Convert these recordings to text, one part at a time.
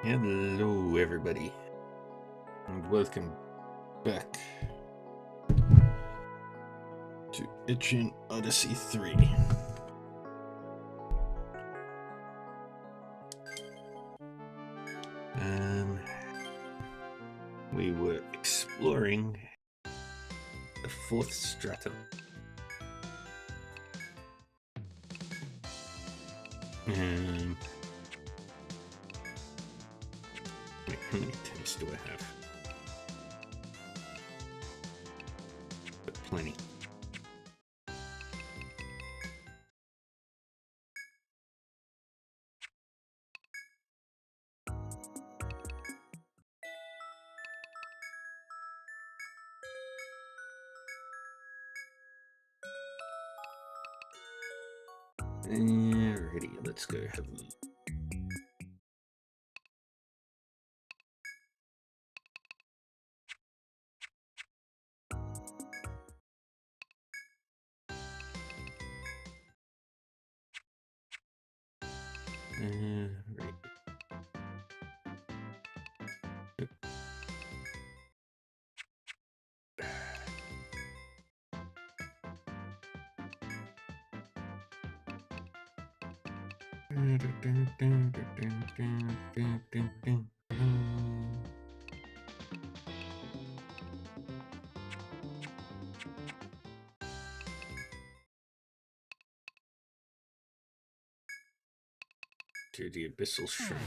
Hello, everybody, and welcome back to Etrian Odyssey 3. We were exploring the fourth stratum. Wait, how many attempts do I have? But plenty. Alrighty, let's go have a look. Right. To the Abyssal Shrine.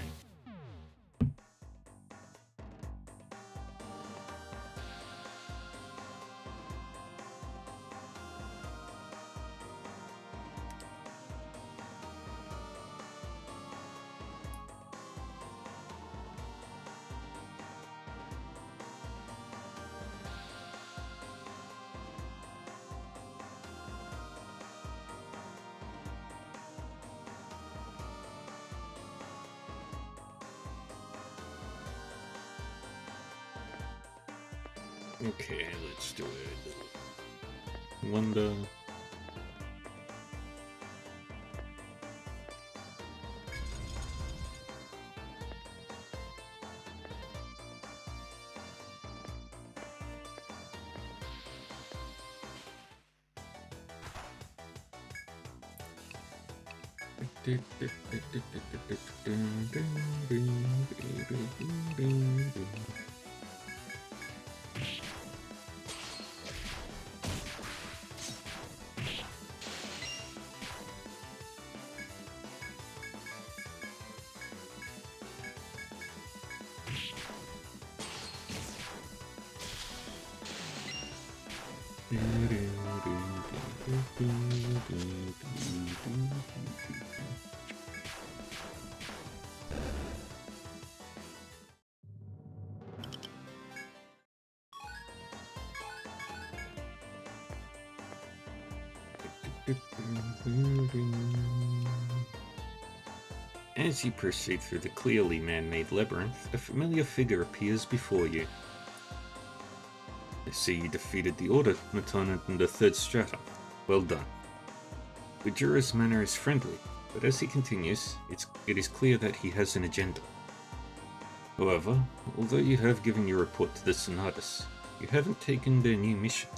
Okay, let's do it. Wonder. As you proceed through the clearly man-made labyrinth, a familiar figure appears before you. I see you defeated the automaton in the third stratum. Well done. Bajura's manner is friendly, but as he continues, it is clear that he has an agenda. However, although you have given your report to the Sonatas, you haven't taken their new mission.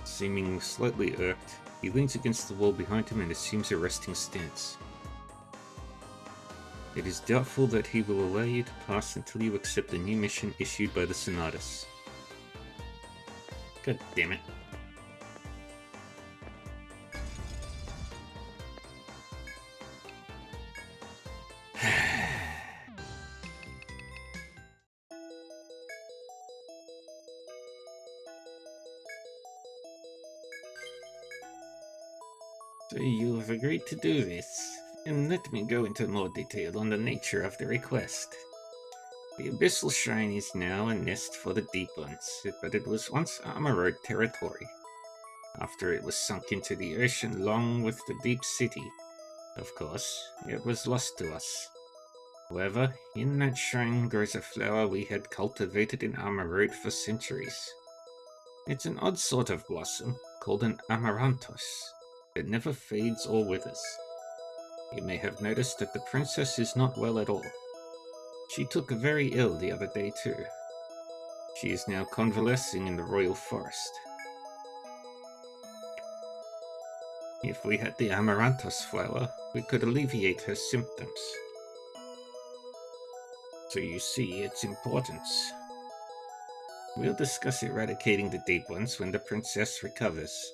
Seeming slightly irked, he leans against the wall behind him and assumes a resting stance. It is doubtful that he will allow you to pass until you accept the new mission issued by the Sonatas. God damn it. So you have agreed to do this, and let me go into more detail on the nature of the request. The Abyssal Shrine is now a nest for the Deep Ones, but it was once Armor Road territory. After it was sunk into the ocean along with the Deep City, of course, it was lost to us. However, in that shrine grows a flower we had cultivated in Armor Road for centuries. It's an odd sort of blossom, called an amaranthus, that never fades or withers. You may have noticed that the princess is not well at all. She took very ill the other day too. She is now convalescing in the royal forest. If we had the amaranthus flower, we could alleviate her symptoms. So you see its importance. We'll discuss eradicating the deep ones when the princess recovers.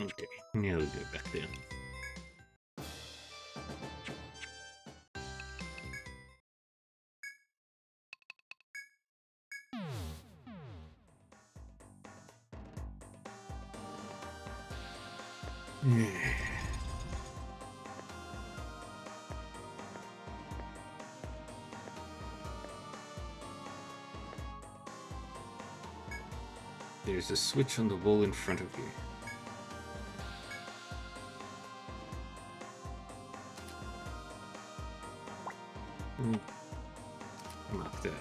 Okay, now we'll go back down. There's a switch on the wall in front of you. Mark that.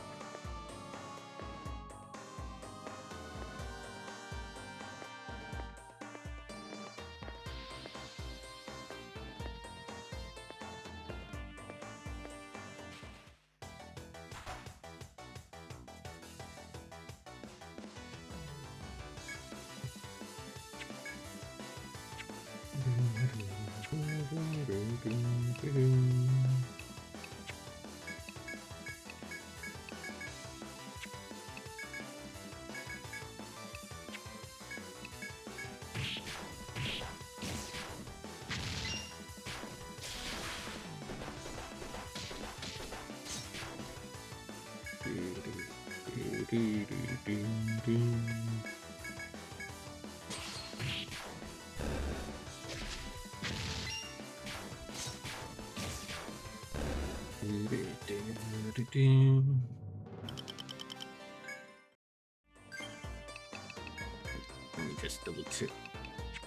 Let me just double check.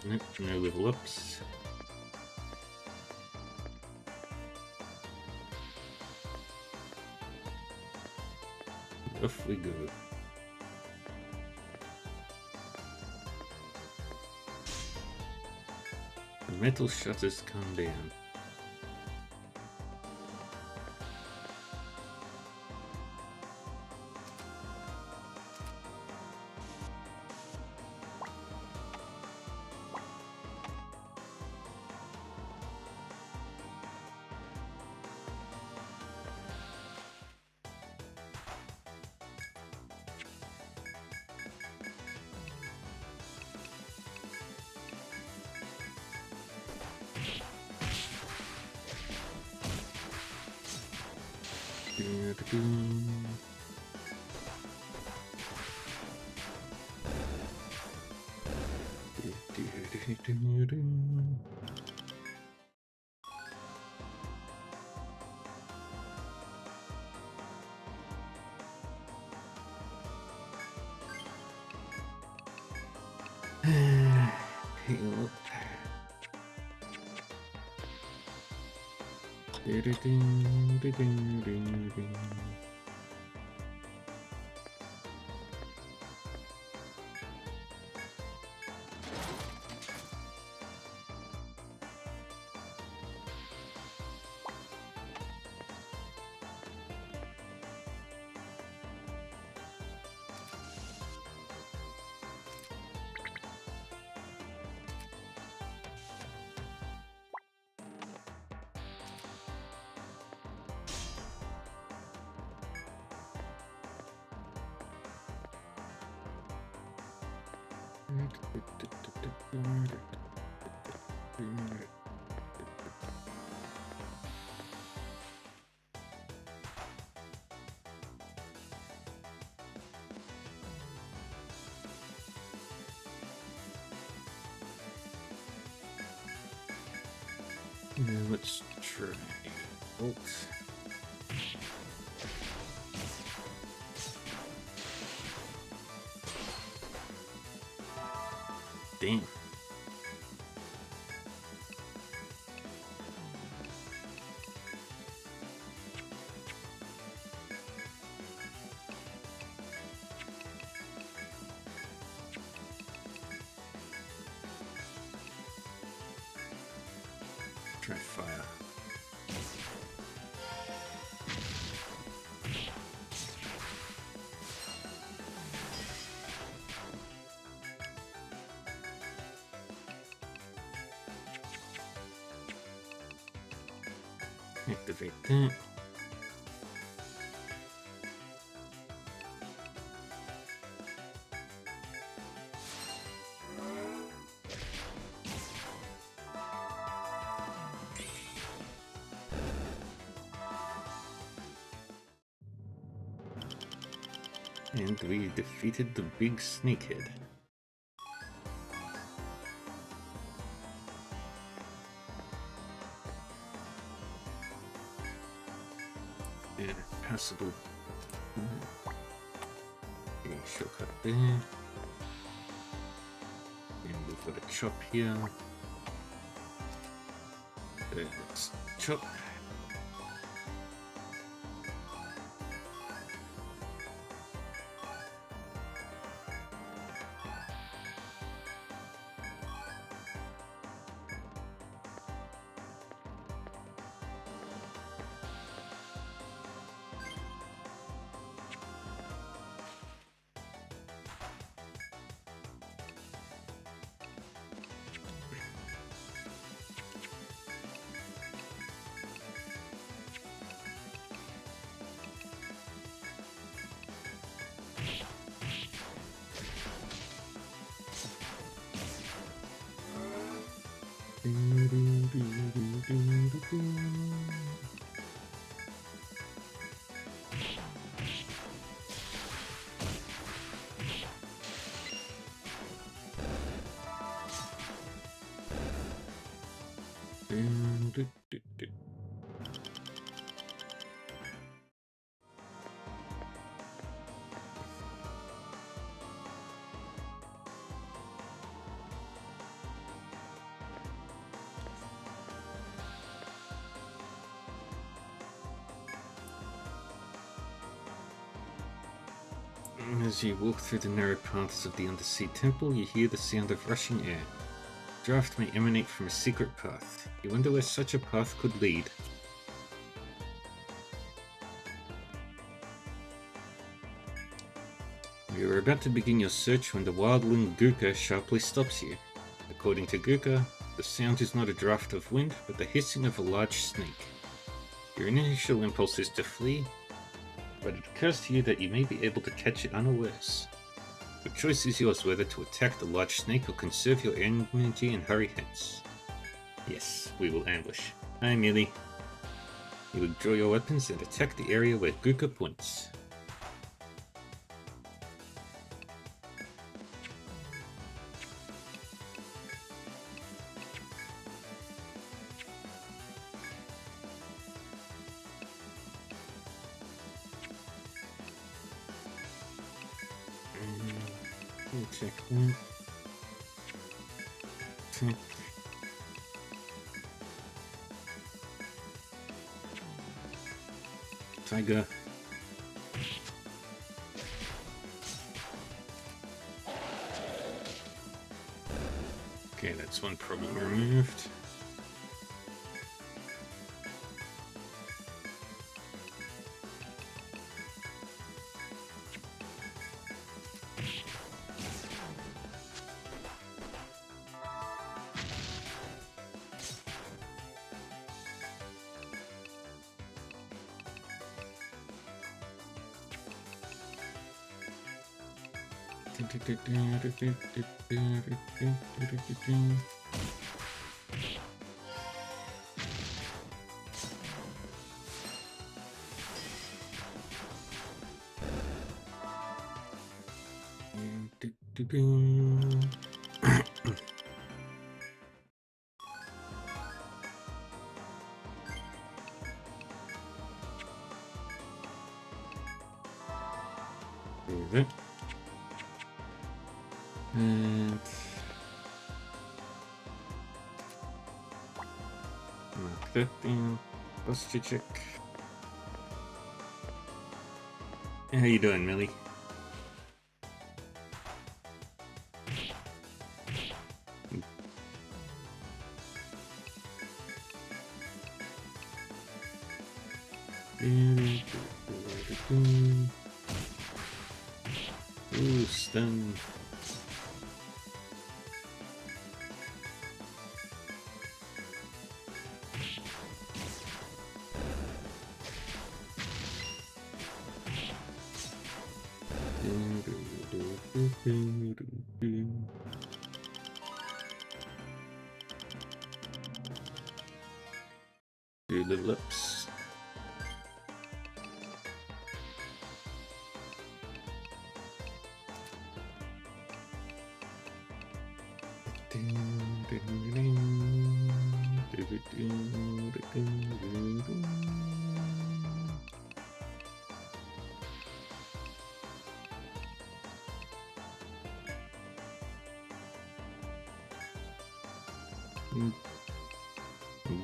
Nope, no level ups. Off we go. The metal shutters come down. Heal up. Let's try Bolt. Damn. Try fire. Activate that. And we defeated the big snakehead. And passable. Okay, shortcut there. And we've got a chop here. Let's chop. As you walk through the narrow paths of the undersea temple, you hear the sound of rushing air. Draft may emanate from a secret path. You wonder where such a path could lead. You are about to begin your search when the wildling Guka sharply stops you. According to Guka, the sound is not a draft of wind, but the hissing of a large snake. Your initial impulse is to flee, but it occurs to you that you may be able to catch it unawares. The choice is yours whether to attack the large snake or conserve your energy and hurry hence. Yes, we will ambush. Hi, Millie. You withdraw your weapons and attack the area where Guka points. Check that. Check. tiger. Okay, that's one problem removed. Move it. And mark that down. Posture check. How you doing, Millie? Ooh, stun. Do the lips.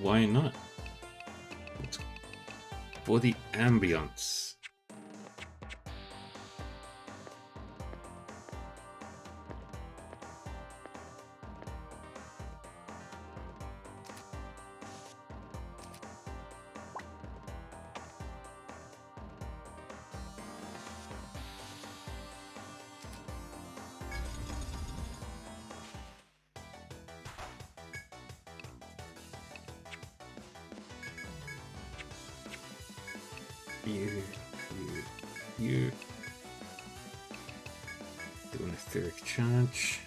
Why not? It's for the ambience. You doing a etheric charge.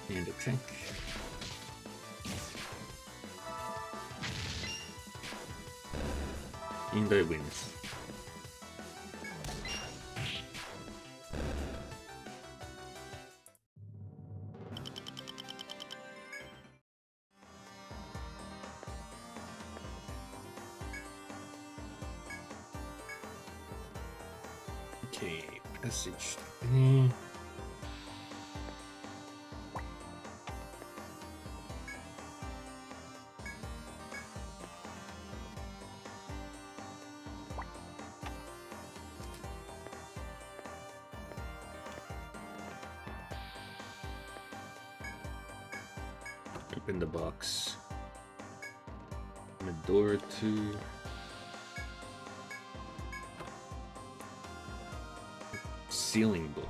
And attack. And I win. Okay, passage there. Open the box. And a door to ceiling book.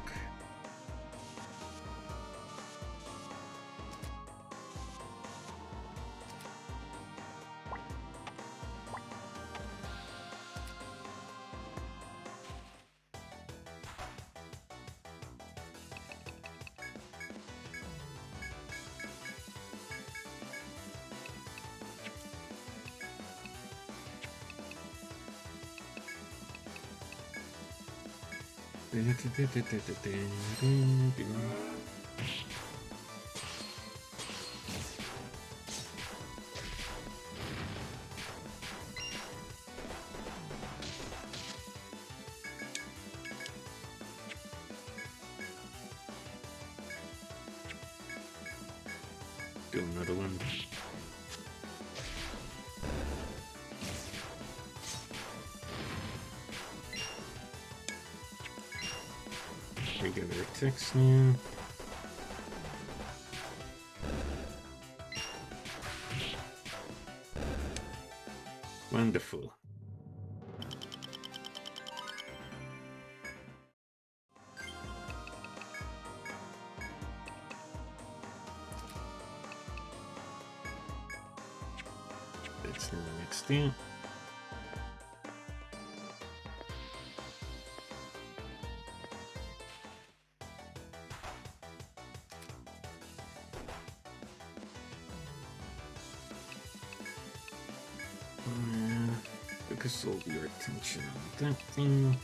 Do another one. Regular attacks now. Wonderful. That's the next thing. Focus all your attention on that thing.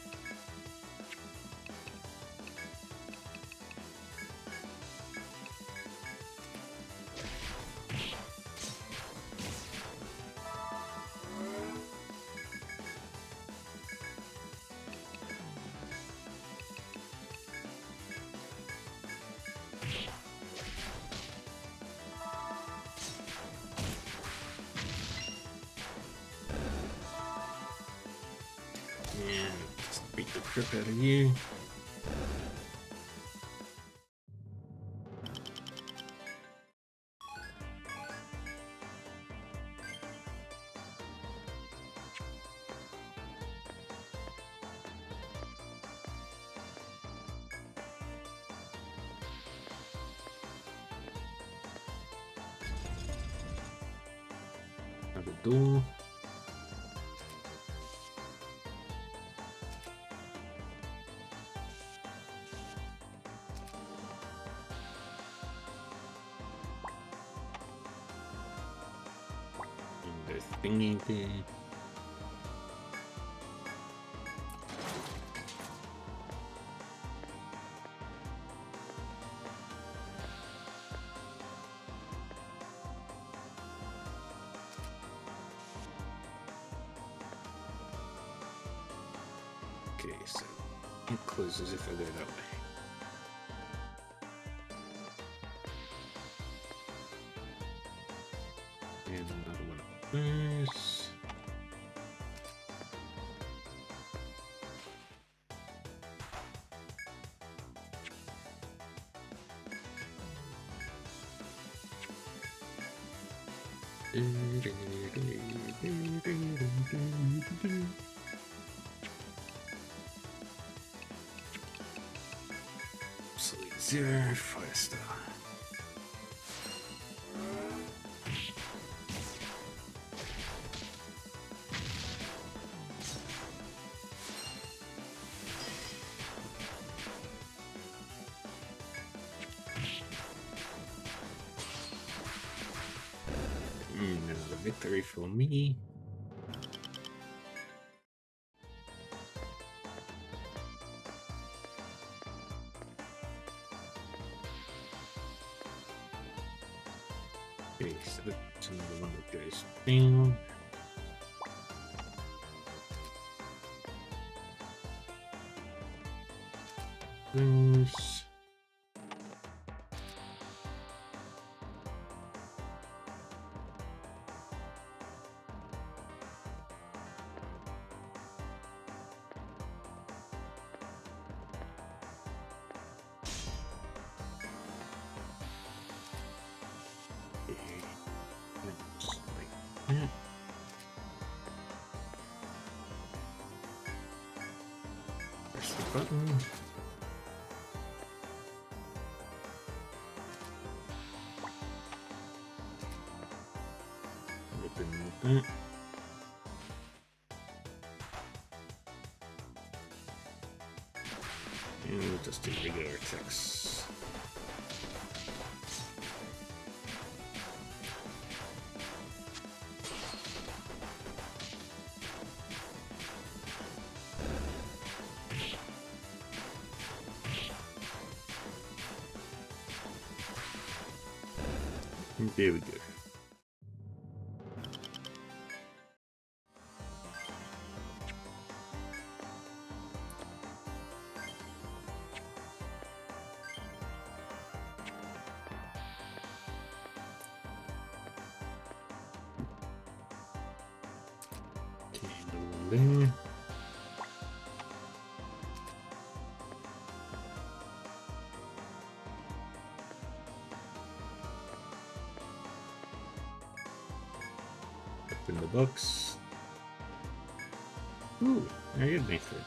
And just beat the crap out of you. Another door. Thingy there. Okay, so it closes if I go that way. And another one of those. Absolute 0 fire star. Another victory for me. Okay, so that's another one that goes down. Those. Just like that. Press the button. Open that. And we'll just do regular attacks. There we go. There. Open the box. Ooh, very good method.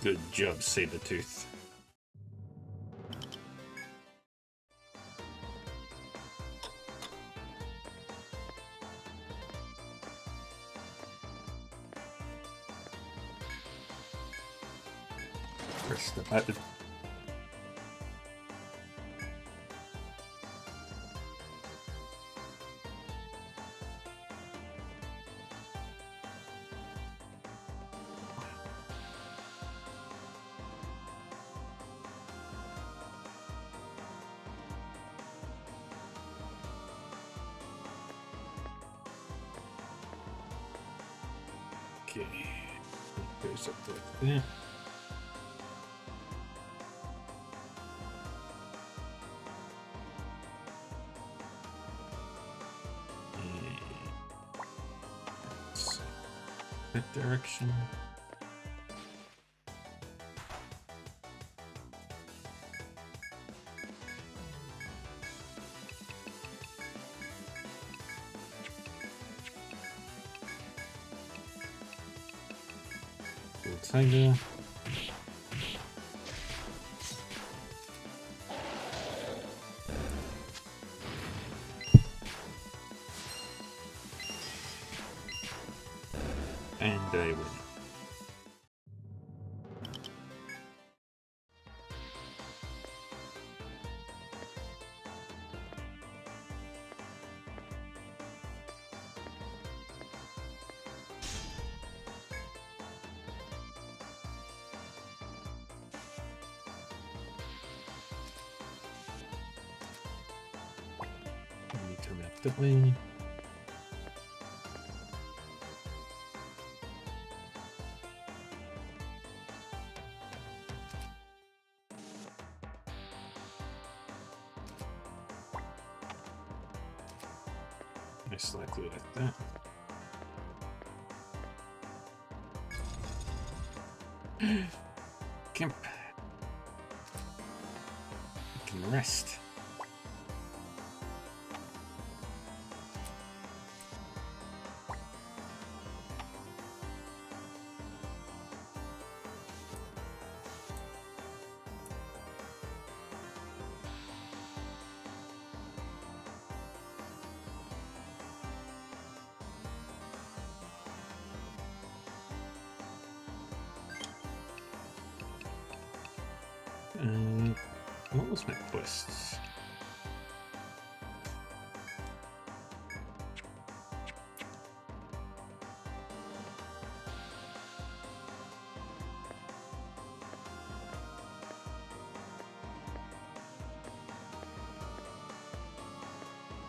Good job, Sabertooth. Press the button. Okay, goes up like that. That direction. Tiger. And I win. Turn out that way. Most likely like that. Camp. You can rest. What was my quests?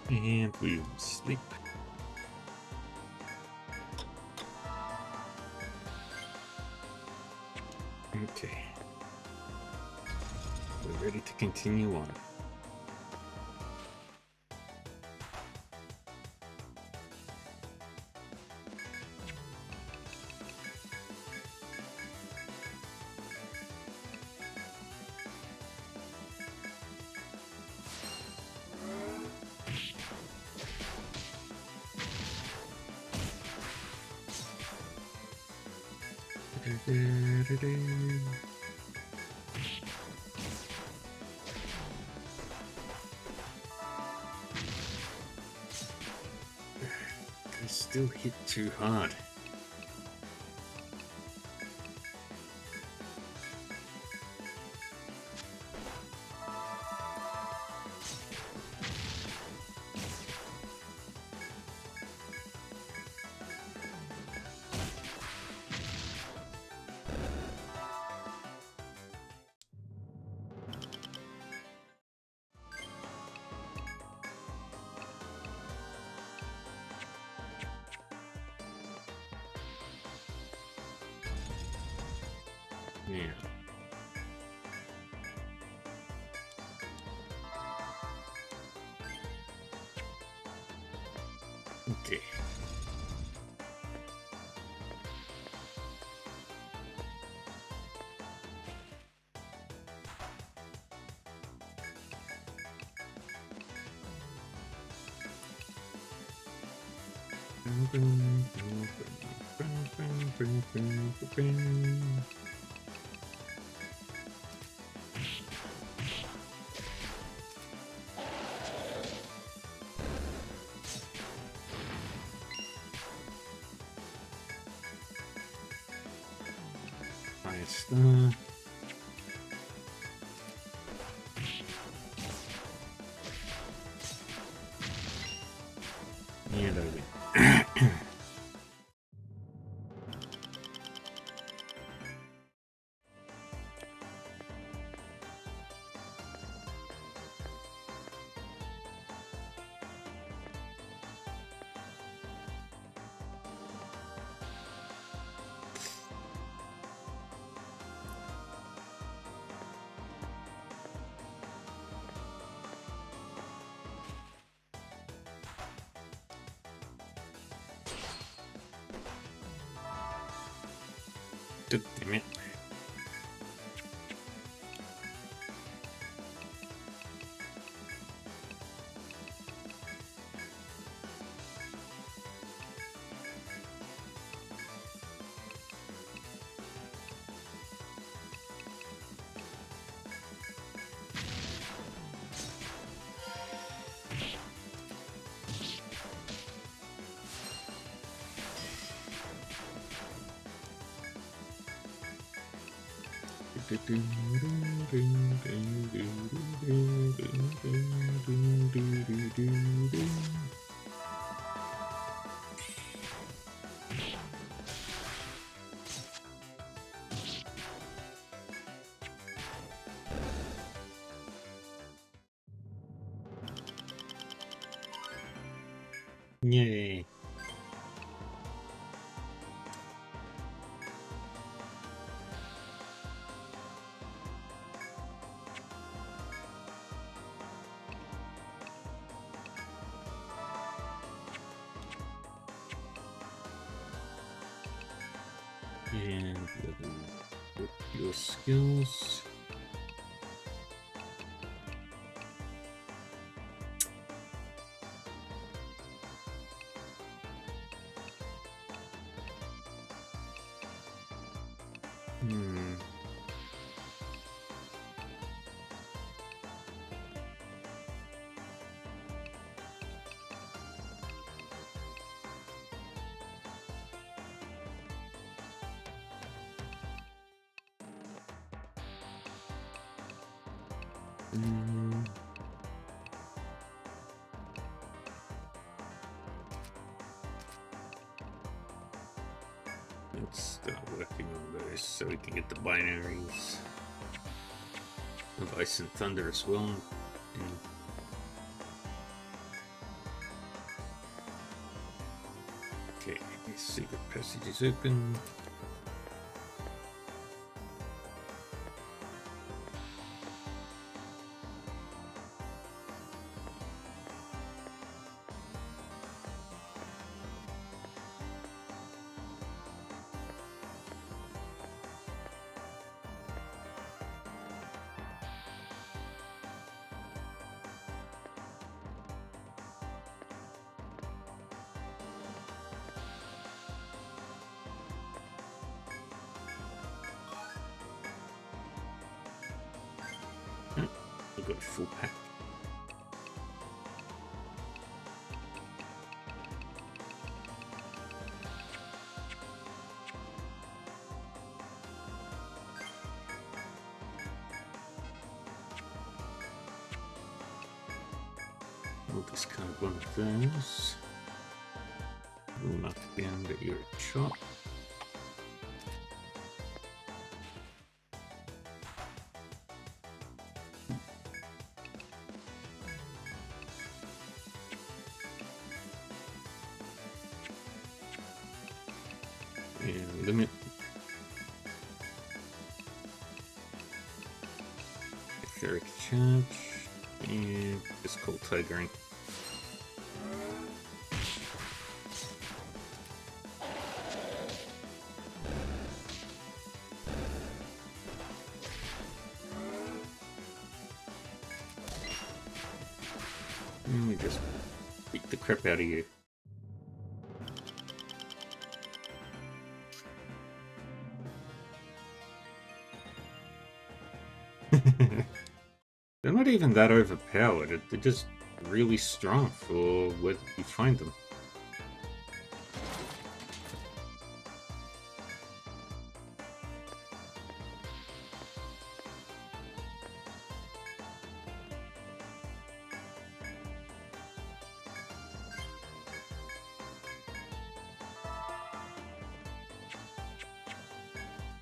And we will sleep. Okay. We're ready to continue on. I still hit too hard. Yeah. Okay. Nice. Yeah, that'll be. Damn it. Yay. And your skills. Let's start working on those so we can get the binaries of Ice and Thunder as well. Okay, secret passage is open. I've got a full pack. We'll discard one of those. We'll knock down the ear chop. And limit. Etheric charge. And just cold tigering. And we just beat the crap out of you. They're not even that overpowered, they're just really strong for where you find them.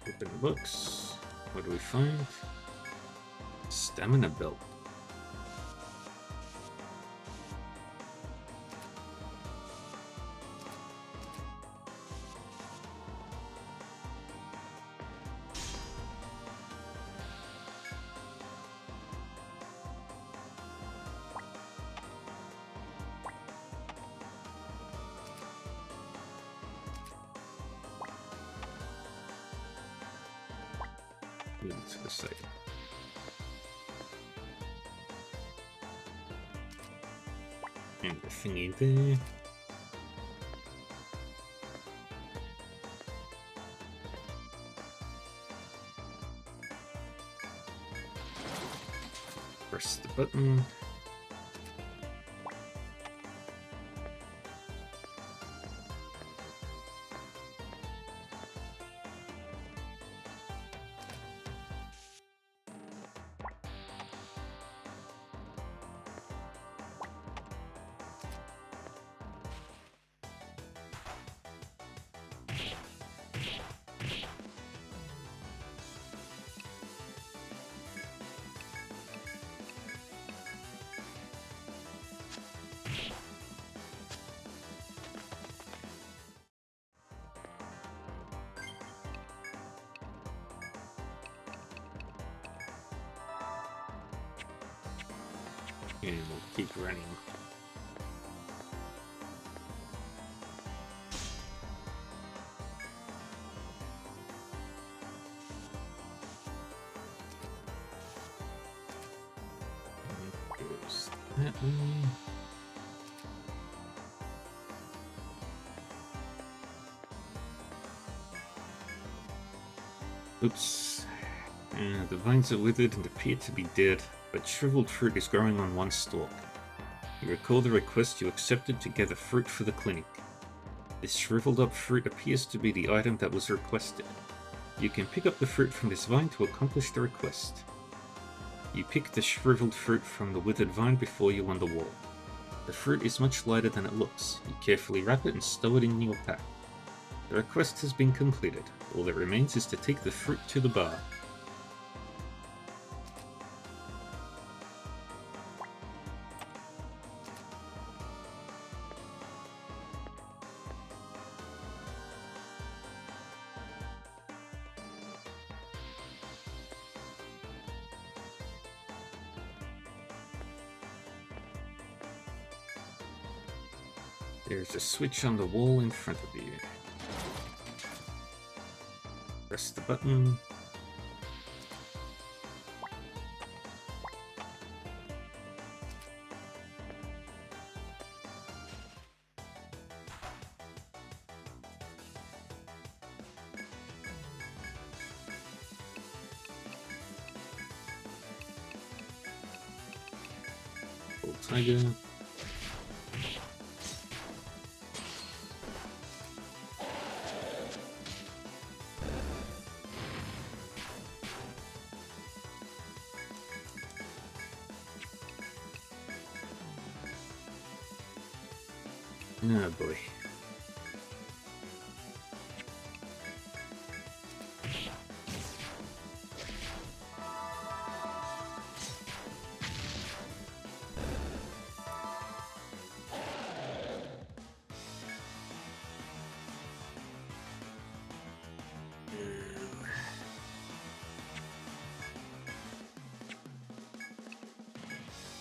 Open the books. What do we find? Stamina belt. Move it to the side. And the thingy there. Press the button. And we'll keep running. Goes that way. Oops. The vines are withered and appear to be dead, but shriveled fruit is growing on one stalk. You recall the request you accepted to gather fruit for the clinic. This shriveled up fruit appears to be the item that was requested. You can pick up the fruit from this vine to accomplish the request. You pick the shriveled fruit from the withered vine before you on the wall. The fruit is much lighter than it looks. You carefully wrap it and stow it in your pack. The request has been completed. All that remains is to take the fruit to the bar. There's a switch on the wall in front of you. Press the button. Tiger. Oh boy.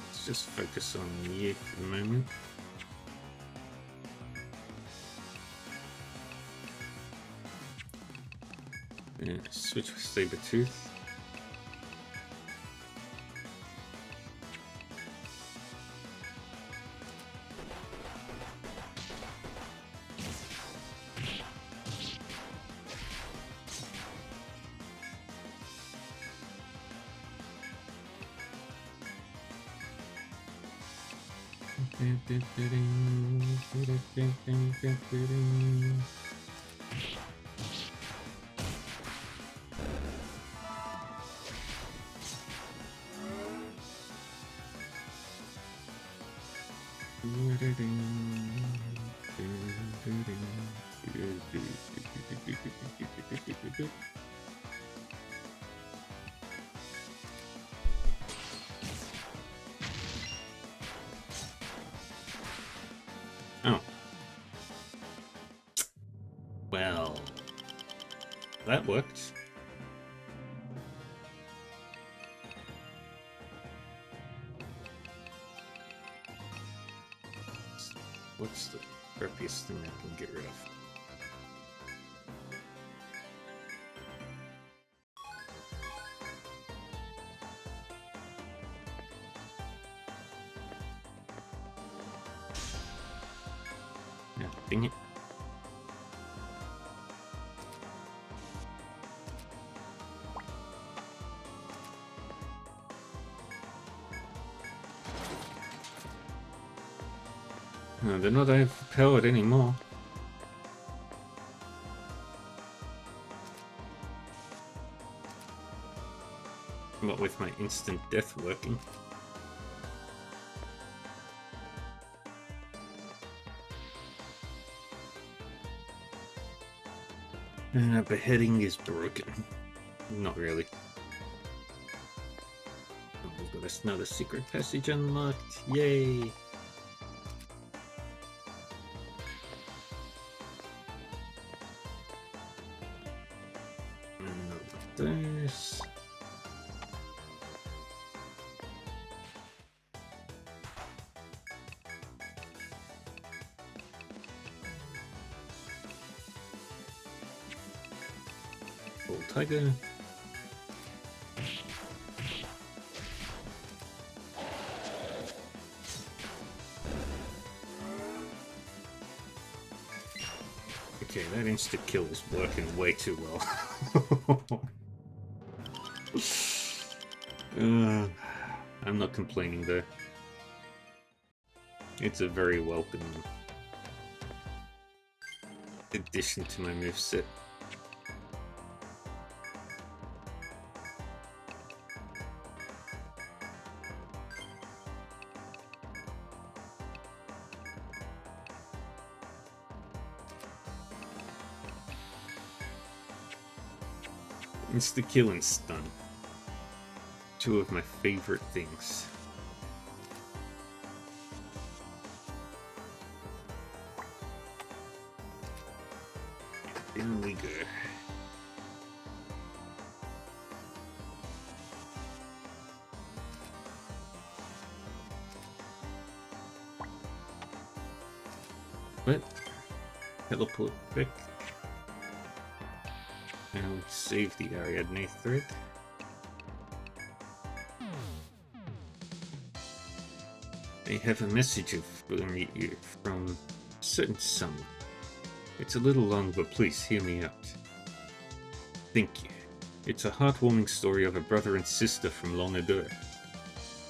Let's just focus on you for the moment. Yeah, switch with Sabertooth. Oh. Well, that worked. What's the crappiest thing I can get rid of? Yeah, dang it. No, they're not overpowered anymore. What with my instant death working. Beheading is broken. Not really. Oh, we've got another secret passage unlocked. Yay! This. Old tiger. Okay, that insta kill is working way too well. I'm not complaining though. It's a very welcome addition to my moveset. Insta-kill and stun. Two of my favorite things. In we go. What? Teleport back. And save the Ariadne thread. I have a message for you from a certain someone. It's a little long, but please hear me out. Thank you. It's a heartwarming story of a brother and sister from long ago.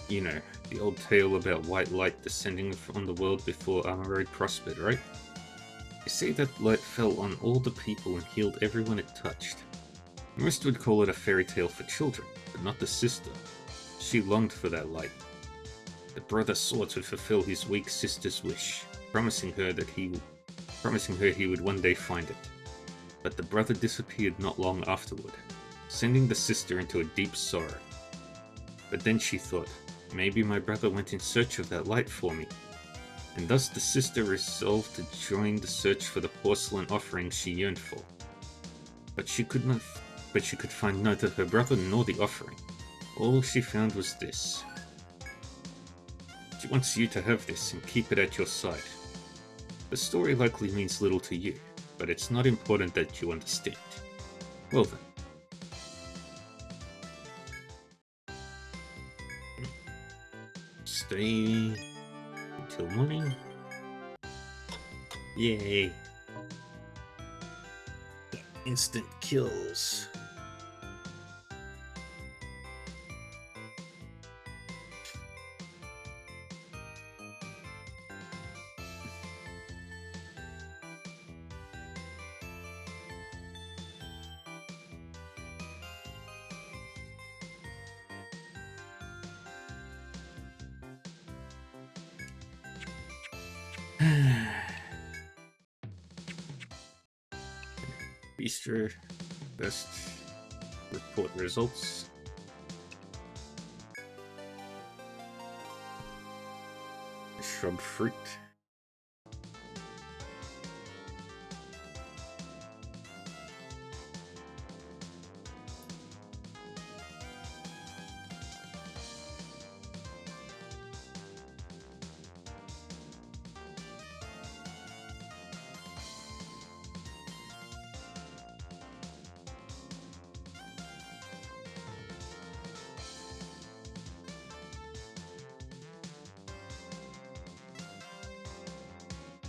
You know, The old tale about white light descending on the world before Armoroid prospered, right? They say that light fell on all the people and healed everyone it touched. Most would call it a fairy tale for children, but not the sister. She longed for that light. The brother sought to fulfill his weak sister's wish, promising her he would one day find it. But the brother disappeared not long afterward, sending the sister into a deep sorrow. But then she thought, maybe my brother went in search of that light for me. And thus the sister resolved to join the search for the porcelain offering she yearned for. But she could find neither her brother nor the offering. All she found was this. She wants you to have this and keep it at your side. The story likely means little to you, but it's not important that you understand. Well then. Stay until morning. Yay. Instant kills. Bistro, best report results. Shrub fruit.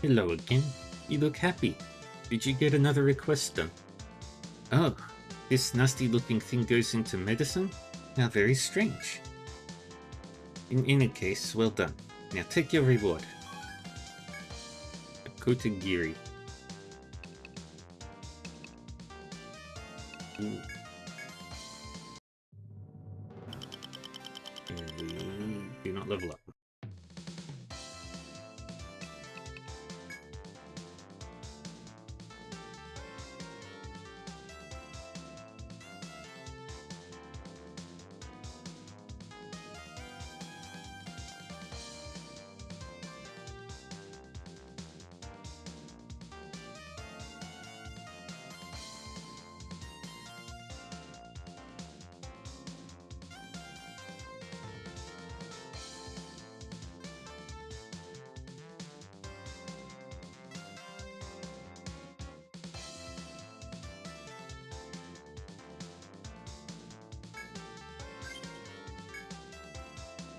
Hello again. You look happy. Did you get another request done? Oh, this nasty looking thing goes into medicine? How very strange. In any case, well done. Now take your reward. A Kotagiri. Ooh. Do not level up.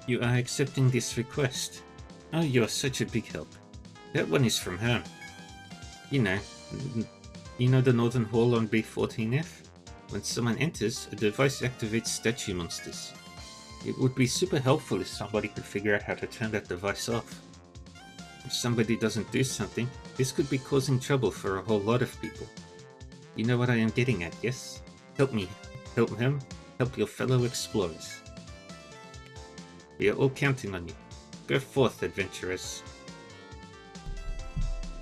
You are accepting this request. Oh, you are such a big help. That one is from home. You know the Northern Hall on B14F? When someone enters, a device activates statue monsters. It would be super helpful if somebody could figure out how to turn that device off. If somebody doesn't do something, this could be causing trouble for a whole lot of people. You know what I am getting at, yes? Help me, help him, help your fellow explorers. We are all counting on you. Go forth, adventurers.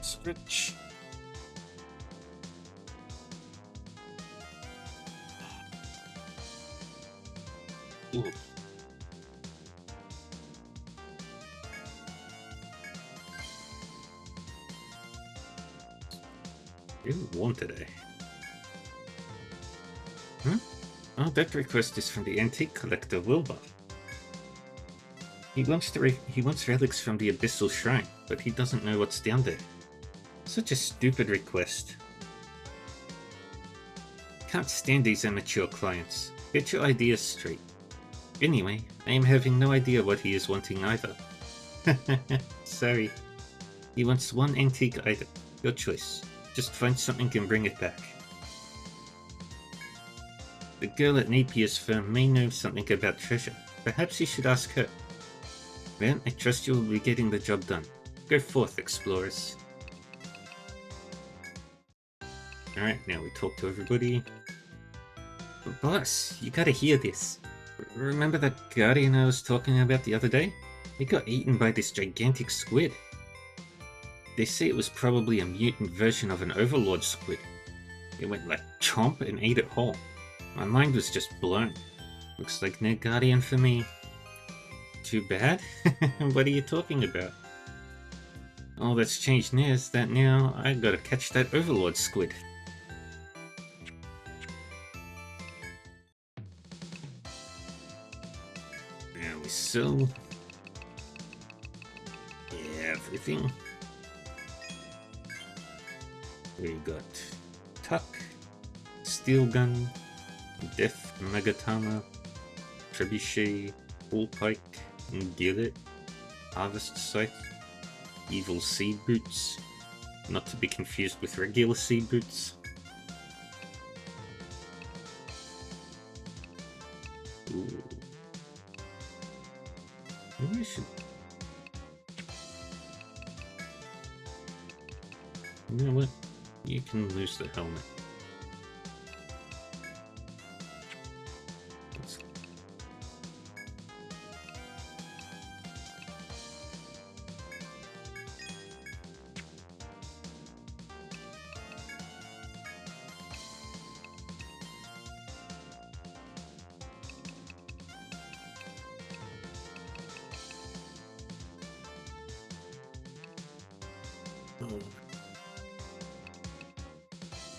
Switch. Ooh. Really warm today. Huh? Oh, that request is from the antique collector Wilbur. He wants relics from the Abyssal Shrine, but he doesn't know what's down there. Such a stupid request. Can't stand these amateur clients. Get your ideas straight. Anyway, I am having no idea what he is wanting either. Sorry. He wants one antique item. Your choice. Just find something and bring it back. The girl at Napier's firm may know something about treasure. Perhaps you should ask her. Well, I trust you will be getting the job done. Go forth, explorers. Alright, now we talk to everybody. But boss, you gotta hear this. Remember that guardian I was talking about the other day? He got eaten by this gigantic squid. They say it was probably a mutant version of an overlord squid. It went like chomp and ate it whole. My mind was just blown. Looks like no guardian for me. Too bad? What are you talking about? All that's changed now is that now I gotta catch that overlord squid. Now we sell everything. We got Tuck, Steel Gun, Death Megatama, Trebuchet, Bullpike, Gillet, Harvest Scythe, Evil Seed Boots, not to be confused with regular seed boots. Ooh. Maybe I should... You know what? You can lose the helmet.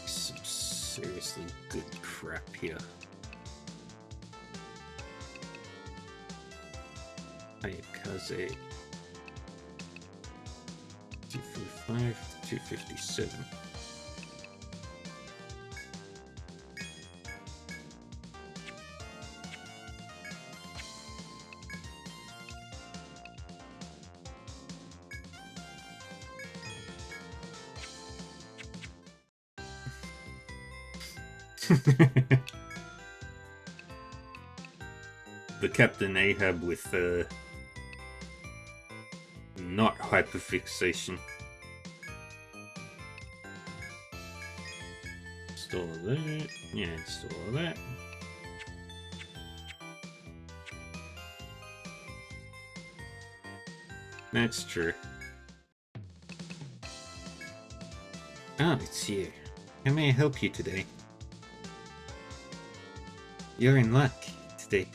Some seriously good crap here. Ayakaze 245 to 257. The Captain Ahab with not hyperfixation. Install that. Yeah, install that. That's true. Oh, it's you. How may I help you today? You're in luck today.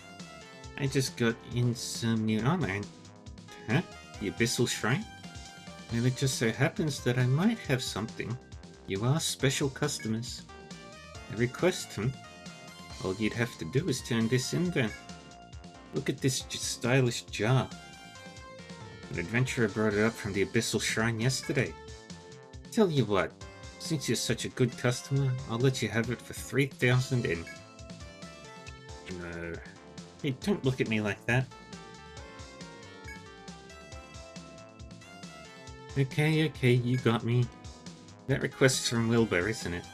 I just got in some new armor and... Huh? The Abyssal Shrine? Well, it just so happens that I might have something. You are special customers. A request, All you'd have to do is turn this in then. Look at this stylish jar. An adventurer brought it up from the Abyssal Shrine yesterday. Tell you what, since you're such a good customer, I'll let you have it for 3,000 in. No. Hey, don't look at me like that. Okay, you got me. That request's from Wilbur, isn't it?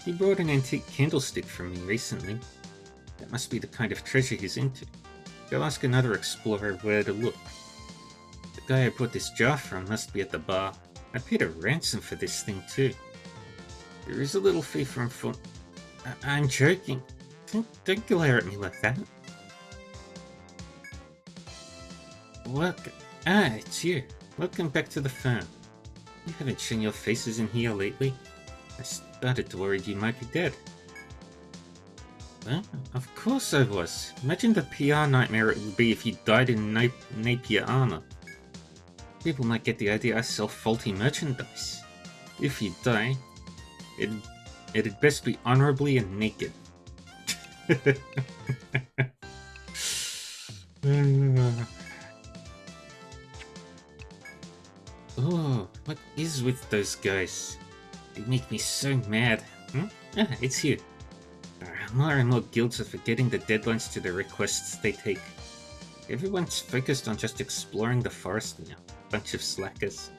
He brought an antique candlestick from me recently. That must be the kind of treasure he's into. Go ask another explorer where to look. The guy I bought this jar from must be at the bar. I paid a ransom for this thing too. There is a little fee from I'm joking. Don't glare at me like that. It's you. Welcome back to the farm. You haven't shown your faces in here lately. I started to worry you might be dead. Huh? Of course I was. Imagine the PR nightmare it would be if you died in Napier armor. People might get the idea I sell faulty merchandise. If you die, it'd best be honorably and naked. Oh, what is with those guys? They make me so mad. It's you. More and more guilds are forgetting the deadlines to the requests they take. Everyone's focused on just exploring the forest now. Bunch of slackers.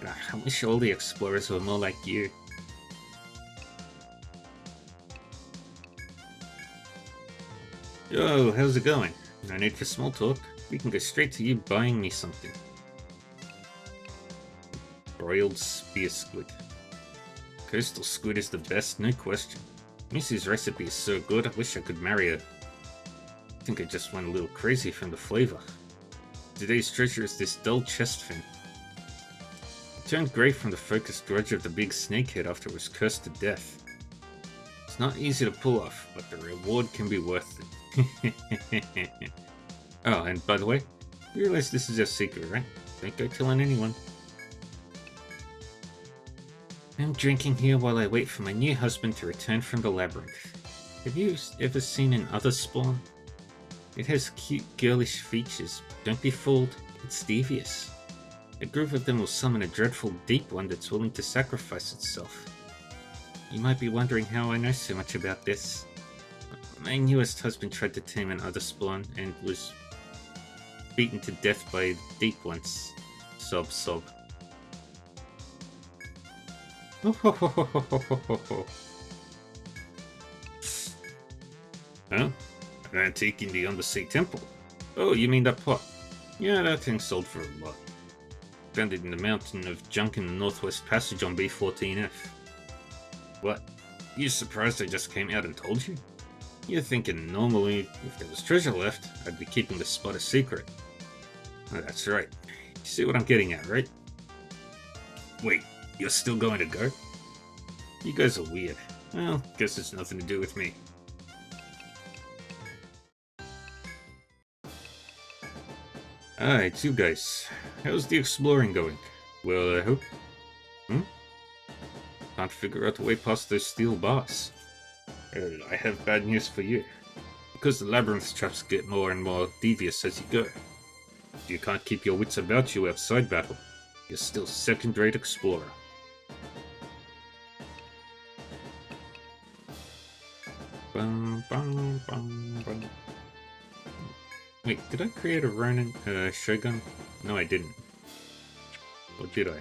I wish all the explorers were more like you. Yo, how's it going? No need for small talk. We can go straight to you buying me something. Broiled spear squid. Coastal squid is the best, no question. Missy's recipe is so good, I wish I could marry her. I think I just went a little crazy from the flavor. Today's treasure is this dull chest fin. It turned grey from the focused grudge of the big snakehead after it was cursed to death. It's not easy to pull off, but the reward can be worth it. Oh, and by the way, you realize this is our secret, right? Don't go telling anyone. I'm drinking here while I wait for my new husband to return from the labyrinth. Have you ever seen an other spawn? It has cute girlish features. Don't be fooled, it's devious. A group of them will summon a dreadful deep one that's willing to sacrifice itself. You might be wondering how I know so much about this. My newest husband tried to tame an other spawn and was beaten to death by deep ones. Sob, sob. Huh? An antique in the undersea temple. Oh, you mean that pot? Yeah, that thing sold for a lot. Found it in the mountain of junk in the Northwest Passage on B14F. What? You surprised I just came out and told you? You're thinking normally, if there was treasure left, I'd be keeping the spot a secret. Oh, that's right. You see what I'm getting at, right? Wait, you're still going to go? You guys are weird. Well, guess it's nothing to do with me. Ah, it's you guys. How's the exploring going? Well, I hope. Can't figure out the way past those steel bars. I have bad news for you. Because the labyrinth traps get more and more devious as you go. You can't keep your wits about you outside battle. You're still second-rate explorer. Bum, bum, bum, bum. Wait, did I create a Ronin Shogun? No, I didn't. Or did I?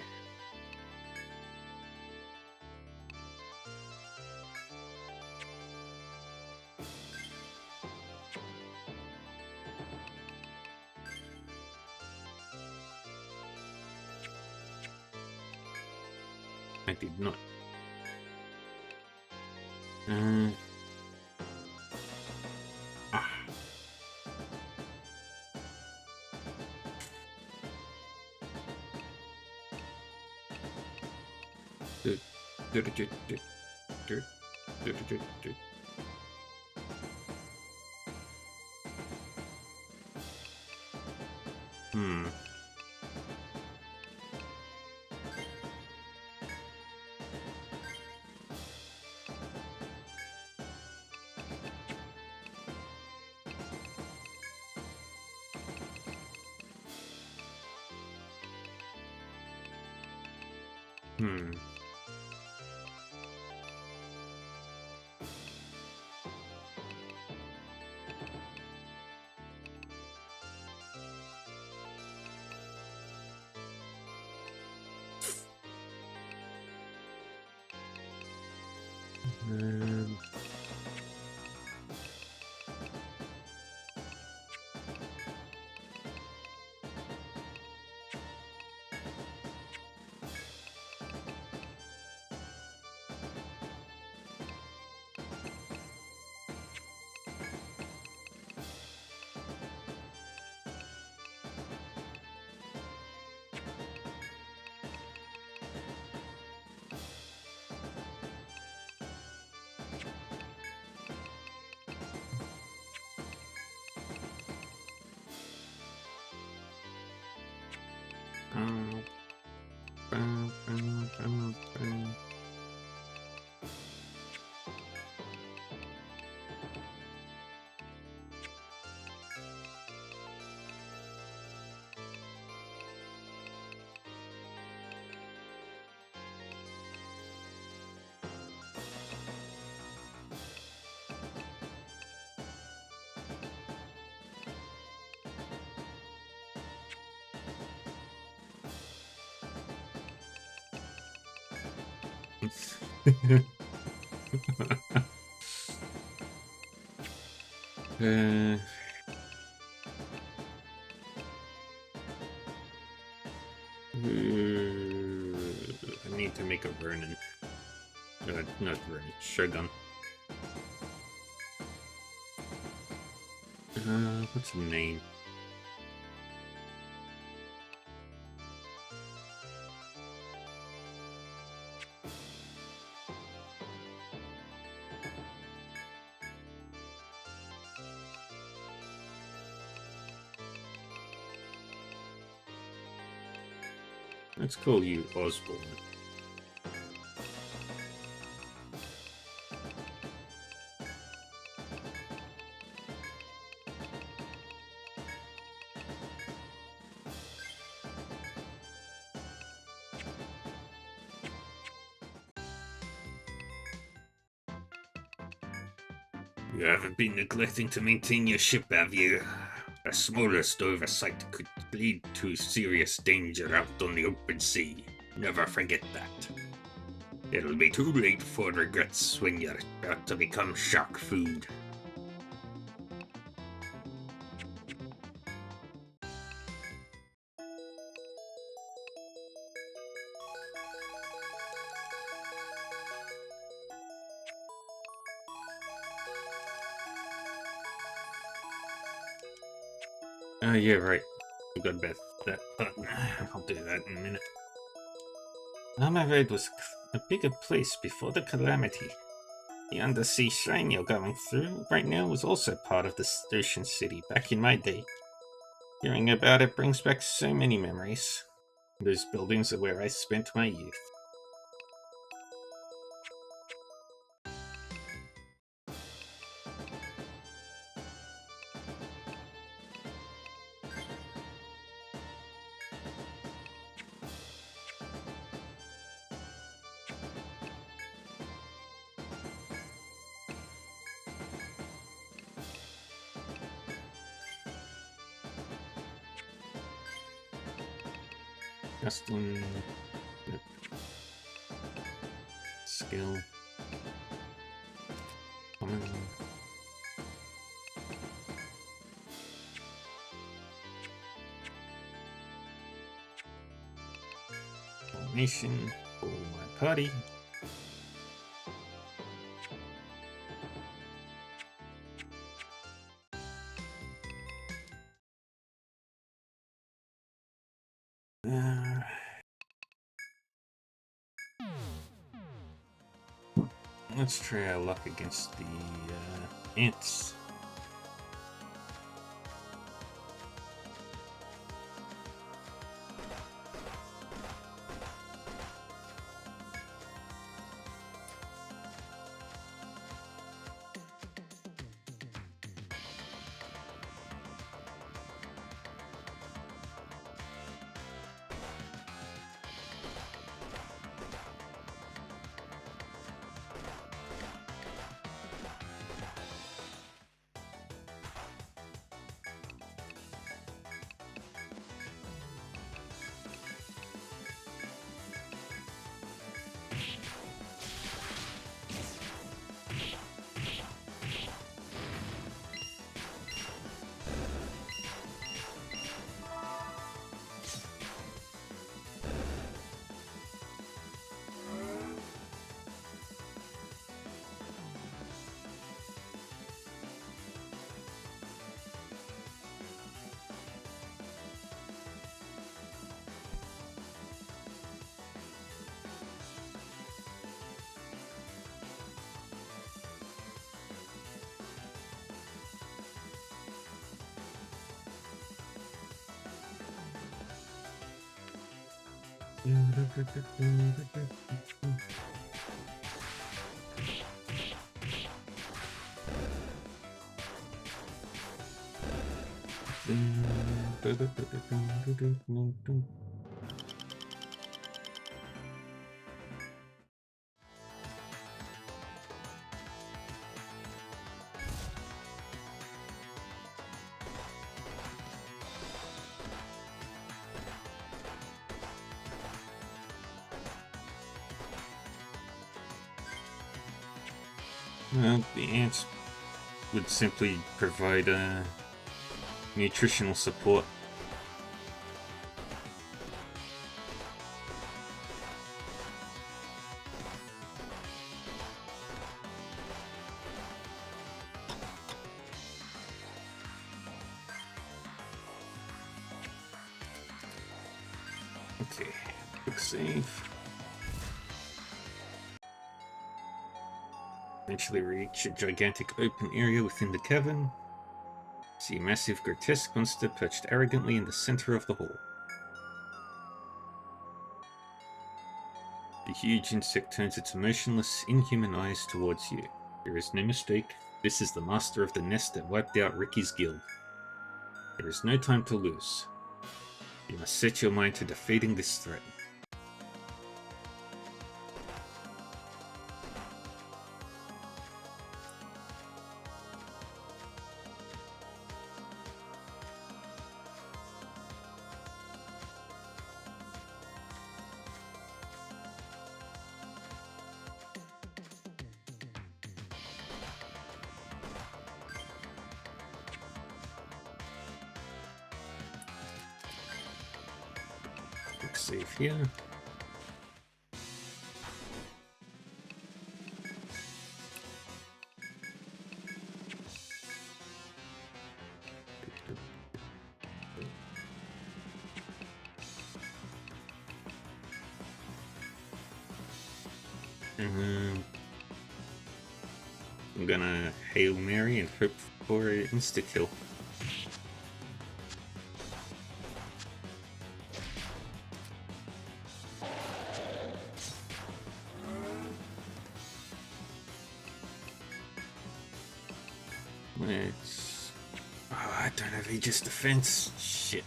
I did not. Hmm. Hmm. to make a Vernon. Not Vernon, Shogun. What's the name? Let's call you Osborne. You haven't been neglecting to maintain your ship, have you? The smallest oversight could lead to serious danger out on the open sea. Never forget that. It'll be too late for regrets when you're about to become shark food. Yeah, right. We got that button. I'll do that in a minute. Amared was a bigger place before the calamity. The undersea shrine you're going through right now was also part of the ocean city back in my day. Hearing about it brings back so many memories. Those buildings are where I spent my youth. Custom skill common formation for my party. Let's try our luck against the ants. Well, the ants would simply provide nutritional support. Okay, quick save. Eventually reach a gigantic open area within the cavern. See a massive, grotesque monster perched arrogantly in the center of the hall. The huge insect turns its emotionless, inhuman eyes towards you. There is no mistake, this is the master of the nest that wiped out Ricky's guild. There is no time to lose. You must set your mind to defeating this threat. Save here. I'm gonna Hail Mary and hope for an insta-kill. Let's... Oh, I don't have Aegis Defense. Shit.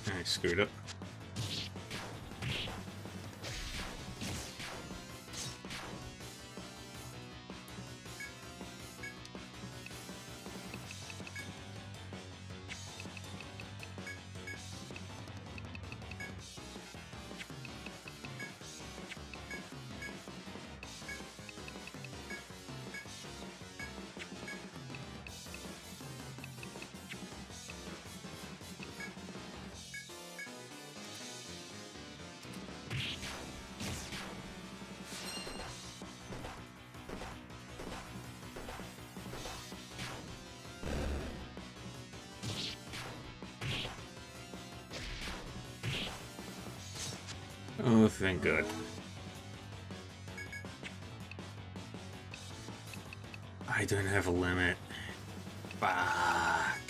I screwed up. Oh, thank God. I don't have a limit. Fuck.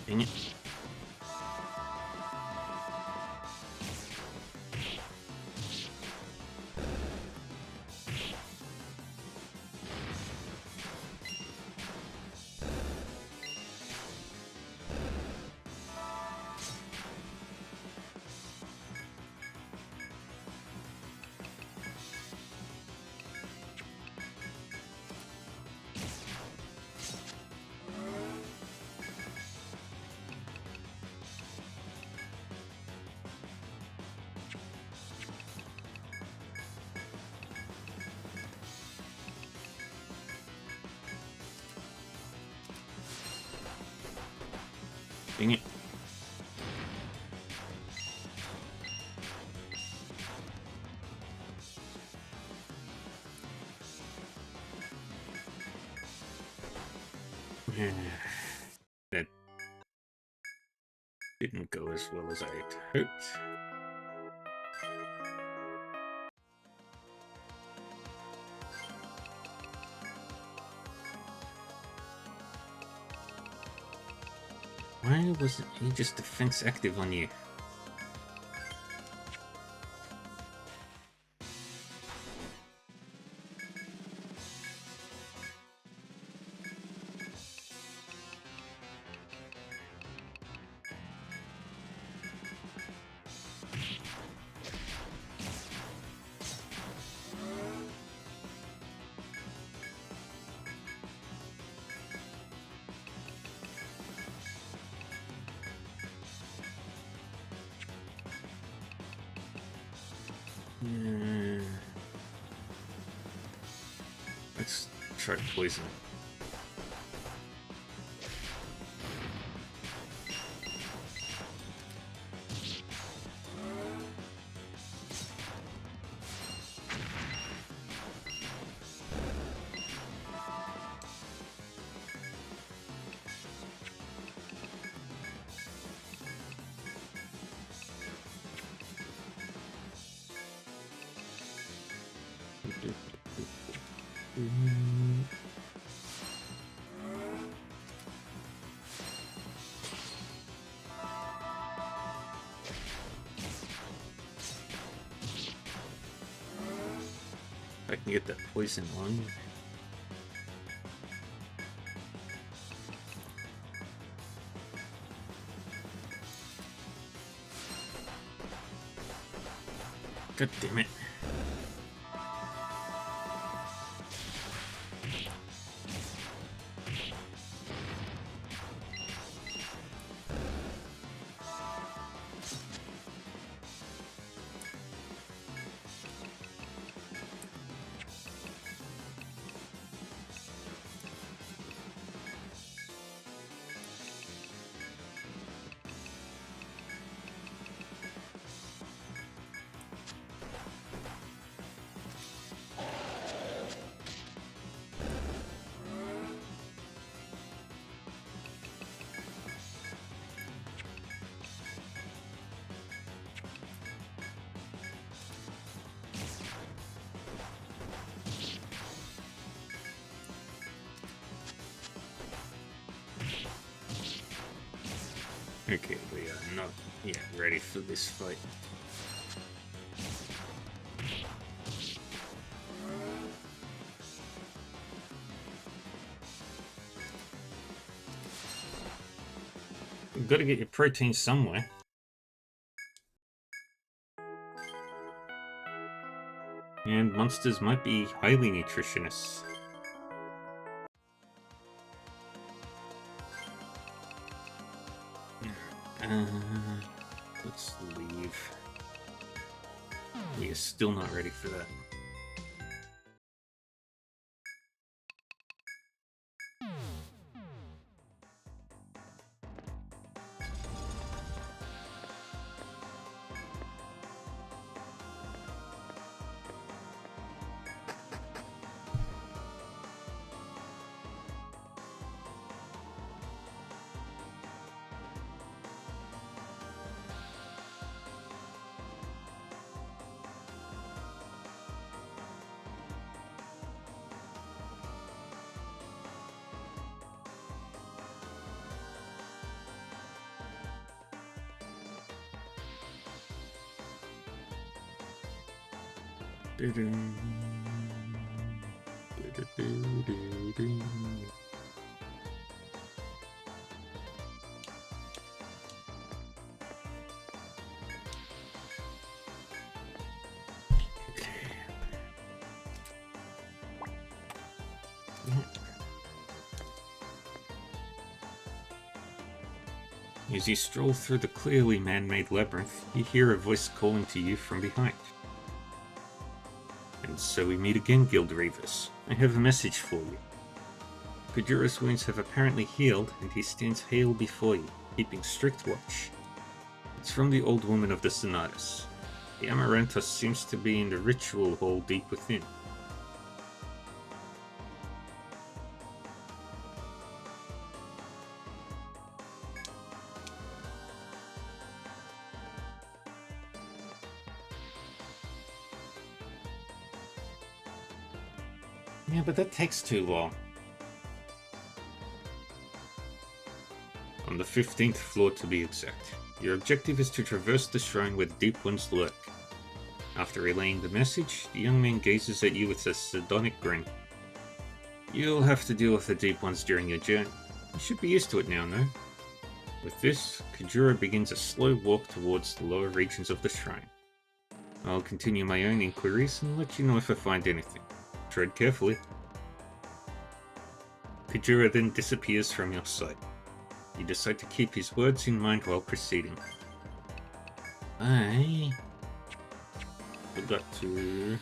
Dang it. Dang it. That didn't go as well as I had hoped. Why wasn't Aegis Defense active on you? Let's try poison. I can get that poison one. God damn it. Okay, we are not yet ready for this fight. You've got to get your protein somewhere. And monsters might be highly nutritious. Let's leave. We are still not ready for that. As you stroll through the clearly man-made labyrinth, you hear a voice calling to you from behind. And so we meet again, Guild Reavers. I have a message for you. Kujura's wounds have apparently healed, and he stands hale before you. keeping strict watch. It's from the Old Woman of the Sonatas. The Amaranthus seems to be in the ritual hall deep within. Yeah, but that takes too long. On the 15th floor to be exact. Your objective is to traverse the shrine where the Deep Ones lurk. After relaying the message, the young man gazes at you with a sardonic grin. You'll have to deal with the Deep Ones during your journey. You should be used to it now, no? With this, Kajura begins a slow walk towards the lower regions of the shrine. I'll continue my own inquiries and let you know if I find anything. Tread carefully. Kajura then disappears from your sight. You decide to keep his words in mind while proceeding. I forgot to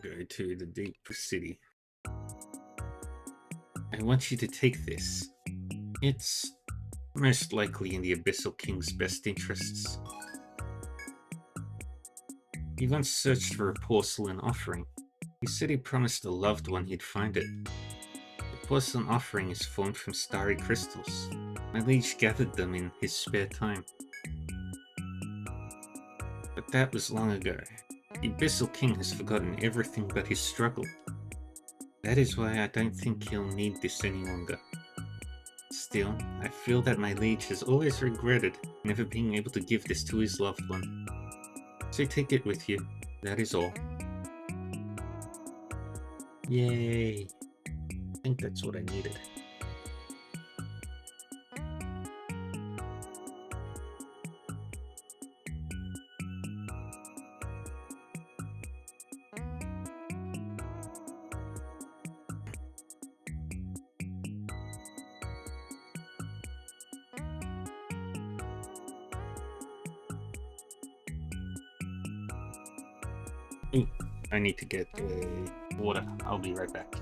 go to the deep city. I want you to take this. It's most likely in the Abyssal King's best interests. He once searched for a porcelain offering. He said he promised a loved one he'd find it. The porcelain offering is formed from starry crystals. My liege gathered them in his spare time. But that was long ago. The Abyssal King has forgotten everything but his struggle. That is why I don't think he'll need this any longer. Still, I feel that my liege has always regretted never being able to give this to his loved one. So take it with you, that is all. Yay! I think that's what I needed. Ooh, I need to get water. I'll be right back.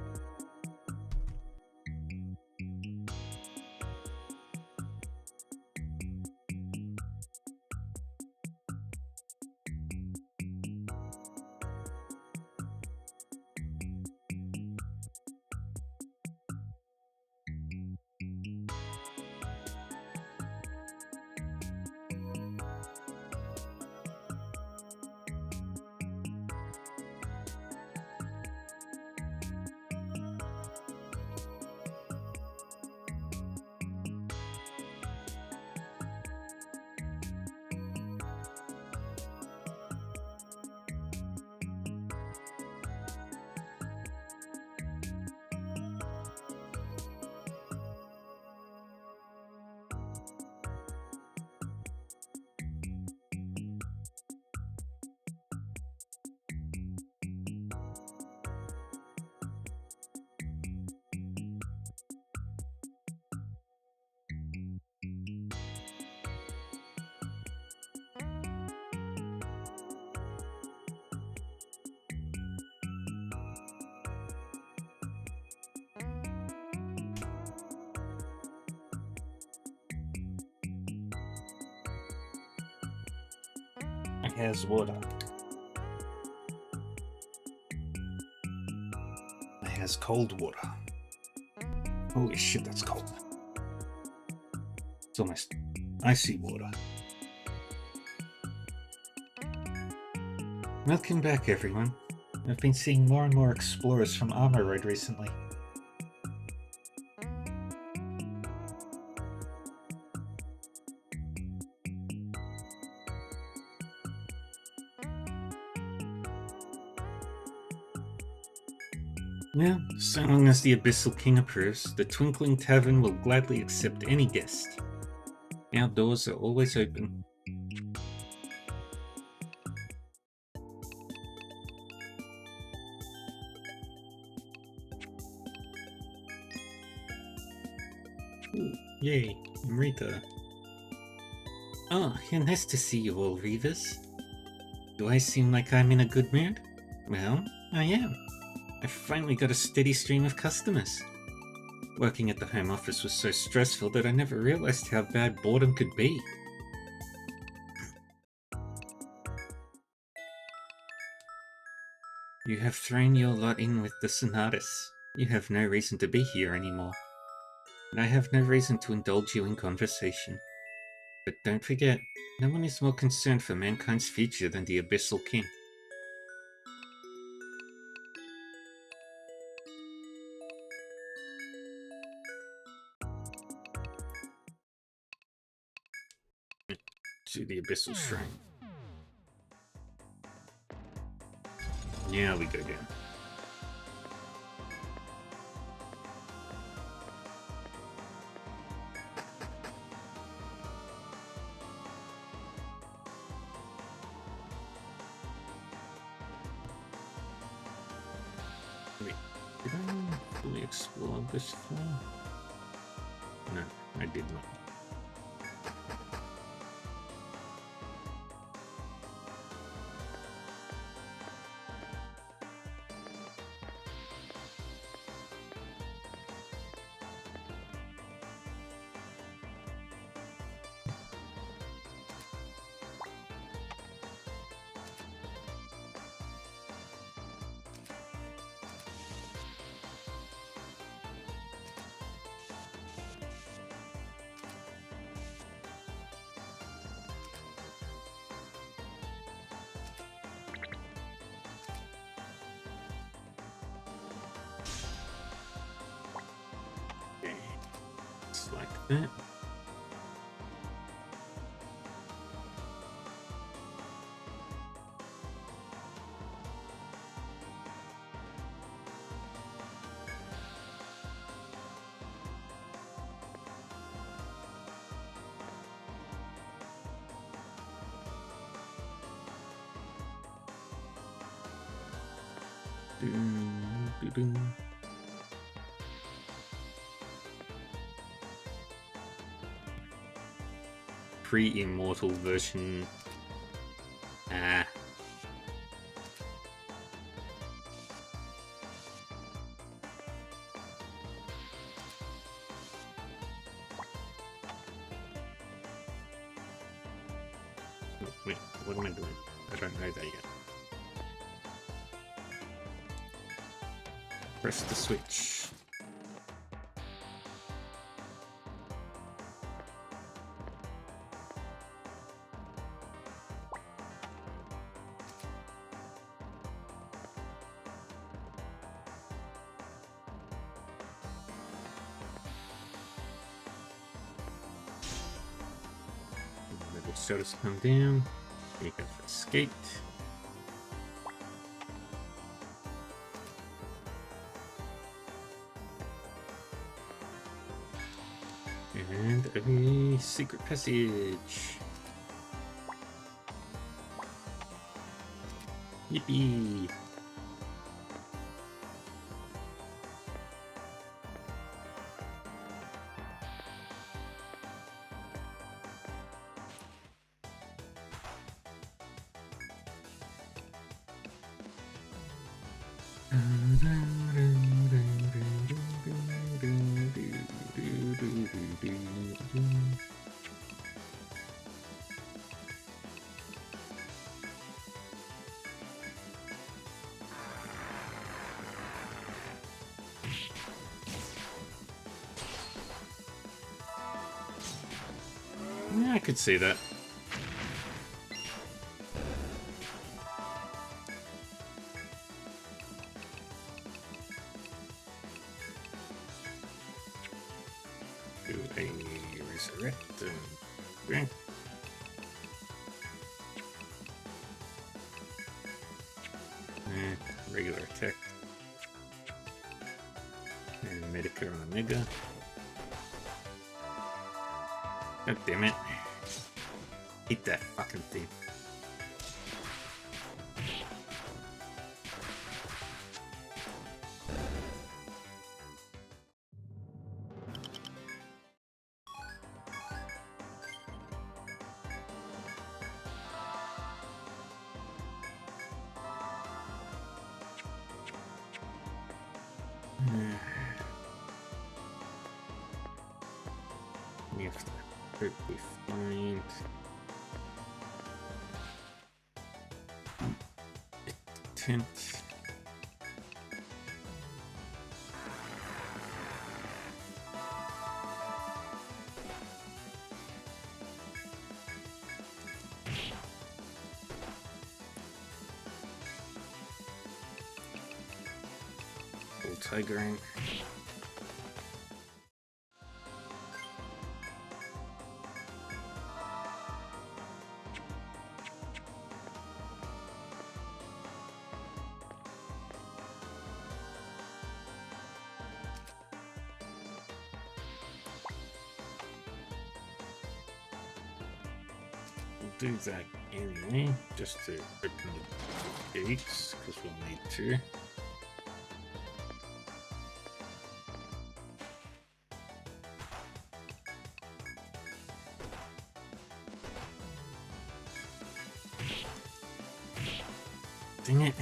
Has water. It has cold water. Holy shit, that's cold. It's almost icy water. Welcome back, everyone. I've been seeing more and more explorers from Armor Road recently. Well, so long as the Abyssal King approves, the Twinkling Tavern will gladly accept any guest. Our doors are always open. Ooh, yay, Rita. Oh, nice to see you all, Reavers. Do I seem like I'm in a good mood? Well, I am. I finally got a steady stream of customers. Working at the home office was so stressful that I never realized how bad boredom could be. You have thrown your lot in with the Sonatas. You have no reason to be here anymore. And I have no reason to indulge you in conversation. But don't forget, no one is more concerned for mankind's future than the Abyssal King. To the Abyssal Shrine. Now we go down. Wait, did I fully explore this floor? No, I did not. Like that. Pre-immortal version. Ah. Wait, what am I doing? I don't know that yet. Press the switch. Shadows come down. You go for escape. And a secret passage. Yippee! Yeah, I could see that. Do a resurrect and regular attack. And Medica on Omega. God damn it. Hate that fucking thing. We have to quickly find a tent. Old tiger ink. Do that anyway, just to open the gates, because we'll need to. Dang it.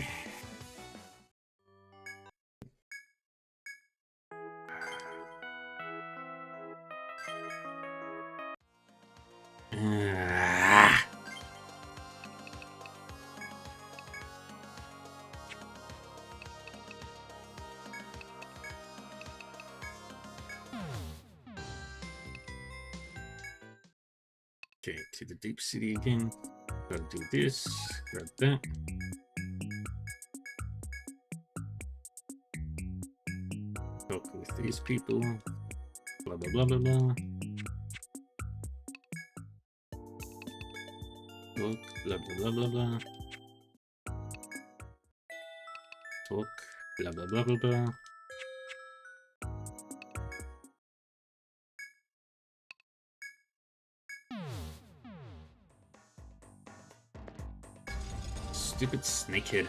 Okay, to the deep city again. Gotta do this, grab that. Talk with these people. Blah blah blah blah blah. Talk, blah blah blah blah blah. Talk, blah blah blah blah blah. Stupid snakehead.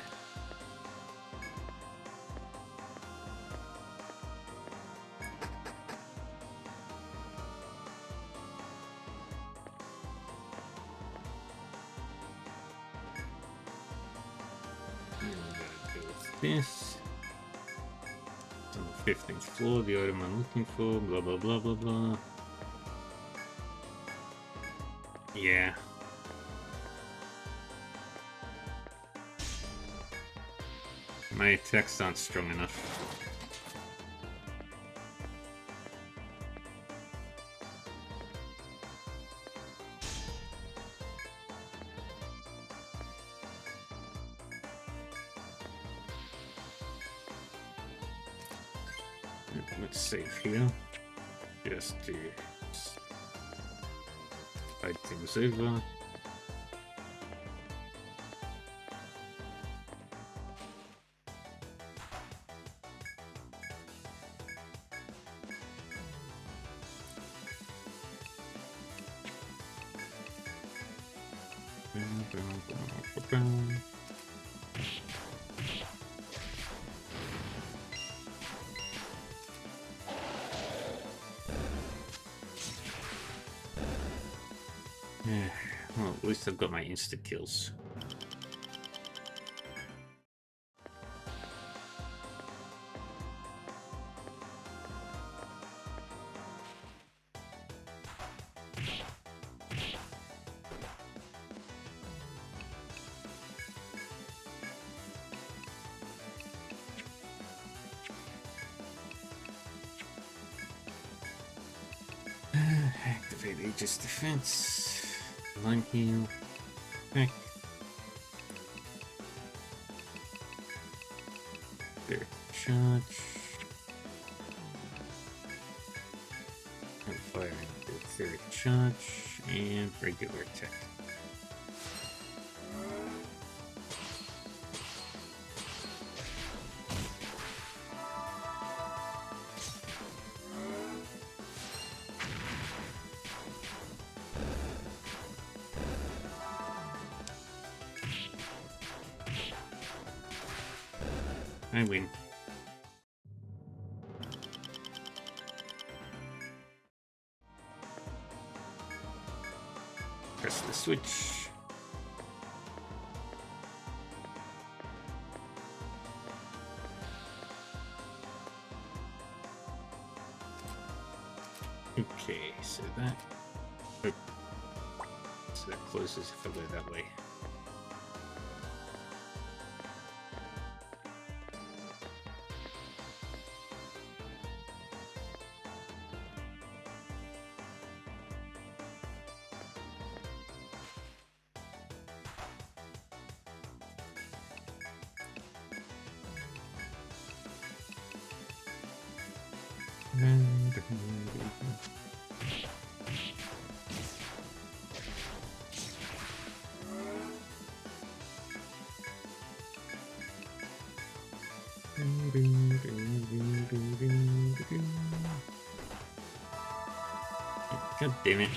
This. It's on the 15th floor, the item I'm looking for, blah blah blah blah blah. Yeah. My attacks aren't strong enough. Let's save here. Just to fight things over. Well, at least I've got my instant kills. Activate Aegis Defense. Line heal. Back. There. Charge. And fire into third charge. And regular attack. I win. Press the switch. Okay, so that closes if I go that way. God damn it.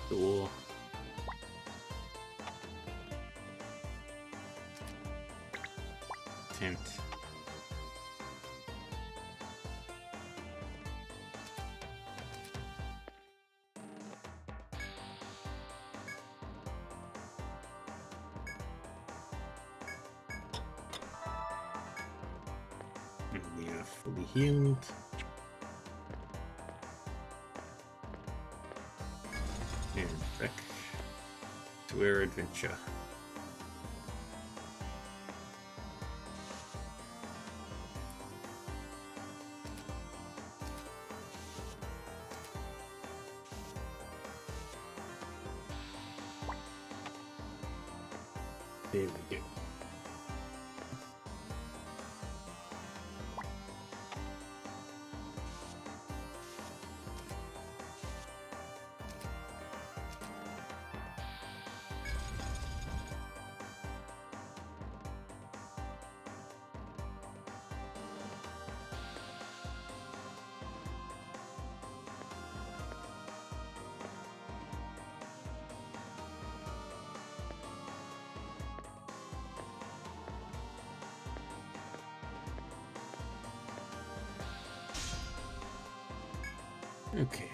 Cool. Tent. And we are fully healed. And back to our adventure. There we go. Okay.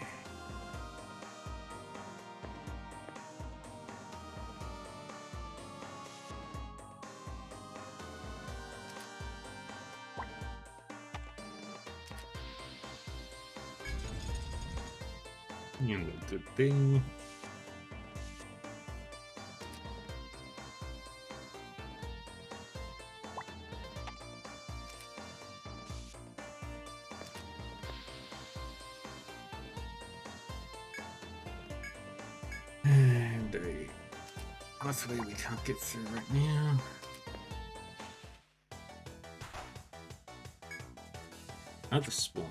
And a good thing. And a pathway we can't get through right now. Another spawn.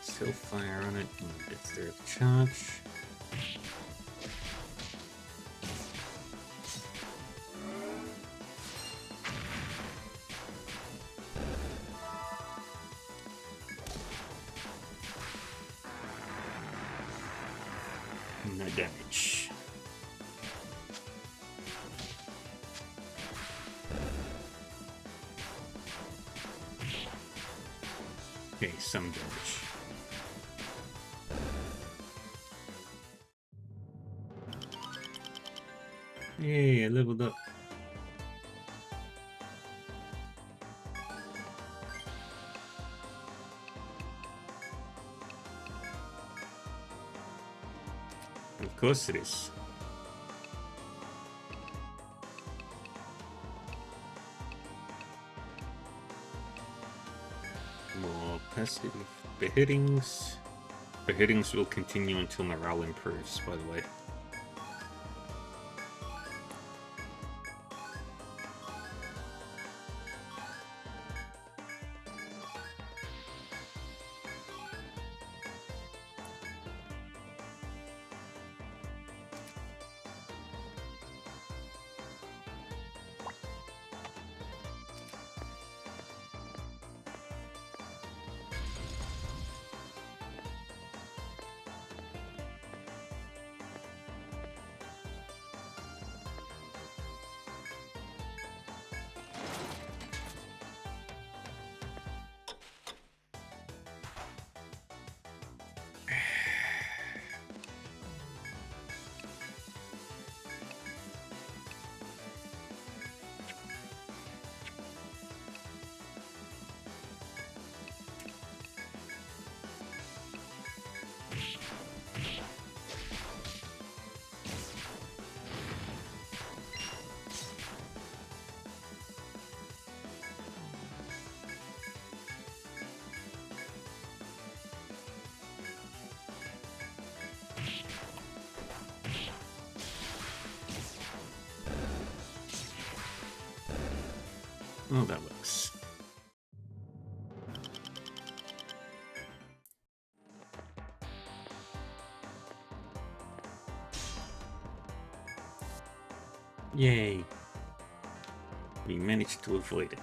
Still fire on it and it's there to charge. No damage. Okay, some damage. Yay, I leveled up. Of course it is. More passive beheadings. Beheadings will continue until morale improves, by the way. Oh, that works. Yay! We managed to avoid it.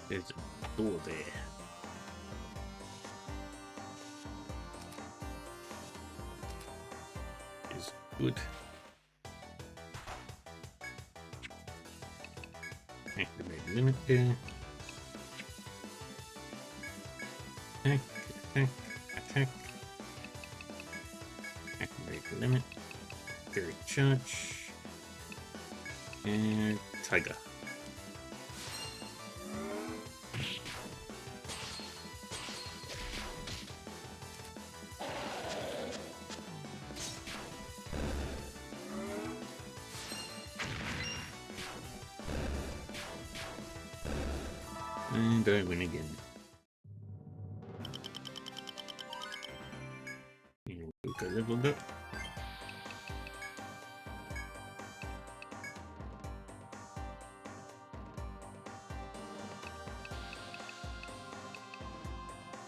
There's a door there. Is good. Activate limit there. Attack, attack, attack. Activate the limit. Third charge. And Tiger. And I win again. And Luca leveled up.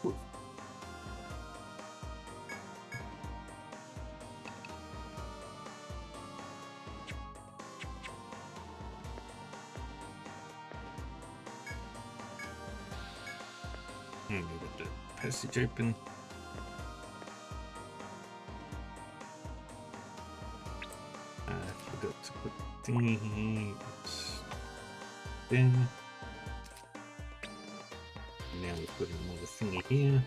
Ooh. And we got the passage open. I forgot to put things there. Now we're putting another thingy here.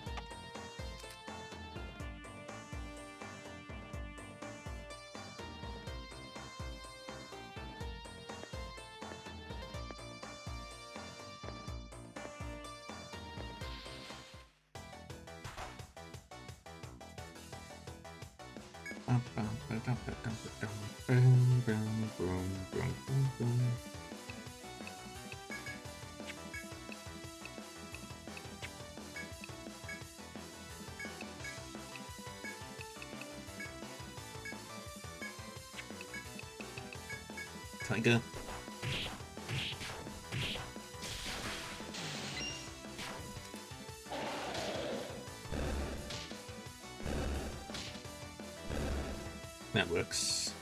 Tiger. That works.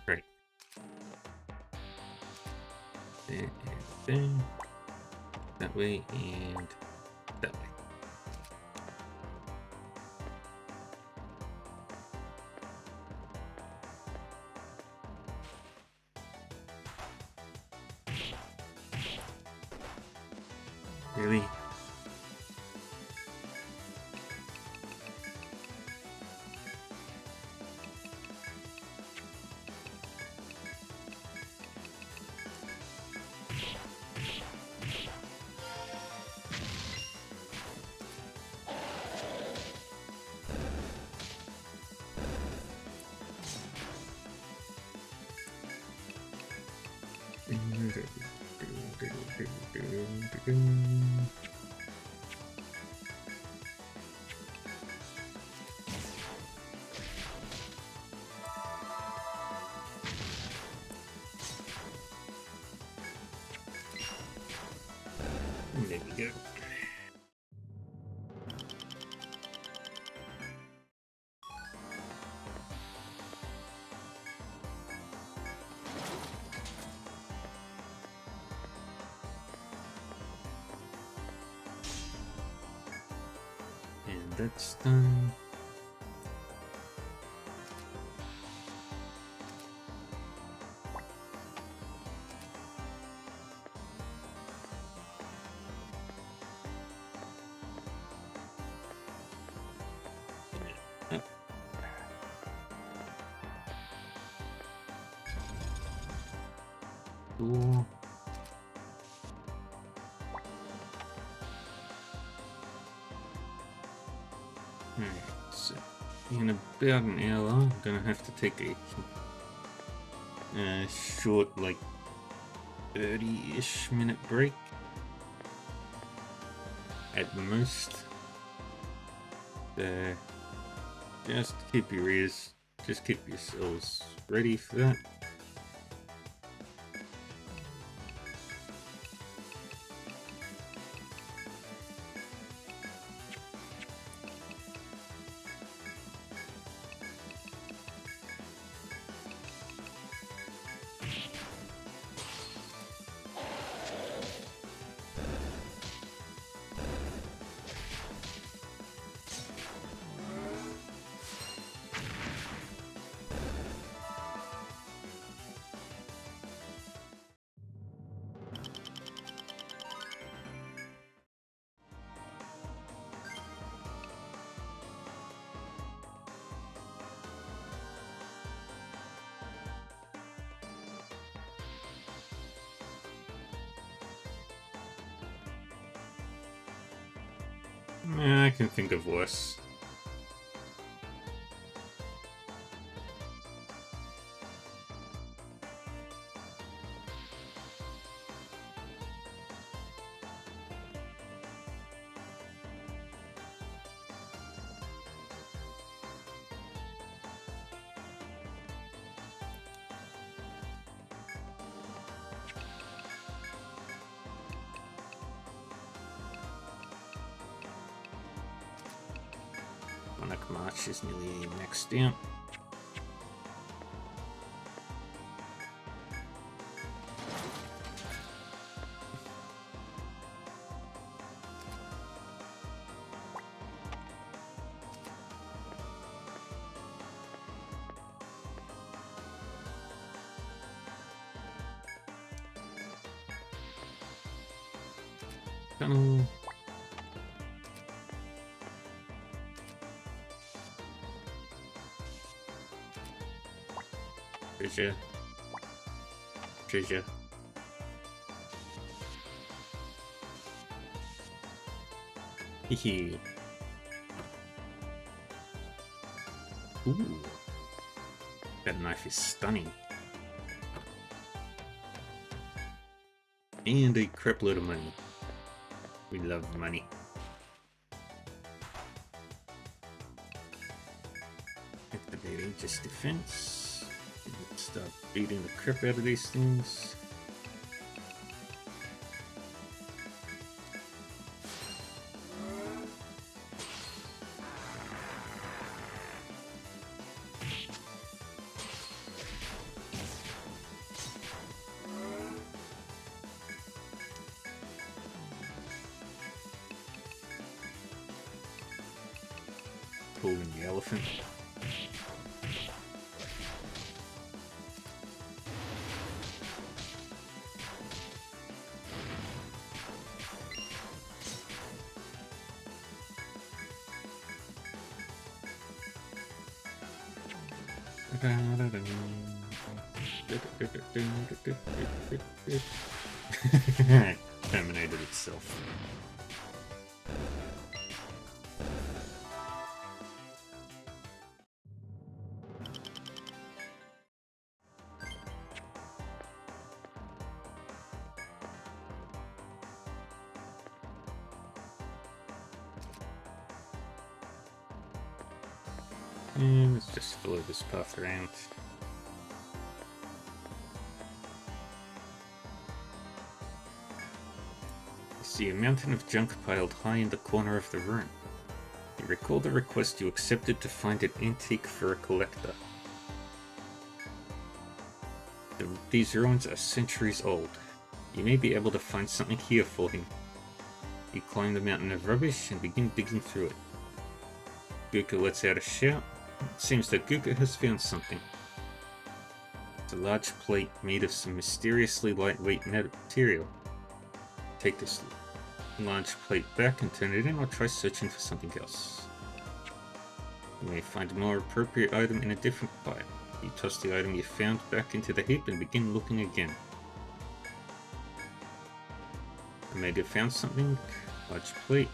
Great. There and there. That way and that way. Really? There we go. And that's done. Cool. Alright, so in about an hour, I'm gonna have to take a short, like 30-ish minute break at most. Just keep your ears, just keep yourselves ready for that. I can think of worse. March is nearly next down. Tunnel. Treasure. Treasure. Hehe. Ooh. That knife is stunning. And a crap load of money. We love money. Activate Aegis Defense. Stop beating the crap out of these things. Pulling the elephant. Terminated itself. And let's just follow this path around. You see a mountain of junk piled high in the corner of the room. You recall the request you accepted to find an antique for a collector. These ruins are centuries old. You may be able to find something here for him. You climb the mountain of rubbish and begin digging through it. Guka lets out a shout. It seems that Guka has found something. It's a large plate made of some mysteriously lightweight material. Take this large plate back and turn it in, or try searching for something else. You may find a more appropriate item in a different pile. You toss the item you found back into the heap and begin looking again. I may have found something. Large plate.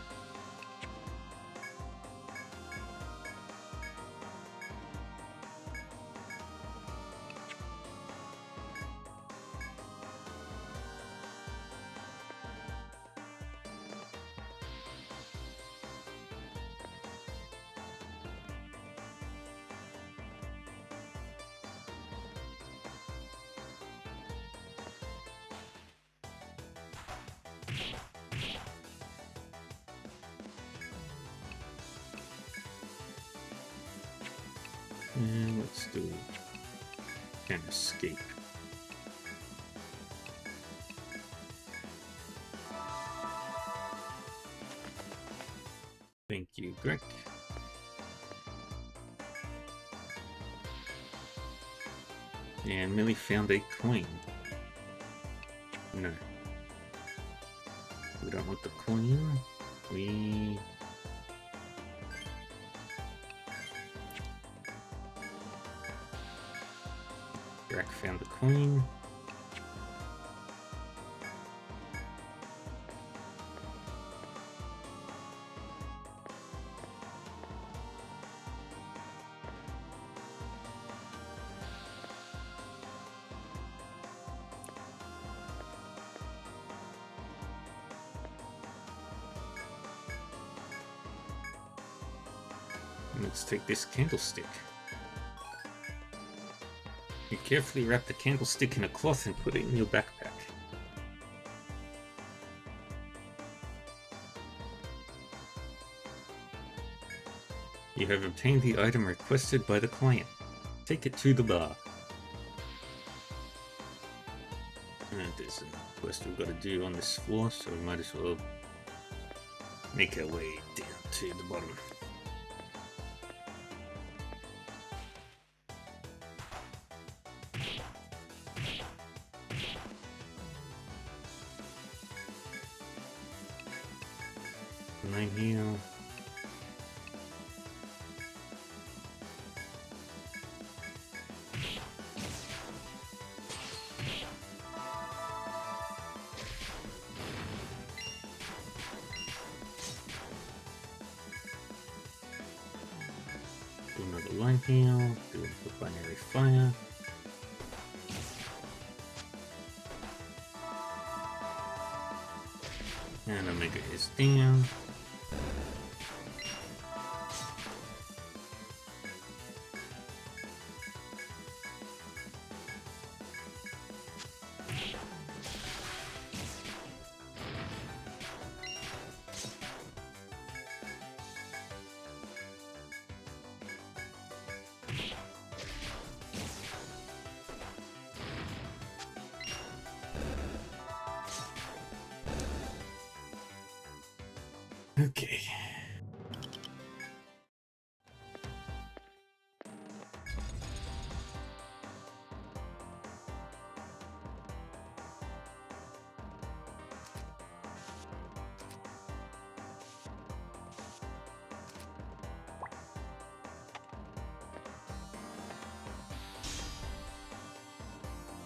And let's do an escape. Thank you, Greg. And Millie found a coin. No. We don't want the coin. We... Drac found the coin. Let's take this candlestick. You carefully wrap the candlestick in a cloth and put it in your backpack. You have obtained the item requested by the client. Take it to the bar. And there's a quest we've got to do on this floor, so we might as well make our way down to the bottom. Nine here. Do another line here. Do a binary fire. And Omega is down. Okay.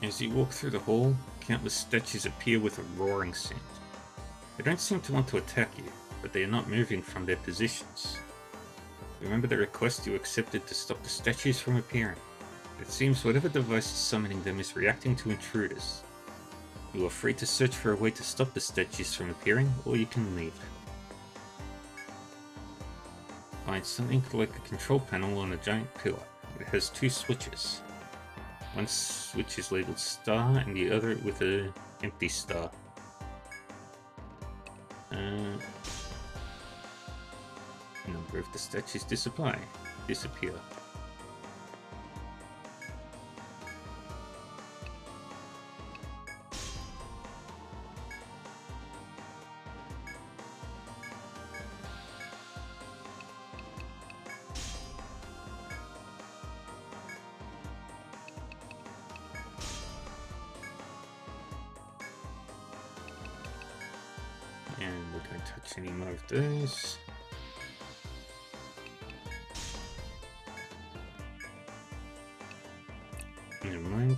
As you walk through the hall, countless statues appear with a roaring sound. They don't seem to want to attack you, but they are not moving from their positions. Remember the request you accepted to stop the statues from appearing. It seems whatever device is summoning them is reacting to intruders. You are free to search for a way to stop the statues from appearing, or you can leave. Find something like a control panel on a giant pillar. It has two switches. One switch is labeled star and the other with an empty star. Number of the statues disappear. And we don't touch any more of those. Never mind.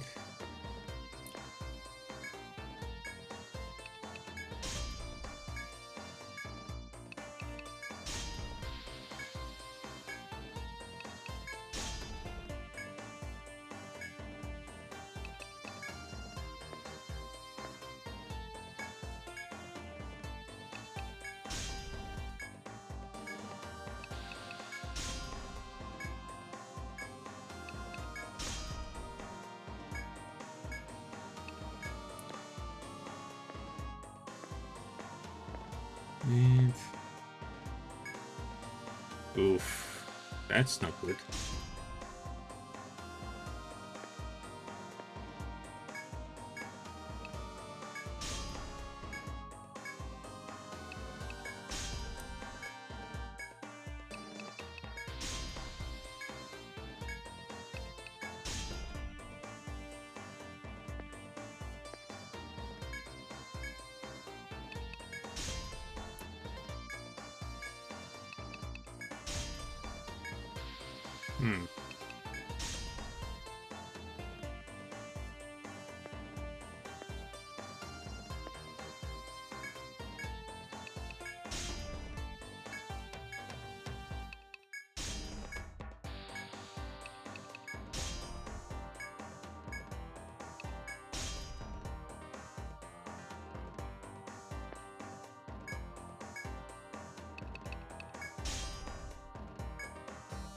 And oof, that's not good.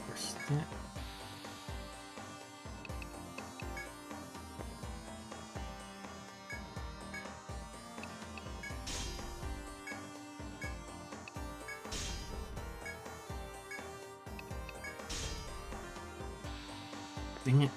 Where's that? Dang it.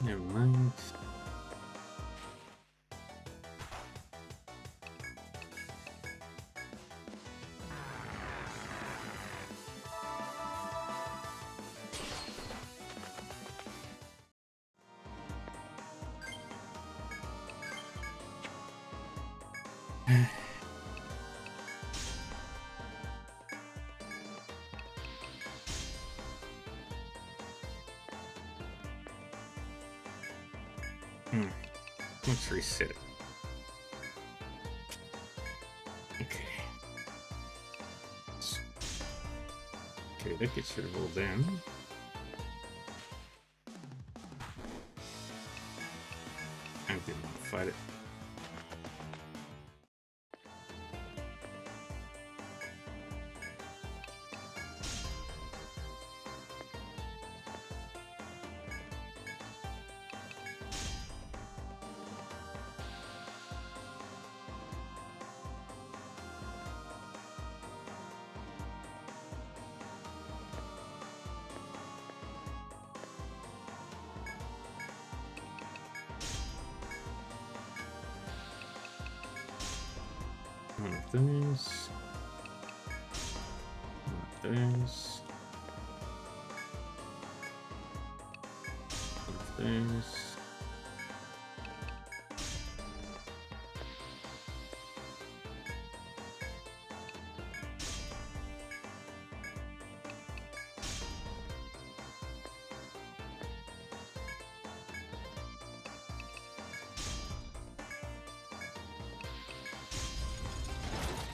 Never mind. Let's reset it. Okay. Okay, that gets rid of all them. I didn't want to fight it. One of those. One of those. One of those.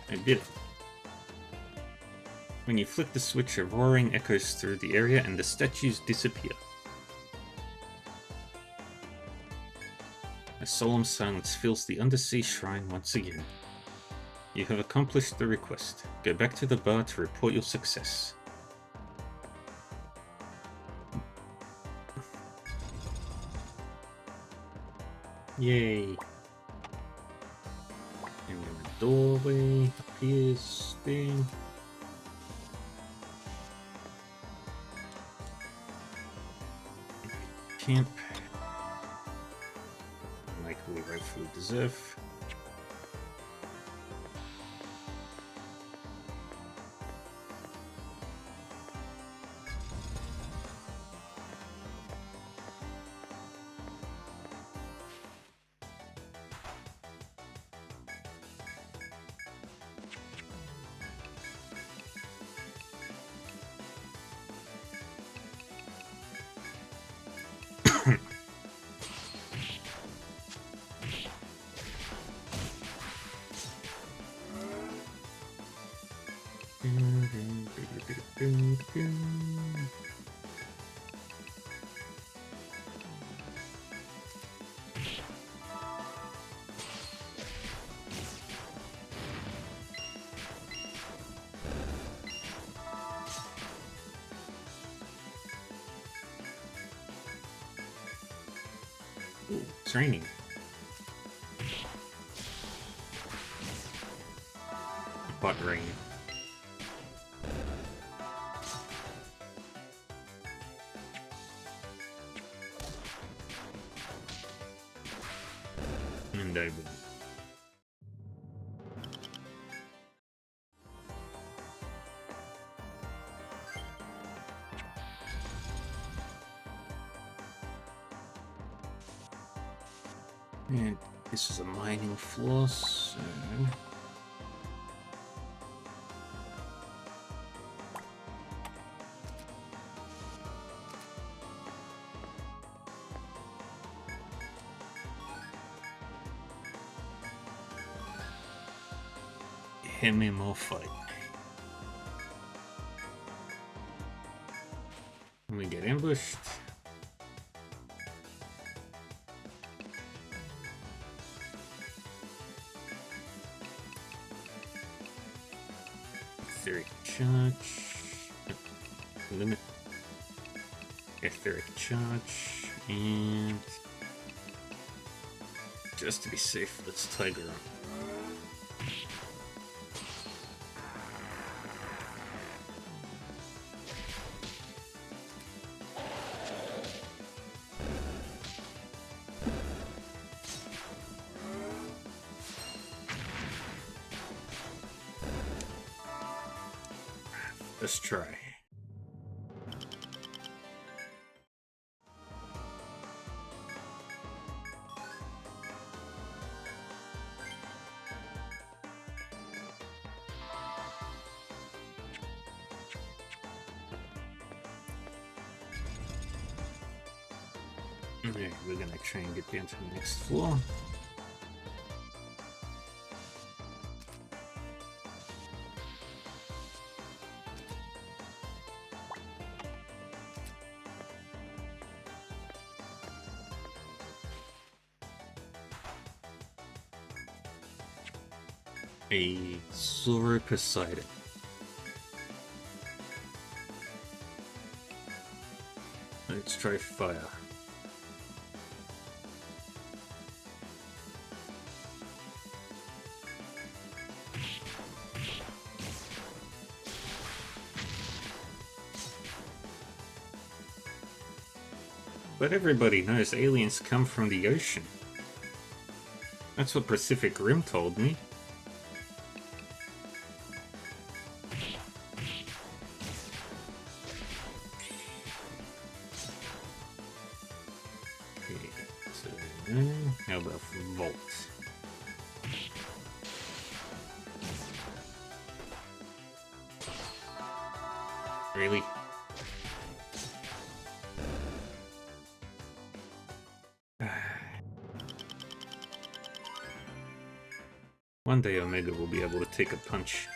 I did it. When you flick the switch, a roaring echoes through the area and the statues disappear. A solemn silence fills the undersea shrine once again. You have accomplished the request. Go back to the bar to report your success. Yay. And then the doorway appears there. Camp. Like we rightfully deserve. Ooh, it's raining. But rain. And I will. And this is a mining floor, so... MMO fight. We get ambushed. Etheric charge. Limit. Etheric charge. And just to be safe, let's Tiger him. Let's try. Okay, we're gonna try and get down to the next floor. A Zoro Poseidon. Let's try fire. But everybody knows aliens come from the ocean. That's what Pacific Rim told me. Okay, so how about Volt? Really? One day Omega will be able to take a punch.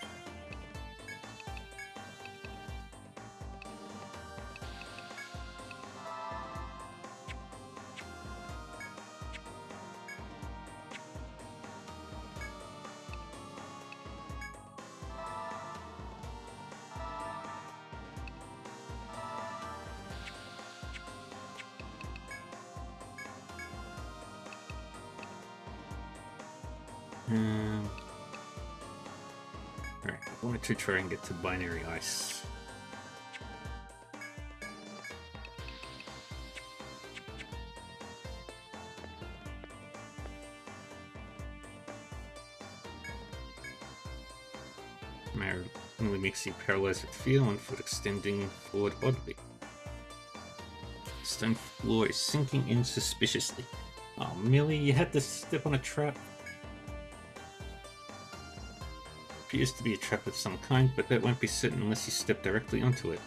Alright, I wanted to try and get to binary ice. Mario only makes you paralyzed with fear on foot extending forward oddly. Stone floor is sinking in suspiciously. Oh, Millie, you had to step on a trap. Appears to be a trap of some kind, but that won't be certain unless you step directly onto it.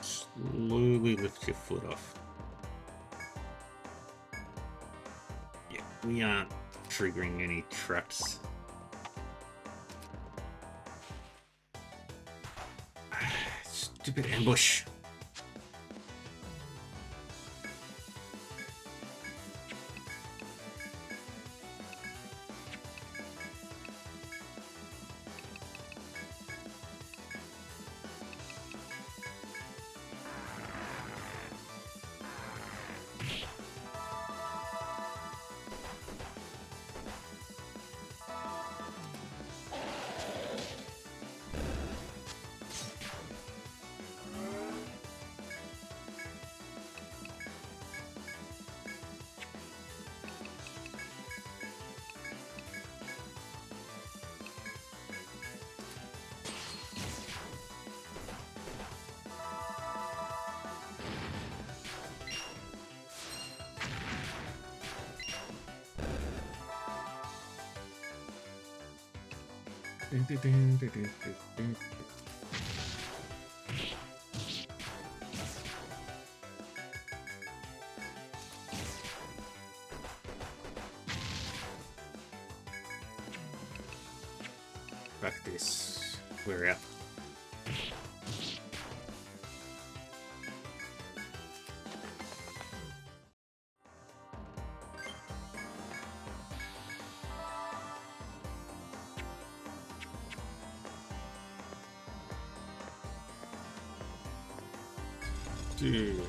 Slowly lift your foot off. Yeah, we aren't triggering any traps. Stupid ambush. Practice. We're out. Dude.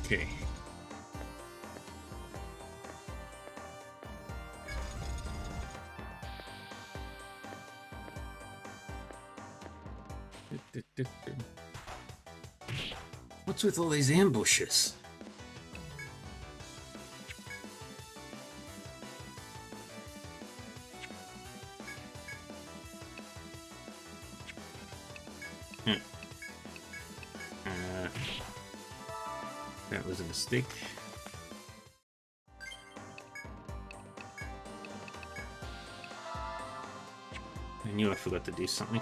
Okay. What's with all these ambushes? That was a mistake. I knew I forgot to do something.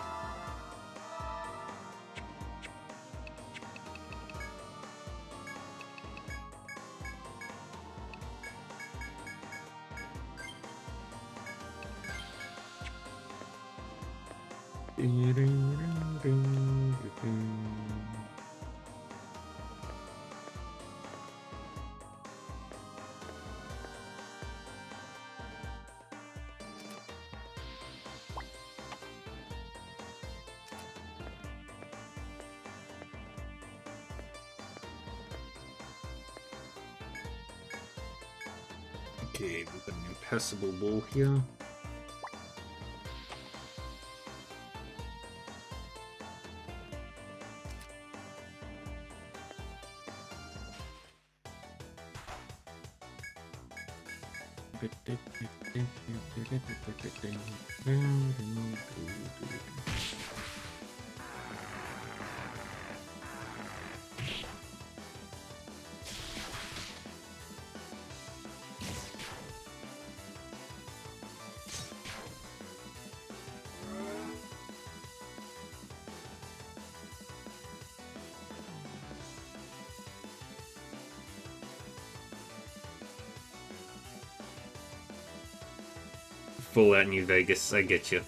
Okay, we've got an impassable wall here. Fallout New Vegas, I get you.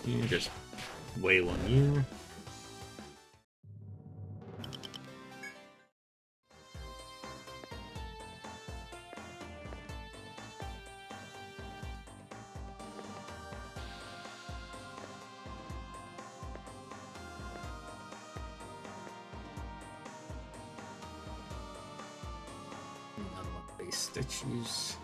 Yeah, just wail on you. Another one base statues.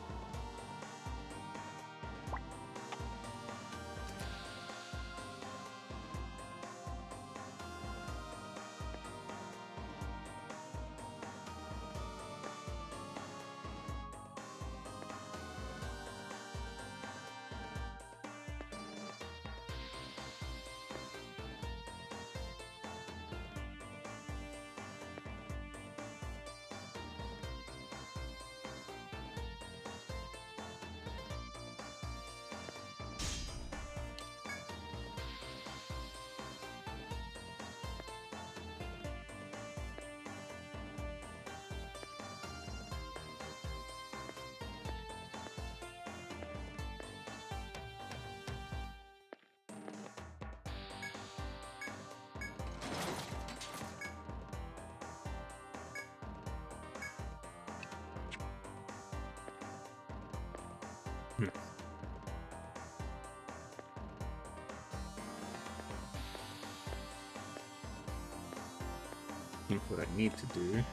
I think what I need to do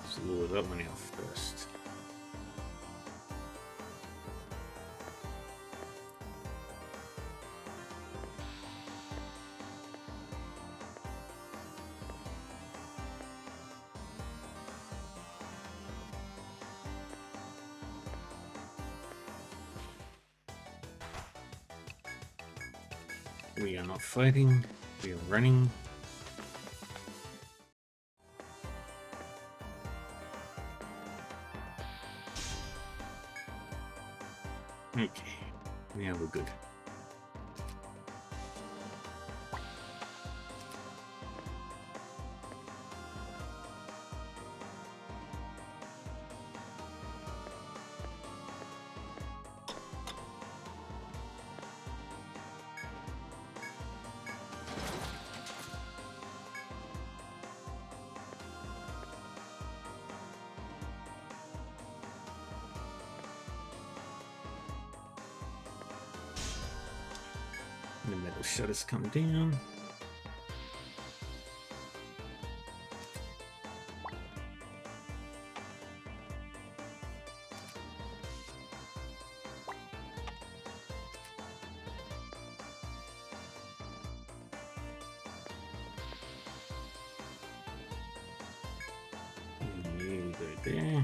is lure that one out first. We are not fighting, we are running. Okay, yeah, we're good. The metal shutters come down. And you go there.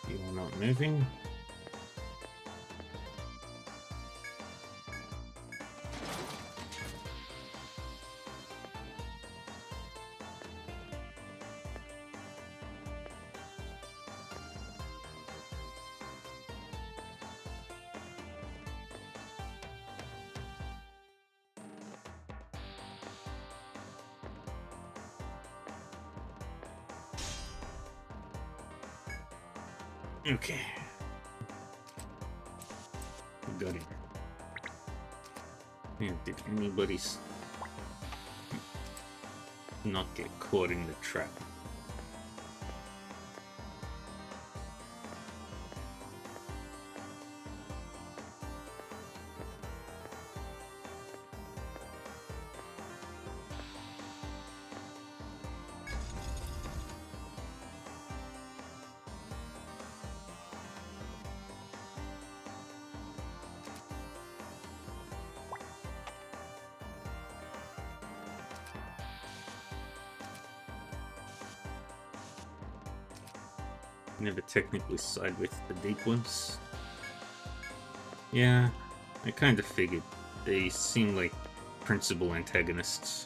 You are not moving. Okay. We got it. Yeah, did anybody not get caught in the trap? Never technically side with the deep ones. Yeah, I kind of figured. They seem like principal antagonists.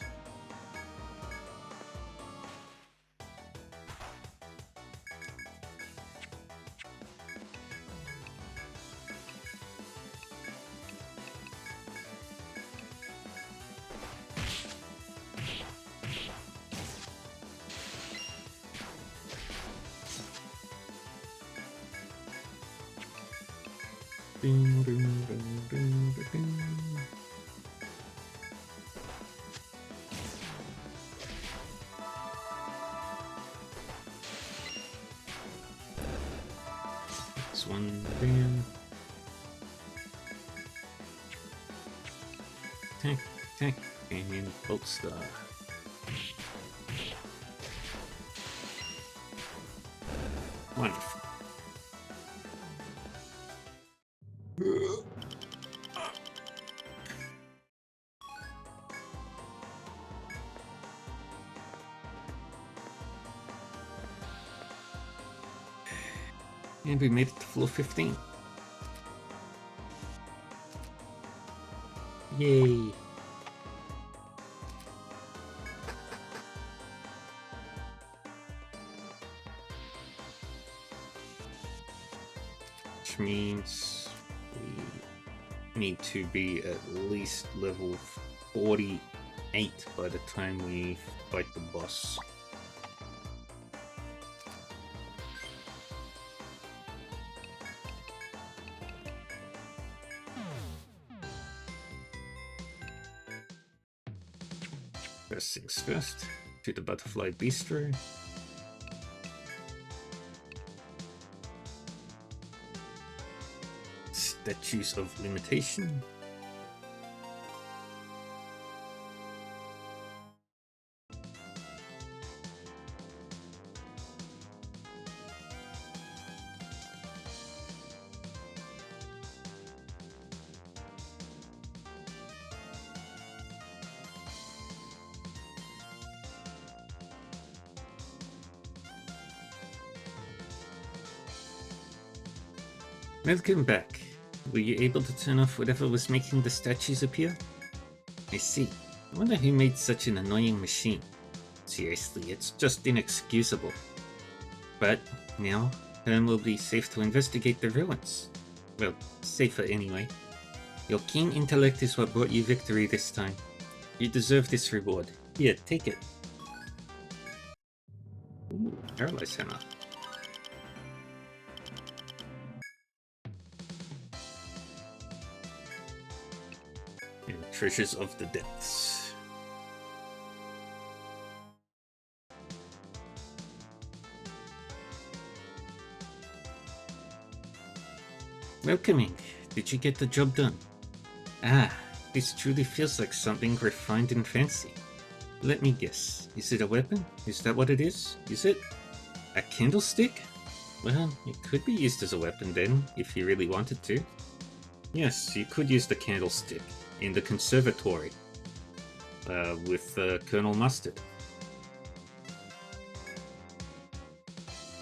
This one down. Attack, attack, and bolt star. Wonderful. And we made it to floor 15. Yay! Which means we need to be at least level 48 by the time we fight the boss. First things first, to the Butterfly Bistro. Statues of Limitation. Welcome back. Were you able to turn off whatever was making the statues appear? I see. I wonder who made such an annoying machine. Seriously, it's just inexcusable. But now, Herm will be safe to investigate the ruins. Well, safer anyway. Your keen intellect is what brought you victory this time. You deserve this reward. Here, take it. Ooh, Paralyze Hammer. And Treasures of the Depths. Welcoming. Did you get the job done? Ah, this truly feels like something refined and fancy. Let me guess. Is it a weapon? Is that what it is? Is it a candlestick? Well, it could be used as a weapon then, if you really wanted to. Yes, you could use the candlestick in the conservatory with Colonel Mustard.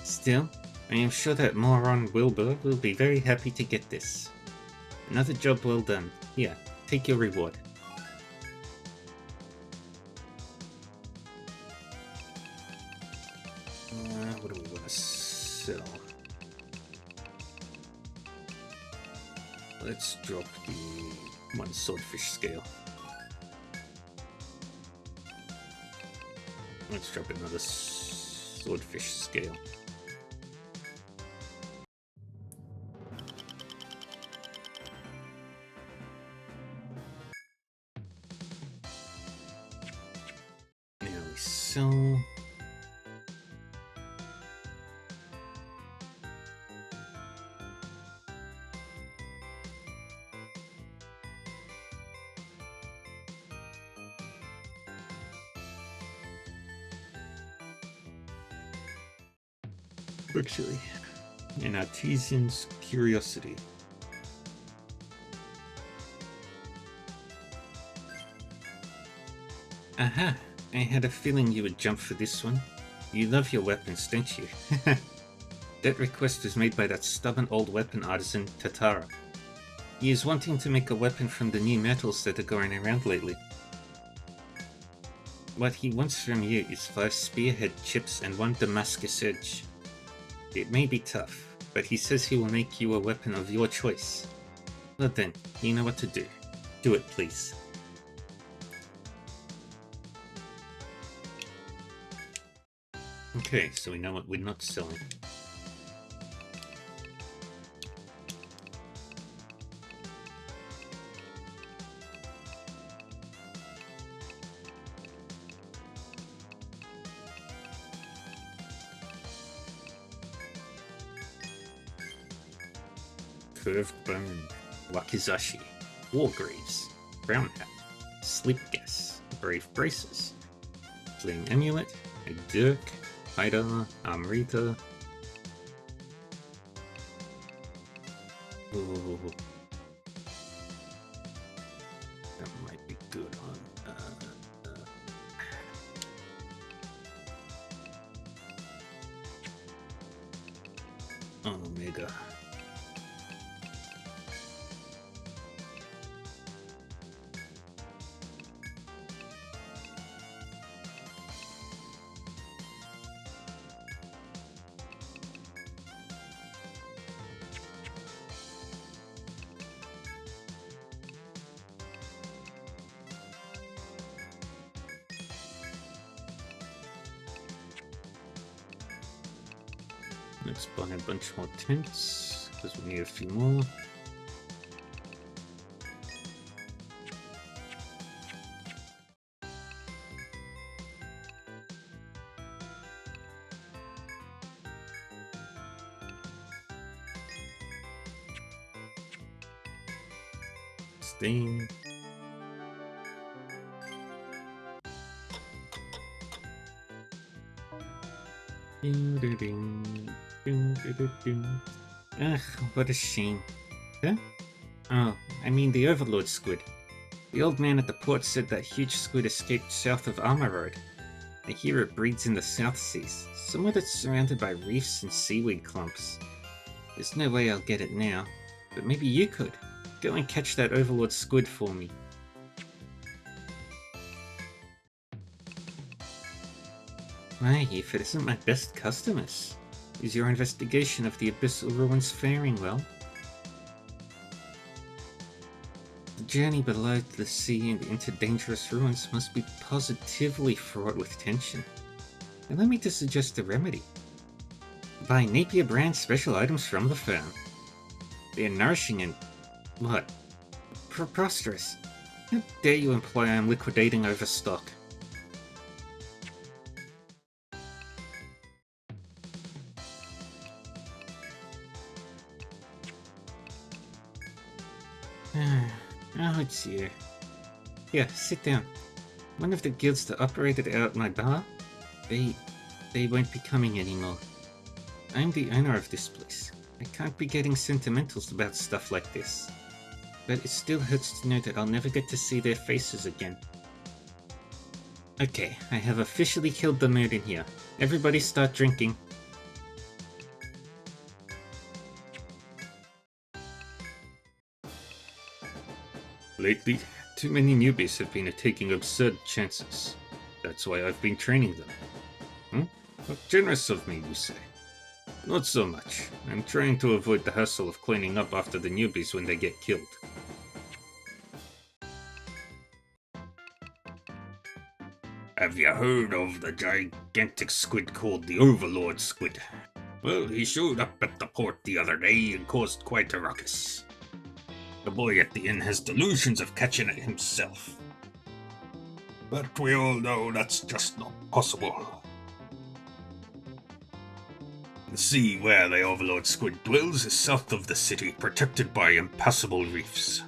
Still, I am sure that moron Wilbur will be very happy to get this. Another job well done. Here, take your reward. What do we want to sell? Let's drop the one swordfish scale. Let's drop another swordfish scale. so... Actually, an artisan's curiosity. Aha! I had a feeling you would jump for this one. You love your weapons, don't you? That request was made by that stubborn old weapon artisan, Tatara. He is wanting to make a weapon from the new metals that are going around lately. What he wants from you is 5 spearhead chips and 1 Damascus edge. It may be tough, but he says he will make you a weapon of your choice. Well then, you know what to do. Do it, please. Okay, so we know what we're not selling. Curved Bone, Wakizashi, Wargreaves, Brown Hat, Sleep Gas, Brave Braces, Flame Amulet, a Dirk, Haida, Amrita. Ooh. That might be good on Omega. Let's buy a bunch more tents, because we need a few more. Stain. Ugh, what a shame. Huh? Oh, I mean the Overlord squid. The old man at the port said that huge squid escaped south of Armor Road. I hear it breeds in the South Seas, somewhere that's surrounded by reefs and seaweed clumps. There's no way I'll get it now, but maybe you could. Go and catch that Overlord squid for me. Why, if it isn't my best customers. Is your investigation of the Abyssal Ruins faring well? The journey below the sea and into dangerous ruins must be positively fraught with tension. Allow me to suggest a remedy. Buy Napier brand special items from the firm. They are nourishing and... what? Preposterous. How dare you imply I am liquidating overstock? Oh dear. Here, sit down. One of the guilds that operated out my bar, they won't be coming anymore. I'm the owner of this place. I can't be getting sentimentals about stuff like this. But it still hurts to know that I'll never get to see their faces again. Okay, I have officially killed the mood in here. Everybody start drinking. Lately, too many newbies have been taking absurd chances. That's why I've been training them. How generous of me, you say? Not so much. I'm trying to avoid the hassle of cleaning up after the newbies when they get killed. Have you heard of the gigantic squid called the Overlord squid? Well, he showed up at the port the other day and caused quite a ruckus. The boy at the inn has delusions of catching it himself. but we all know that's just not possible. The sea where the Overlord Squid dwells is south of the city, protected by impassable reefs.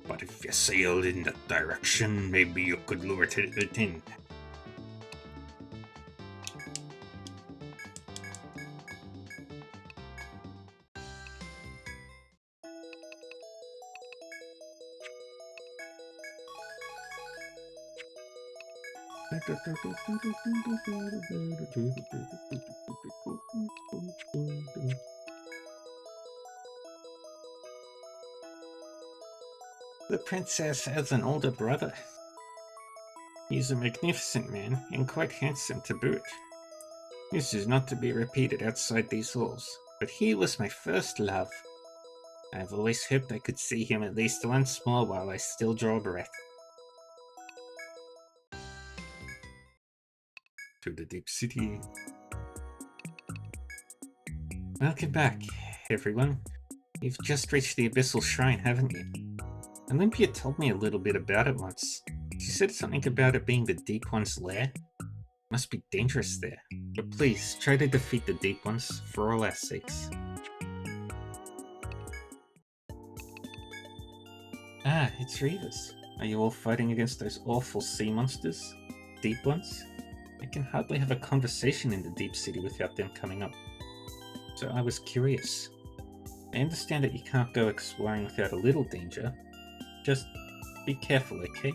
But if you sailed in that direction, maybe you could lure it in. The princess has an older brother. He's a magnificent man, and quite handsome to boot. This is not to be repeated outside these halls, but he was my first love. I've always hoped I could see him at least once more while I still draw breath. To the deep city. Welcome back, everyone. You've just reached the Abyssal Shrine, haven't you? Olympia told me a little bit about it once. She said something about it being the Deep One's lair. Must be dangerous there. But please, try to defeat the Deep Ones, for all our sakes. Ah, it's Reavers. Are you all fighting against those awful sea monsters? Deep Ones? I can hardly have a conversation in the Deep City without them coming up. So I was curious. I understand that you can't go exploring without a little danger. Just be careful, okay?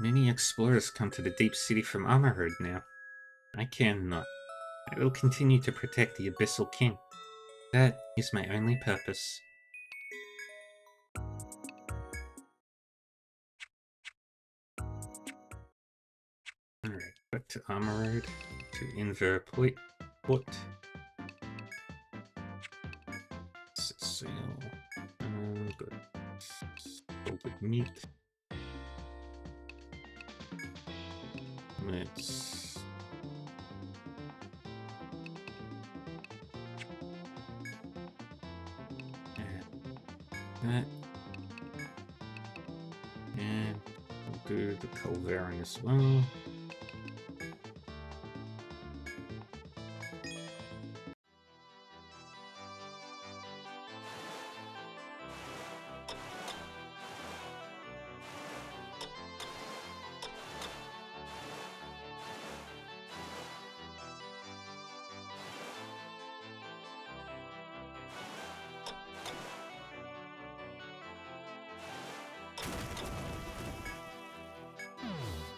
Many explorers come to the Deep City from Amarherd now. I cannot. I will continue to protect the Abyssal King. That is my only purpose. Alright, back to Amarherd, to Inver Port. Set sail. Good. Open meat. Let's... add that. And we'll do the Culverin as well.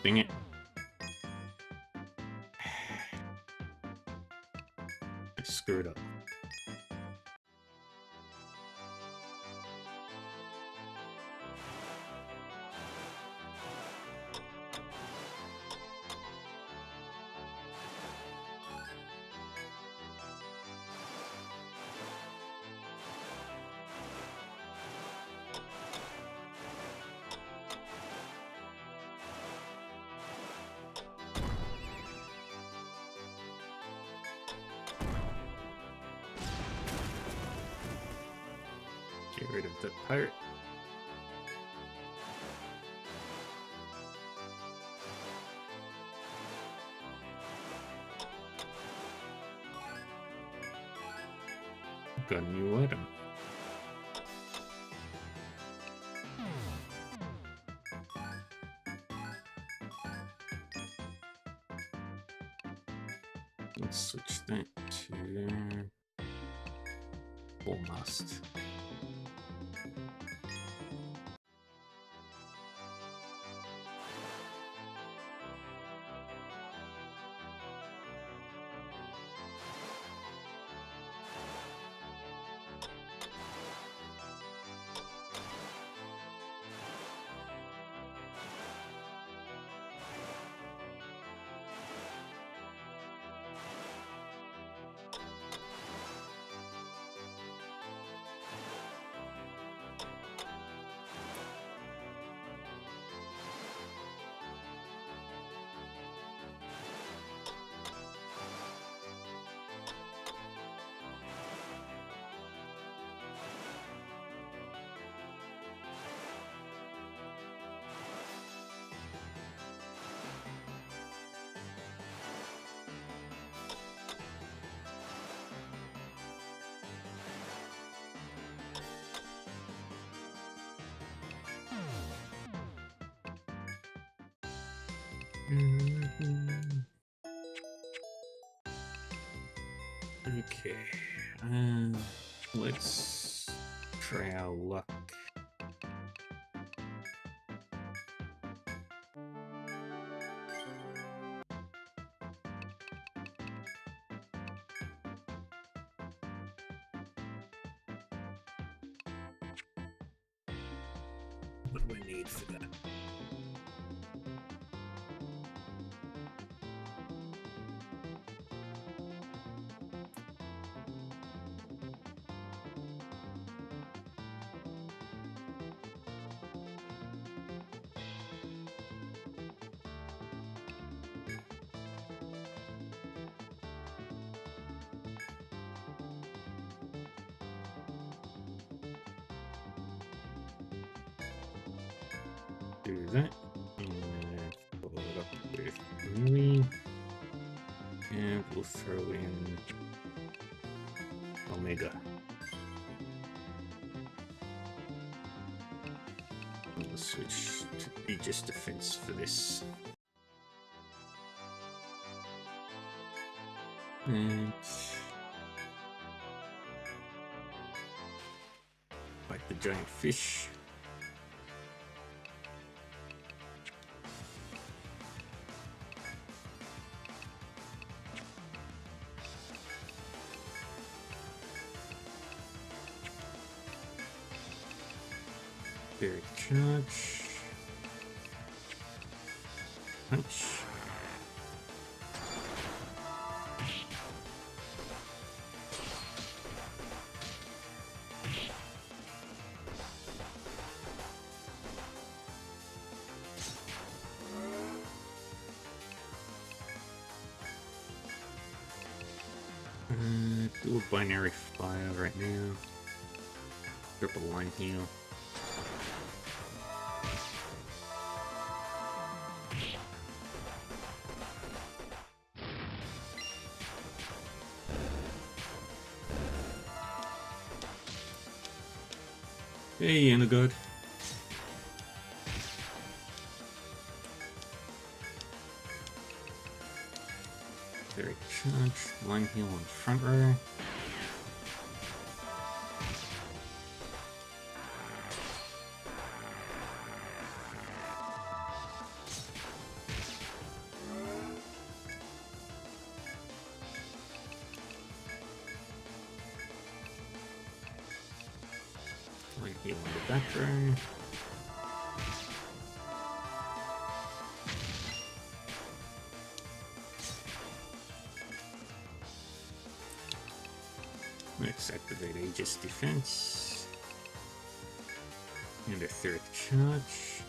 Dang it. I screwed up. Get rid of the pirate. Got a new item. Let's switch that to Almost. Okay. Let's try our luck. What do I need for that? Do that. And follow it up with melee. And we'll throw in Omega. We'll switch to Aegis Defense for this. And fight the giant fish. Very charge. Punch. Do a binary fire right now. Triple line heal. Hey, Anagod. Very charged. Line heal on front row. Line heal on the back row. Let's activate Aegis Defense. And a third charge.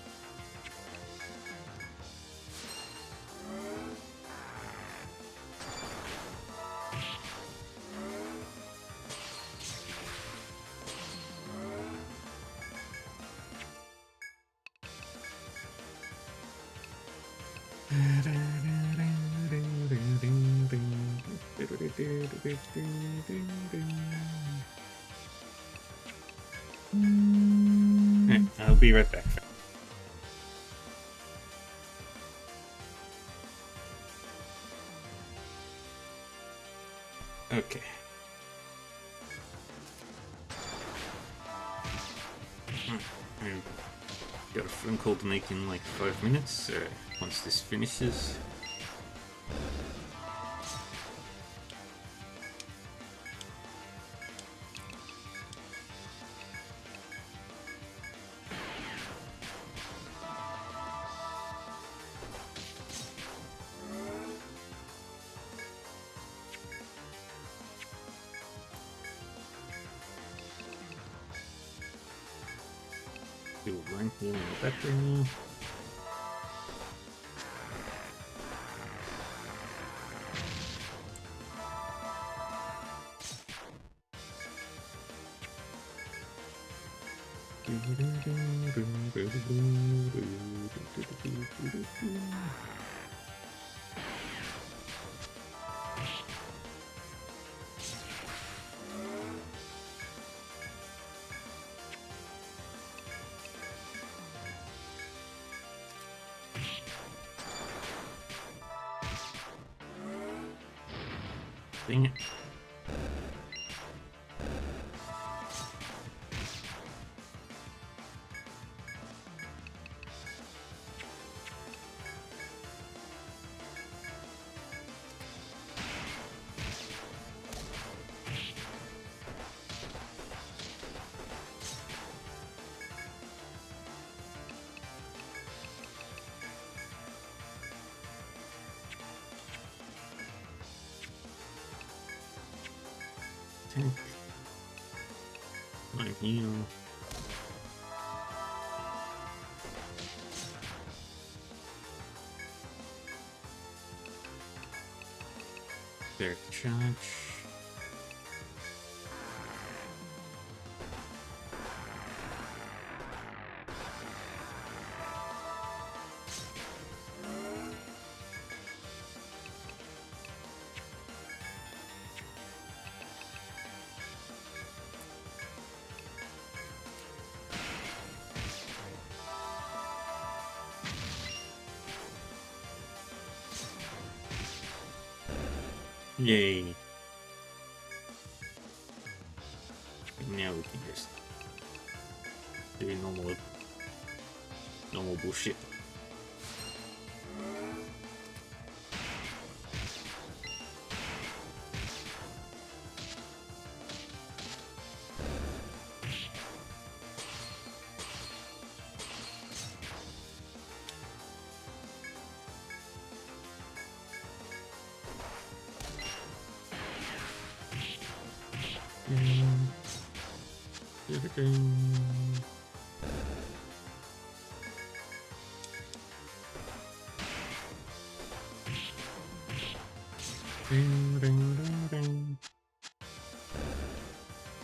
I'll be right back. Okay. I've got a phone call to make in like 5 minutes, so once this finishes. Do a line heal in the background. Dang it. Tank. My heal. There, charge. Yay. Now we can just do normal bullshit.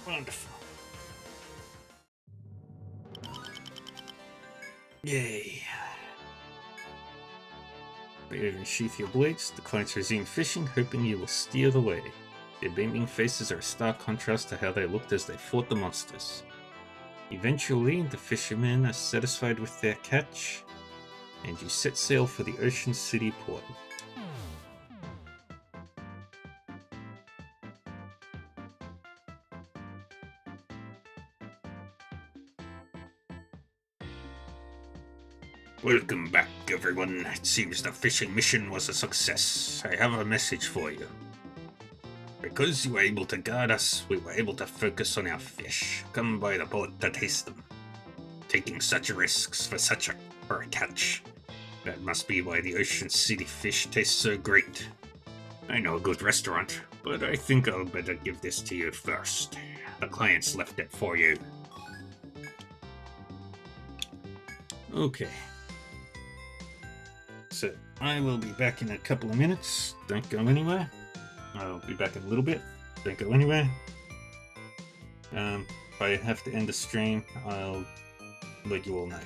Wonderful. Yay. Better than sheath your blades, the clients resume fishing, hoping you will steer the way. Their beaming faces are a stark contrast to how they looked as they fought the monsters. Eventually, the fishermen are satisfied with their catch, and you set sail for the Ocean City port. Welcome back, everyone. It seems the fishing mission was a success. I have a message for you. Because you were able to guard us, we were able to focus on our fish. Come by the port to taste them. Taking such risks for a catch. That must be why the Ocean City fish tastes so great. I know a good restaurant, but I think I'll better give this to you first. The clients left it for you. Okay. So, I will be back in a couple of minutes. Don't go anywhere. I'll be back in a little bit. Don't go anywhere. If I have to end the stream, I'll let you all know.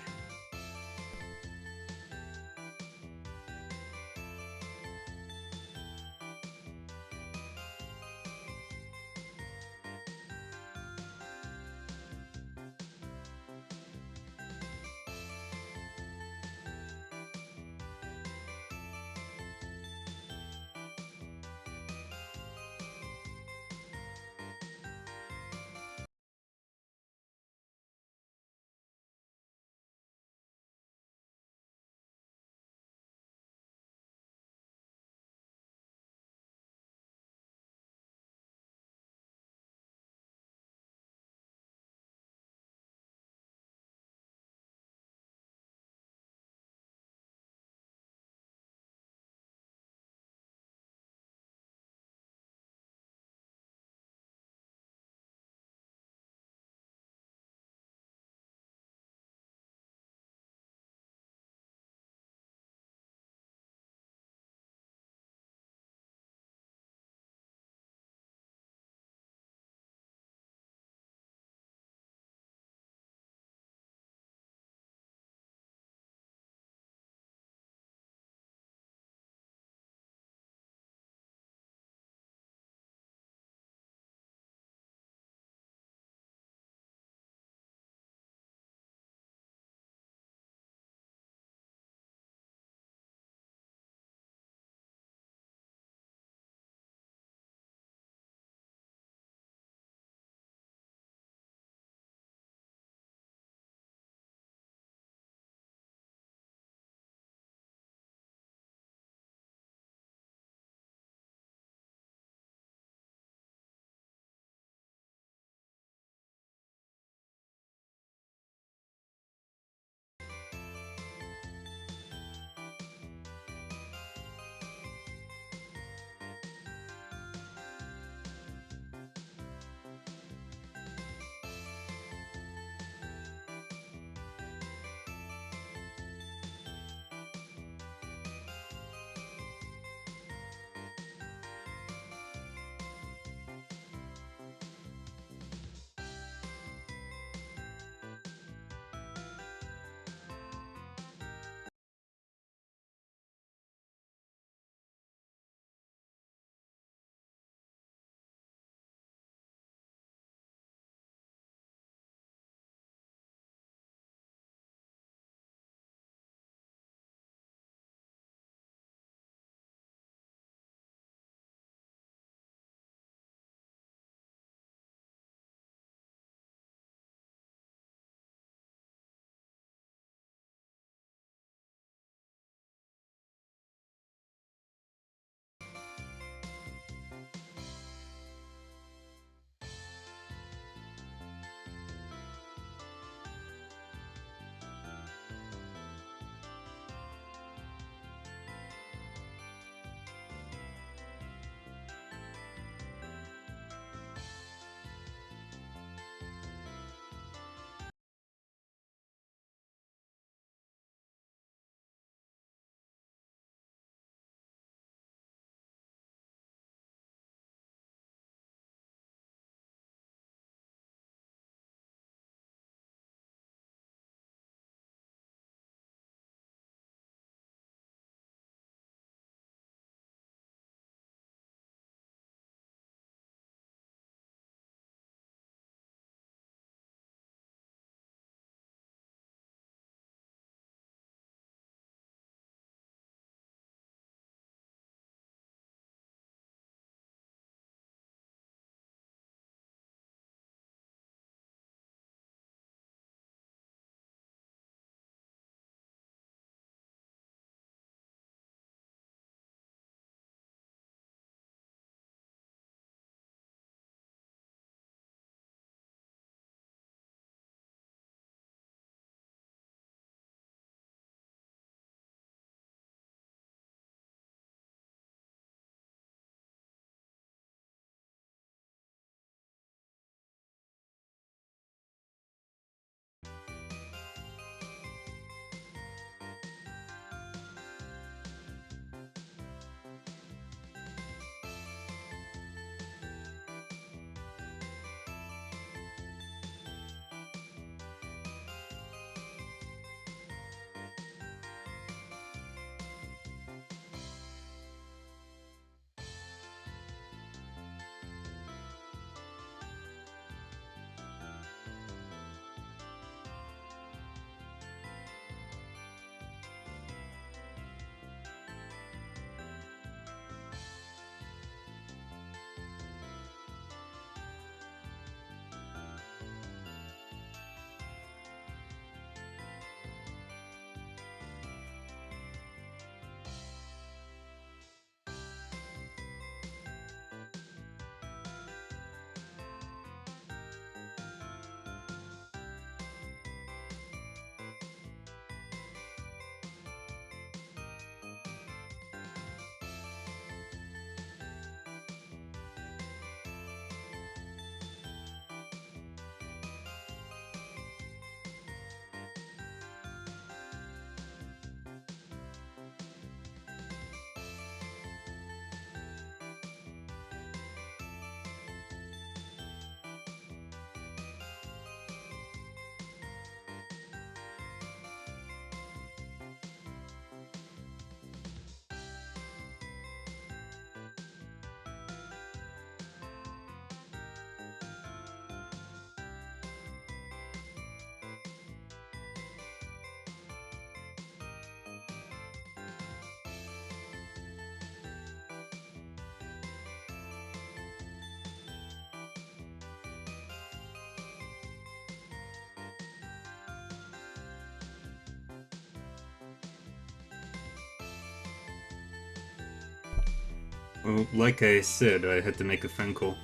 Well, like I said, I had to make a phone call.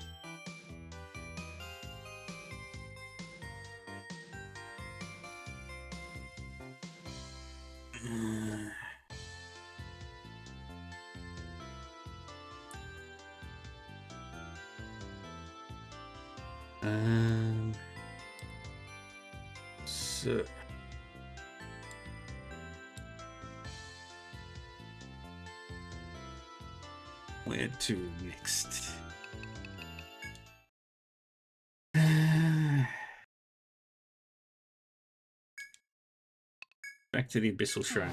So where to next? Back to the Abyssal Shrine.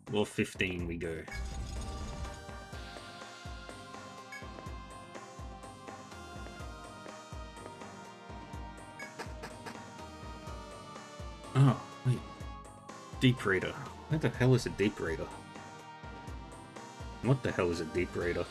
Level 15 we go. Oh, wait. Deep Raider. Where the hell is a Deep Raider? What the hell is a Deep Raider?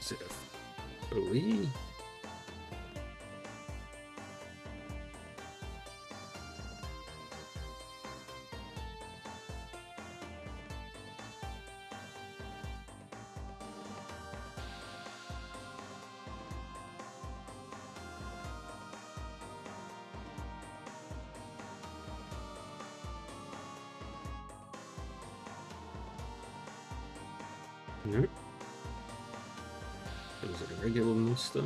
Is it a buoy? Nope. Was it a regular monster?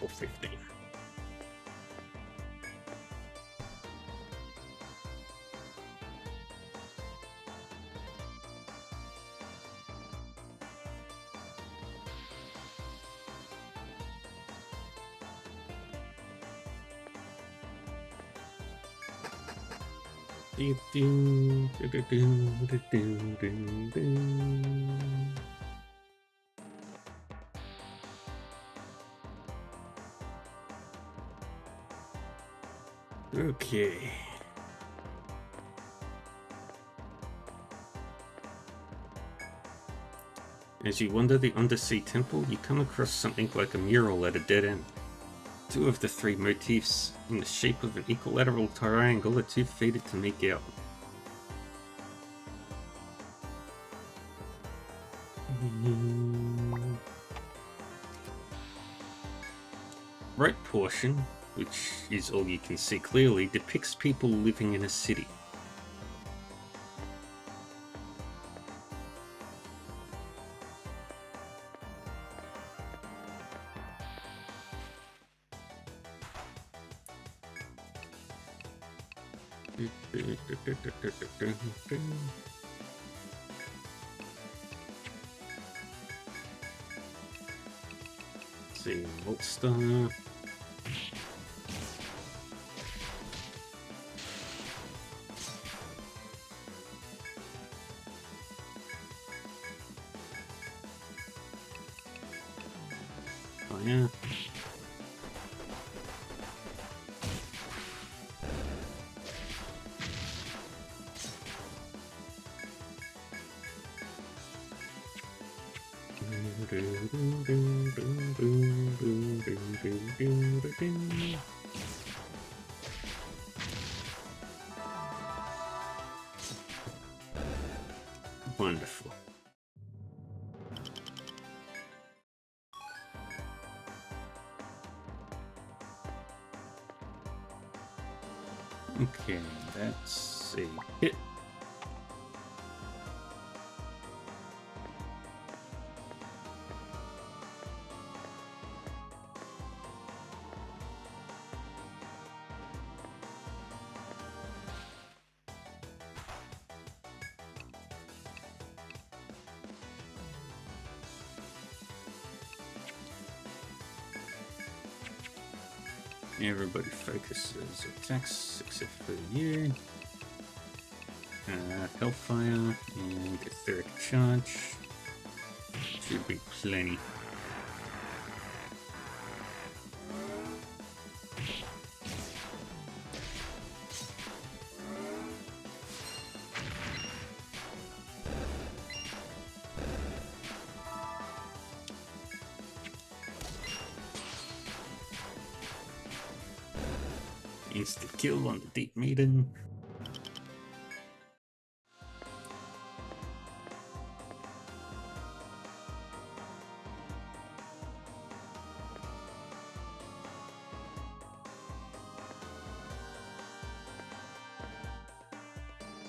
Or 15. Okay. As you wander the undersea temple, you come across something like a mural at a dead end. Two of the three motifs, in the shape of an equilateral triangle, are too faded to make out. Right portion, which is all you can see clearly, depicts people living in a city. Let's see, Vault Star. Oh yeah. Wonderful. Okay, that's a hit. Everybody focuses attacks except for you. Hellfire and etheric charge. Should be plenty. Instant kill on the Deep Maiden.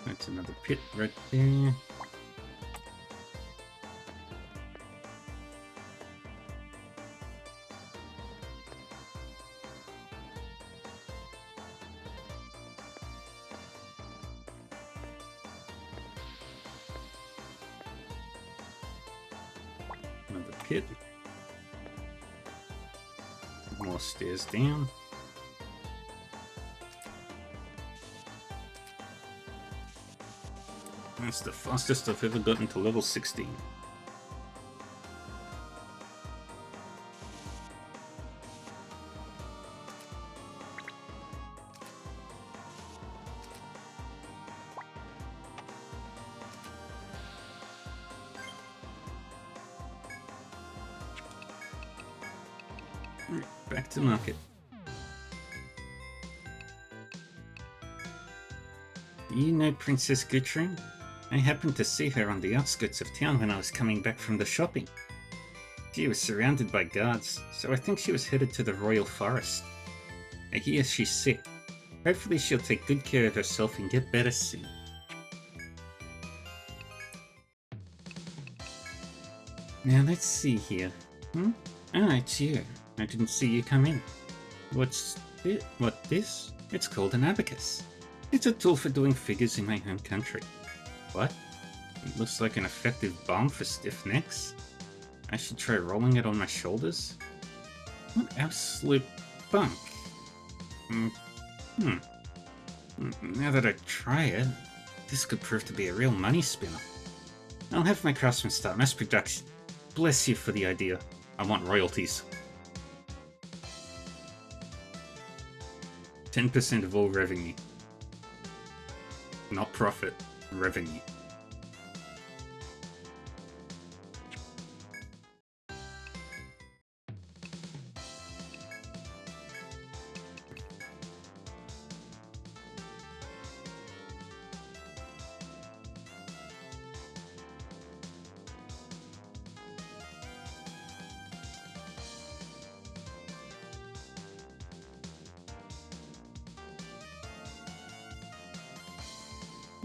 That's another pit right there. Another pit. More stairs down. That's the fastest I've ever gotten to level 16. Back to market. Do you know Princess Etrian? I happened to see her on the outskirts of town when I was coming back from the shopping. She was surrounded by guards, so I think she was headed to the royal forest. I hear she's sick. Hopefully she'll take good care of herself and get better soon. Now let's see here. Ah, it's you. I didn't see you come in. What's it? What this? It's called an abacus. It's a tool for doing figures in my home country. What? It looks like an effective balm for stiff necks. I should try rolling it on my shoulders? What absolute bunk. Now that I try it, this could prove to be a real money spinner. I'll have my craftsman start mass production. Bless you for the idea. I want royalties. 10% of all revenue. Not profit, revenue.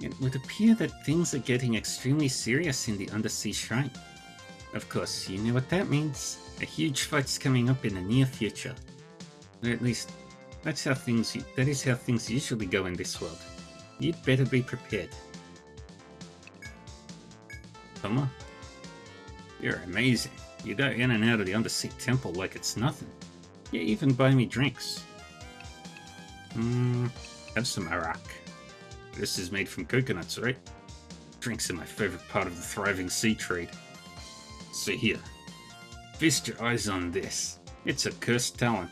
It would appear that things are getting extremely serious in the Undersea Shrine. Of course, you know what that means. A huge fight's coming up in the near future. Or at least, that is how things usually go in this world. You'd better be prepared. Summer? You're amazing. You go in and out of the Undersea Temple like it's nothing. You even buy me drinks. Have some arak. This is made from coconuts, right? Drinks are my favorite part of the thriving sea trade. See here. Feast your eyes on this. It's a cursed talent.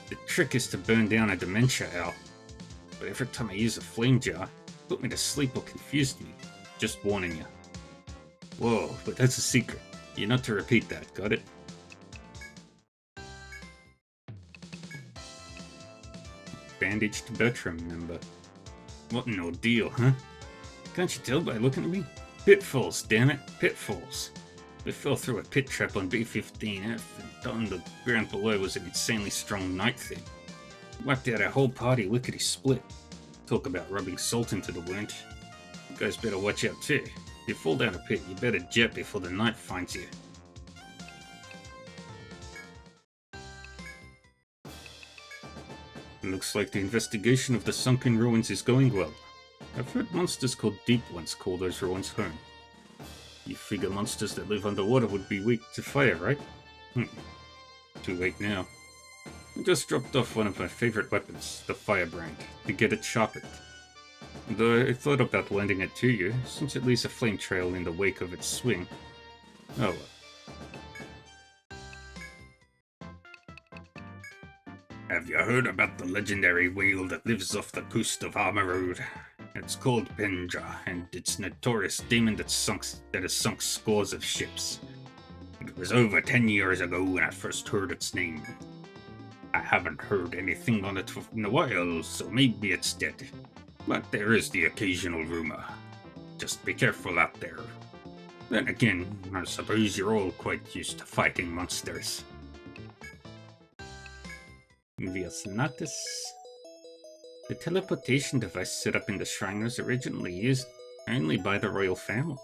The trick is to burn down a dementia owl. But every time I use a flame jar, put me to sleep or confused me. Just warning you. Whoa, but that's a secret. You're not to repeat that, got it? Bandaged Bertram member. What an ordeal, huh? Can't you tell by looking at me? Pitfalls, damn it, pitfalls. We fell through a pit trap on B-15F, and on the ground below was an insanely strong night thing. Wiped out our whole party lickety-split. Talk about rubbing salt into the wound. You guys better watch out too. If you fall down a pit, you better jet before the night finds you. Looks like the investigation of the sunken ruins is going well. I've heard monsters called Deep Ones call those ruins home. You figure monsters that live underwater would be weak to fire, right? Too late now. I just dropped off one of my favorite weapons, the firebrand, to get it sharpened. Though I thought about lending it to you, since it leaves a flame trail in the wake of its swing. Oh well. Have you heard about the legendary whale that lives off the coast of Armorroad? It's called Penja, and it's a notorious demon that has sunk scores of ships. It was over 10 years ago when I first heard its name. I haven't heard anything on it in a while, so maybe it's dead. But there is the occasional rumor. Just be careful out there. Then again, I suppose you're all quite used to fighting monsters. Viasnatus. The teleportation device set up in the shrine was originally used only by the royal family.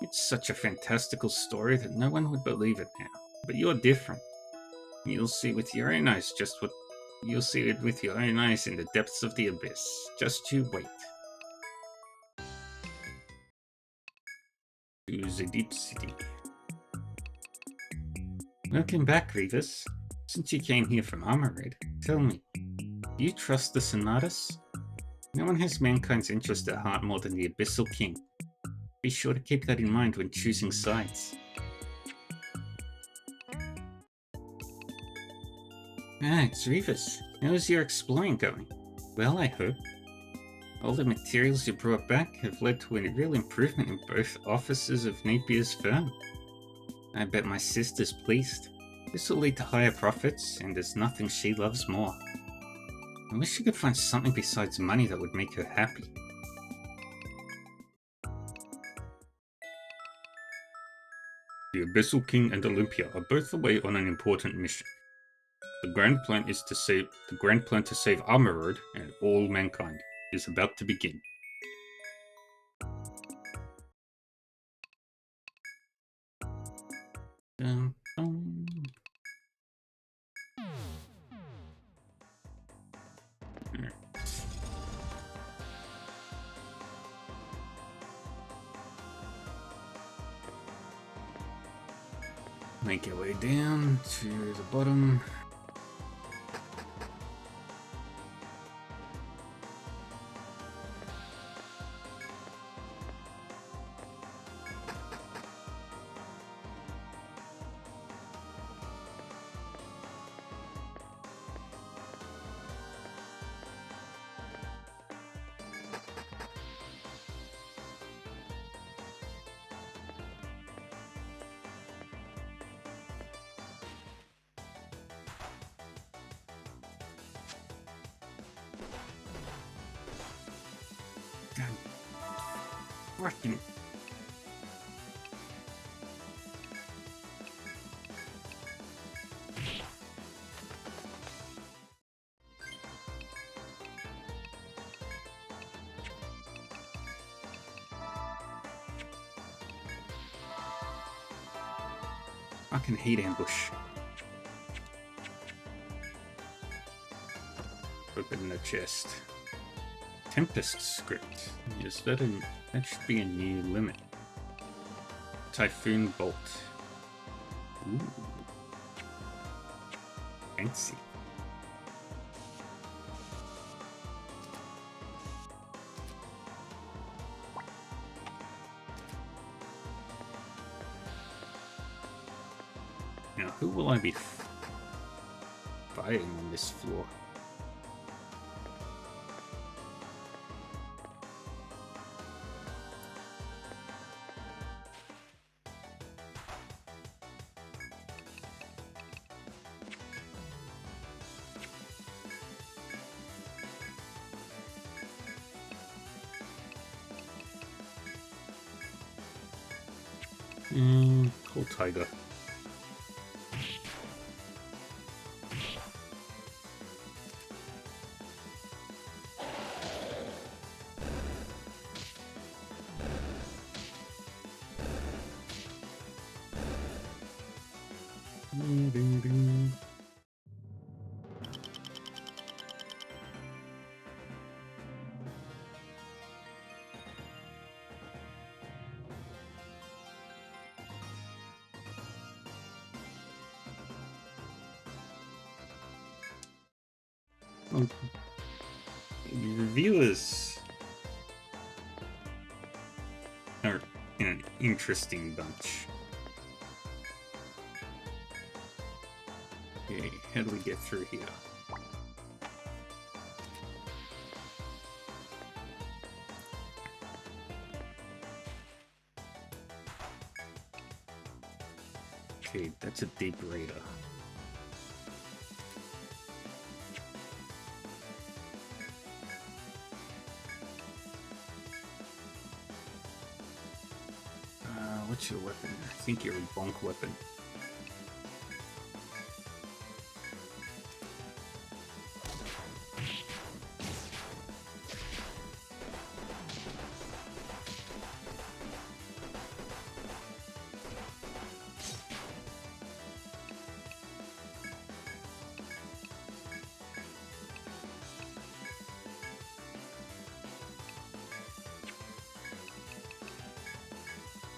It's such a fantastical story that no one would believe it now. But you're different. You'll see with your own eyes you'll see it with your own eyes in the depths of the abyss. Just you wait. To the deep city. Welcome back, Revis. Since you came here from Armorade, tell me, do you trust the Sonatas? No one has mankind's interest at heart more than the Abyssal King. Be sure to keep that in mind when choosing sides. Ah, it's Revis. How's your exploring going? Well, I hope. All the materials you brought back have led to a real improvement in both offices of Napier's firm. I bet my sister's pleased. This will lead to higher profits, and there's nothing she loves more. I wish she could find something besides money that would make her happy. The Abyssal King and Olympia are both away on an important mission. The grand plan to save Armorroad and all mankind is about to begin. Dum, Make your way down to the bottom. Fucking. Fucking hate ambush. Open the chest. Tempest script. Yes, that should be a new limit. Typhoon Bolt. Ooh. Fancy. Now, who will I be fighting on this floor? Cool tiger. Well, the viewers are in an interesting bunch. Okay, how do we get through here? Okay, that's a deep raider. What's your weapon? I think you're a bonk weapon.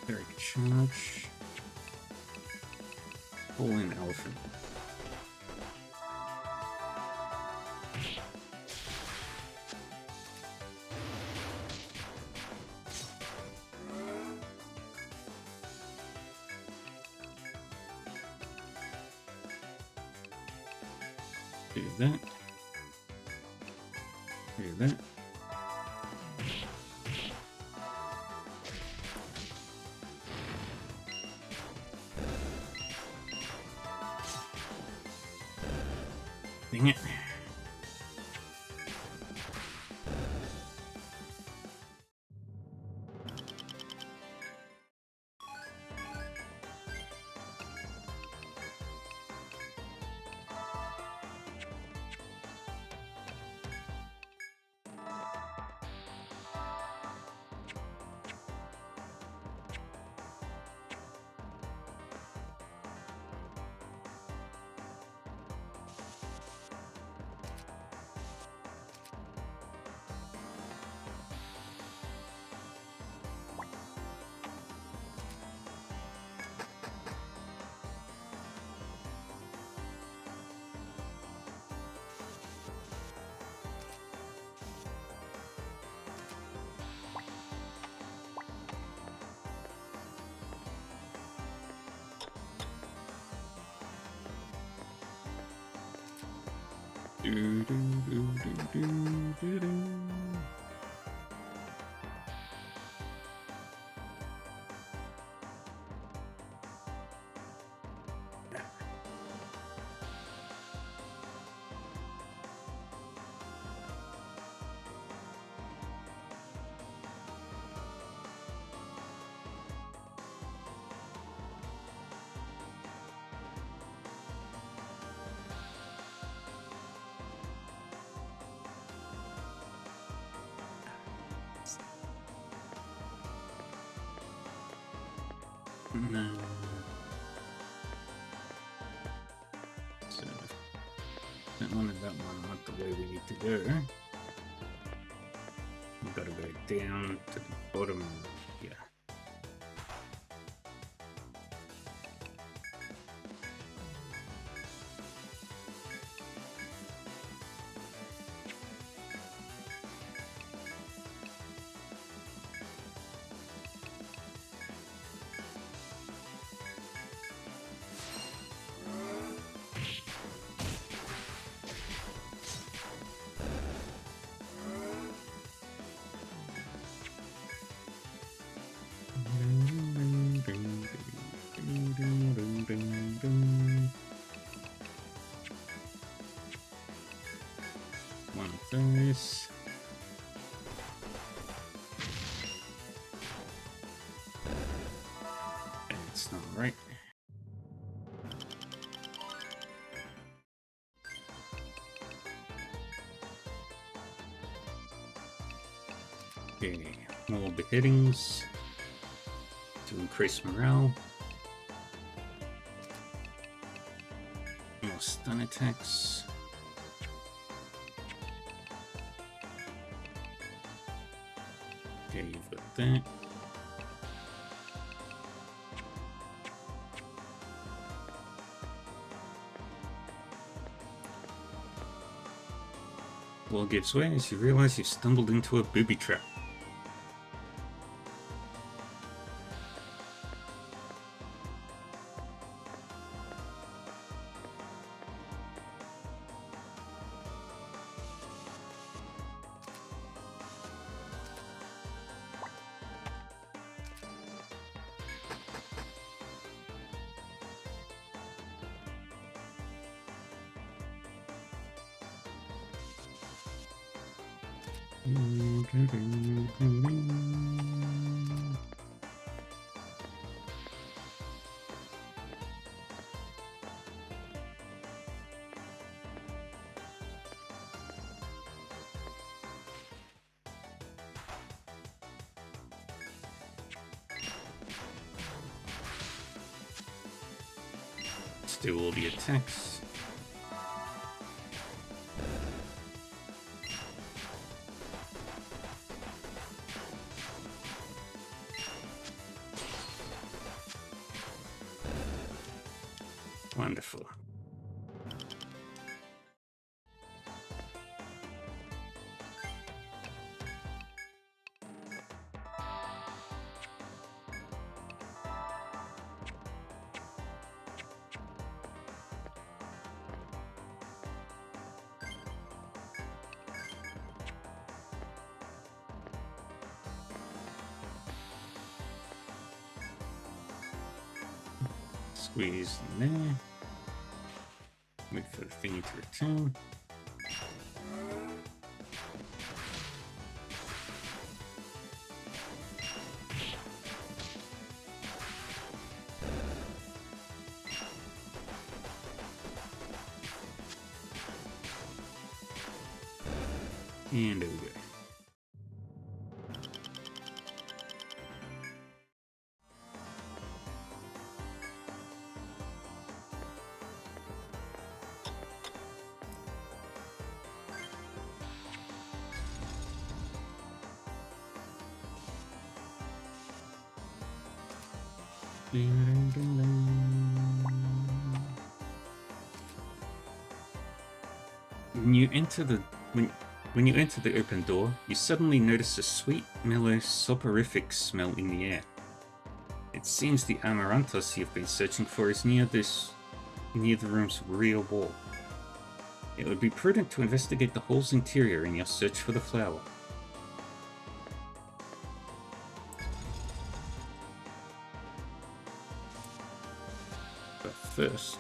Very charge. Pull in elephant. Do that. Do that. Dang it. Do, do, do, do, do, do, do. No. So, that one and that one are not the way we need to go. We've got to go down to the bottom here. One of those. It's not right. Okay, more beheadings to increase morale. More stun attacks. Okay, you've got that. wall gives way as you realize you've stumbled into a booby trap. Let's do all the attacks. Wonderful. Squeeze in there. Wait for the thingy to return. And there we go. When you enter the open door, you suddenly notice a sweet, mellow, soporific smell in the air. It seems the amaranthus you've been searching for is near the room's rear wall. It would be prudent to investigate the hall's interior in your search for the flower. But first...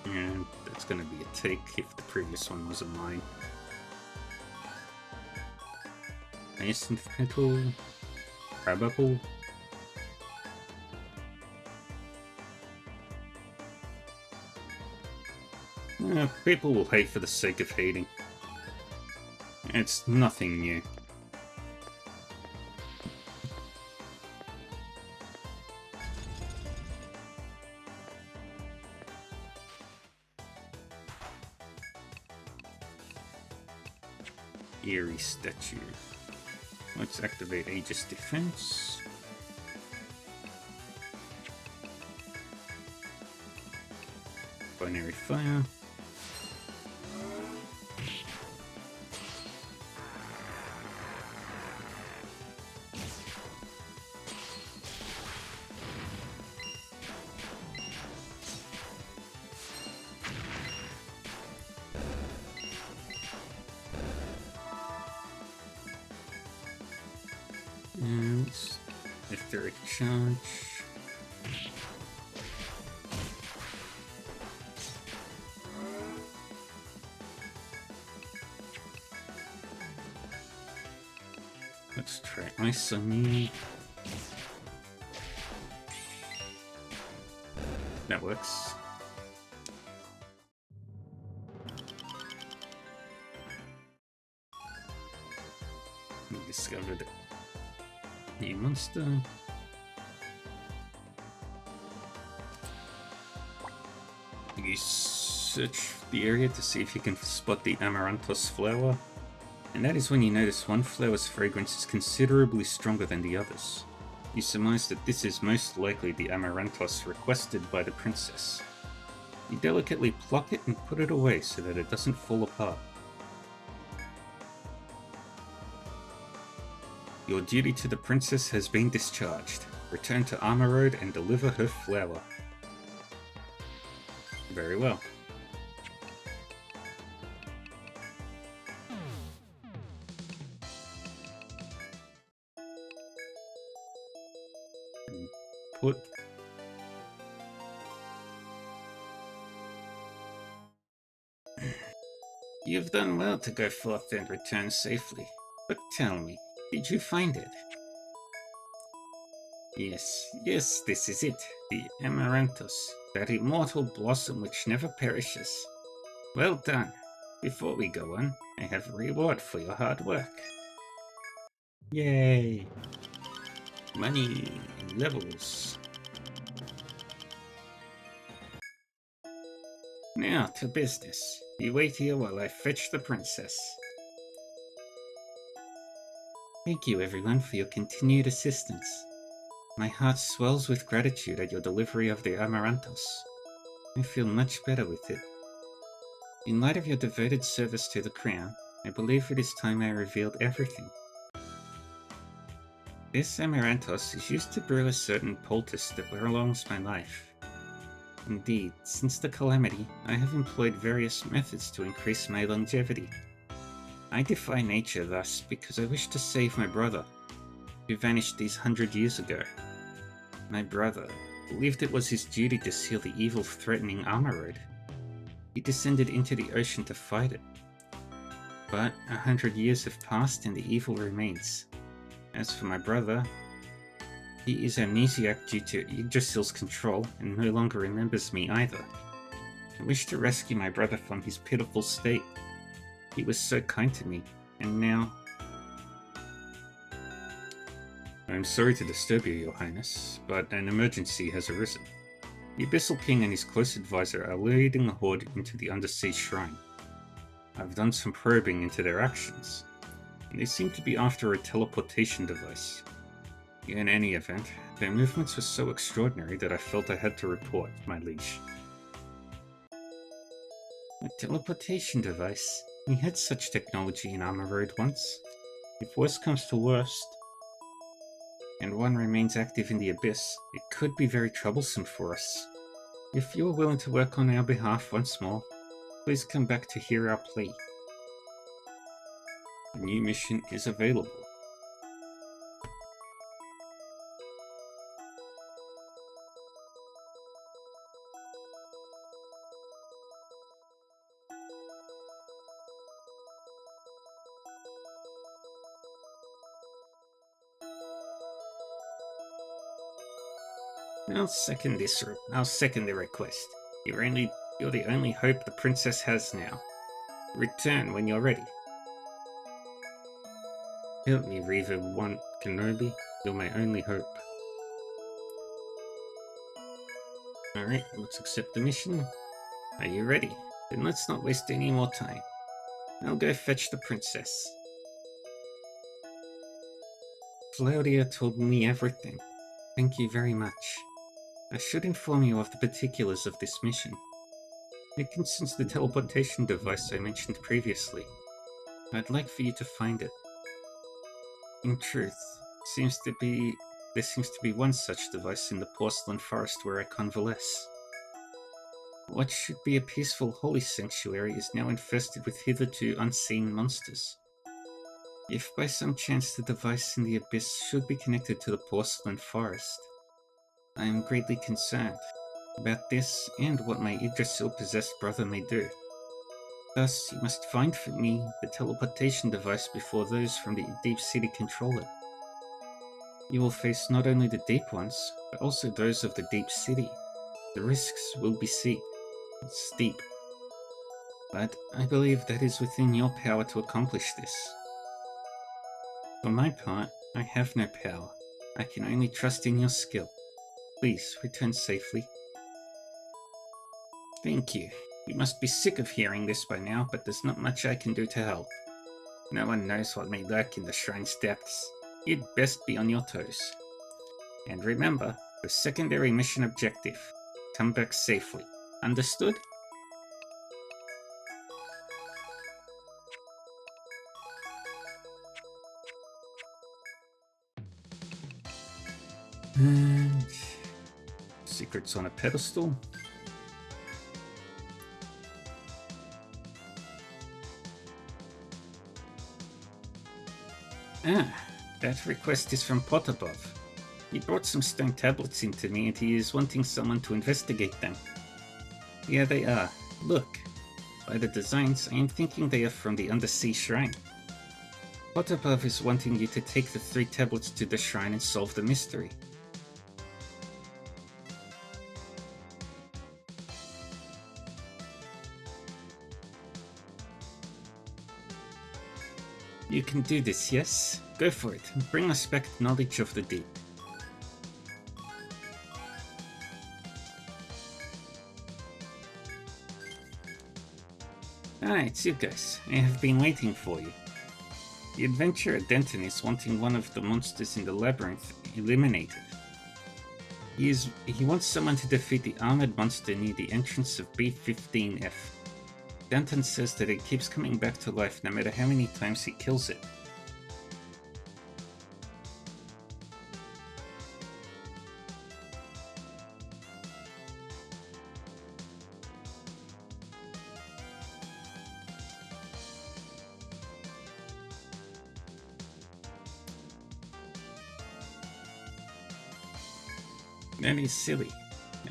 and that's going to be a take if the previous one was a mine. Hyacinth petal, crab apple. People will hate for the sake of hating. It's nothing new. Eerie statue. Let's activate Aegis Defense. Binary Fire. And etheric charge. Let's try ice on you. That works. We discovered it. New monster. You search the area to see if you can spot the amaranthus flower, and that is when you notice one flower's fragrance is considerably stronger than the others. You surmise that this is most likely the amaranthos requested by the princess. You delicately pluck it and put it away so that it doesn't fall apart. Your duty to the princess has been discharged. Return to Armor Road and deliver her flower. Very well. Put You've done well to go forth and return safely. But tell me, did you find it? Yes, this is it. The Amaranthus, that immortal blossom which never perishes. Well done. Before we go on, I have a reward for your hard work. Yay! Money and levels. Now to business. You wait here while I fetch the princess. Thank you everyone for your continued assistance. My heart swells with gratitude at your delivery of the Amaranthos. I feel much better with it. In light of your devoted service to the crown, I believe it is time I revealed everything. This Amaranthos is used to brew a certain poultice that prolongs my life. Indeed, since the calamity, I have employed various methods to increase my longevity. I defy nature thus because I wish to save my brother, who vanished these 100 years ago. My brother believed it was his duty to seal the evil threatening Armor Road. He descended into the ocean to fight it. But 100 years have passed and the evil remains. As for my brother, he is amnesiac due to Yggdrasil's control and no longer remembers me either. I wish to rescue my brother from his pitiful state. He was so kind to me, and now... I am sorry to disturb you, Your Highness, but an emergency has arisen. The Abyssal King and his close advisor are leading the Horde into the undersea shrine. I've done some probing into their actions, and they seem to be after a teleportation device. In any event, their movements were so extraordinary that I felt I had to report, my liege. A teleportation device? We had such technology in Armor Road once. If worst comes to worst, and one remains active in the Abyss, it could be very troublesome for us. If you are willing to work on our behalf once more, please come back to hear our plea. A new mission is available. I'll second the request. You're the only hope the princess has now. Return when you're ready. Help me, Reaver 1 Kenobi. You're my only hope. Alright, let's accept the mission. Are you ready? Then let's not waste any more time. I'll go fetch the princess. Claudia told me everything. Thank you very much. I should inform you of the particulars of this mission. It concerns the teleportation device I mentioned previously. I'd like for you to find it. In truth, there seems to be one such device in the porcelain forest where I convalesce. What should be a peaceful holy sanctuary is now infested with hitherto unseen monsters. If by some chance the device in the abyss should be connected to the porcelain forest, I am greatly concerned about this and what my Yggdrasil-possessed brother may do. Thus, you must find for me the teleportation device before those from the Deep City control it. You will face not only the Deep Ones, but also those of the Deep City. The risks will be steep. But I believe that is within your power to accomplish this. For my part, I have no power. I can only trust in your skill. Please, return safely. Thank you. You must be sick of hearing this by now, but there's not much I can do to help. No one knows what may lurk in the shrine's depths. You'd best be on your toes. And remember, the secondary mission objective. Come back safely. Understood? And secrets on a pedestal. Ah, that request is from Potapov. He brought some stone tablets into me and he is wanting someone to investigate them. Here they are. Look. By the designs, I am thinking they are from the Undersea Shrine. Potapov is wanting you to take the 3 tablets to the shrine and solve the mystery. You can do this, yes? Go for it. Bring us back knowledge of the deep. Ah, it's you guys. I have been waiting for you. The adventurer Denton is wanting one of the monsters in the labyrinth eliminated. He wants someone to defeat the armored monster near the entrance of B15F. Denton says that it keeps coming back to life no matter how many times he kills it. That is silly.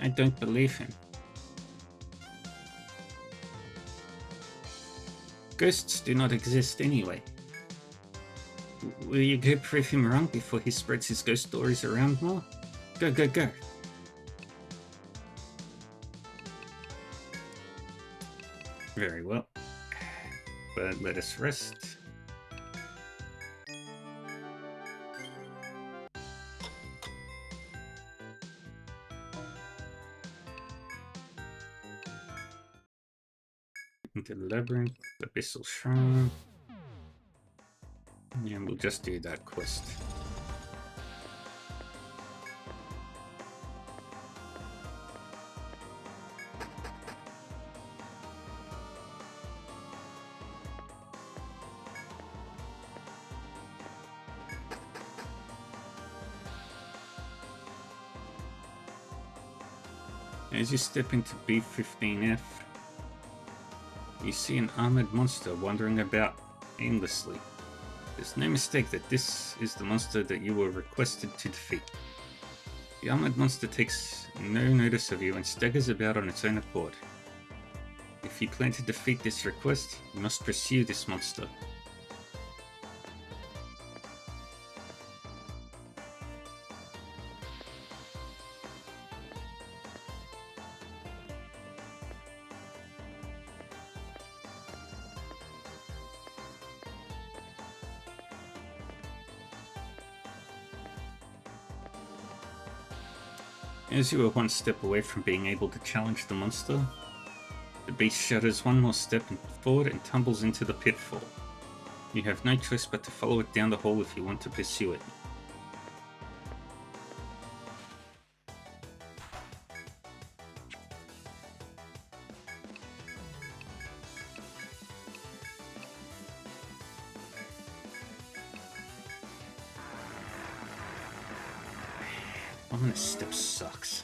I don't believe him. Ghosts do not exist anyway. Will you go prove him wrong before he spreads his ghost stories around more? Go, go, go. Very well. But let us rest. Into the labyrinth, the Abyssal Shrine. And we'll just do that quest. As you step into B15F, you see an armored monster wandering about aimlessly. There's no mistake that this is the monster that you were requested to defeat. The armored monster takes no notice of you and staggers about on its own accord. If you plan to defeat this request, you must pursue this monster. As you are one step away from being able to challenge the monster, the beast shudders one more step forward and tumbles into the pitfall. You have no choice but to follow it down the hall if you want to pursue it. Oh, this step sucks.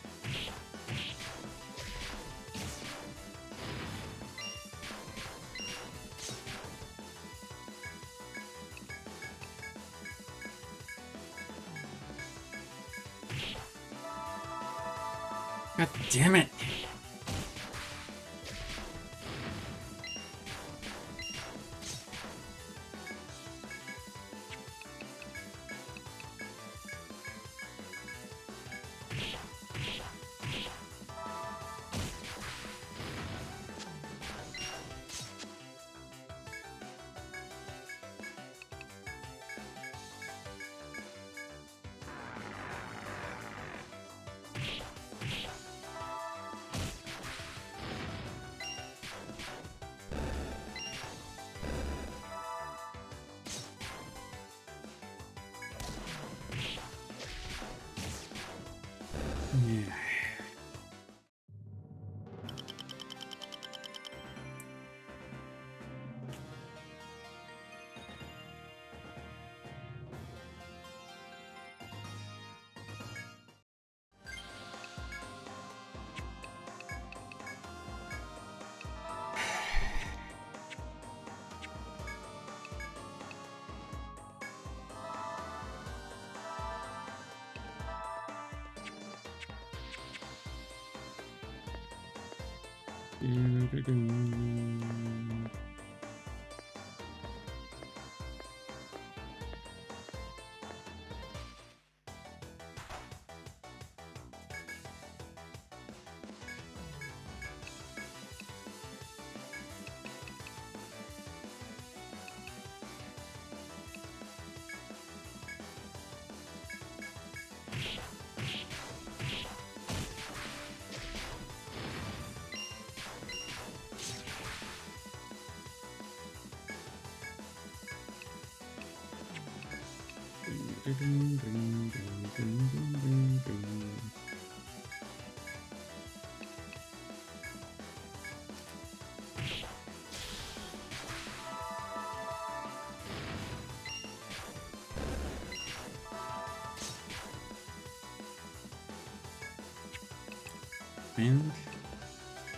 God damn it! Yeah.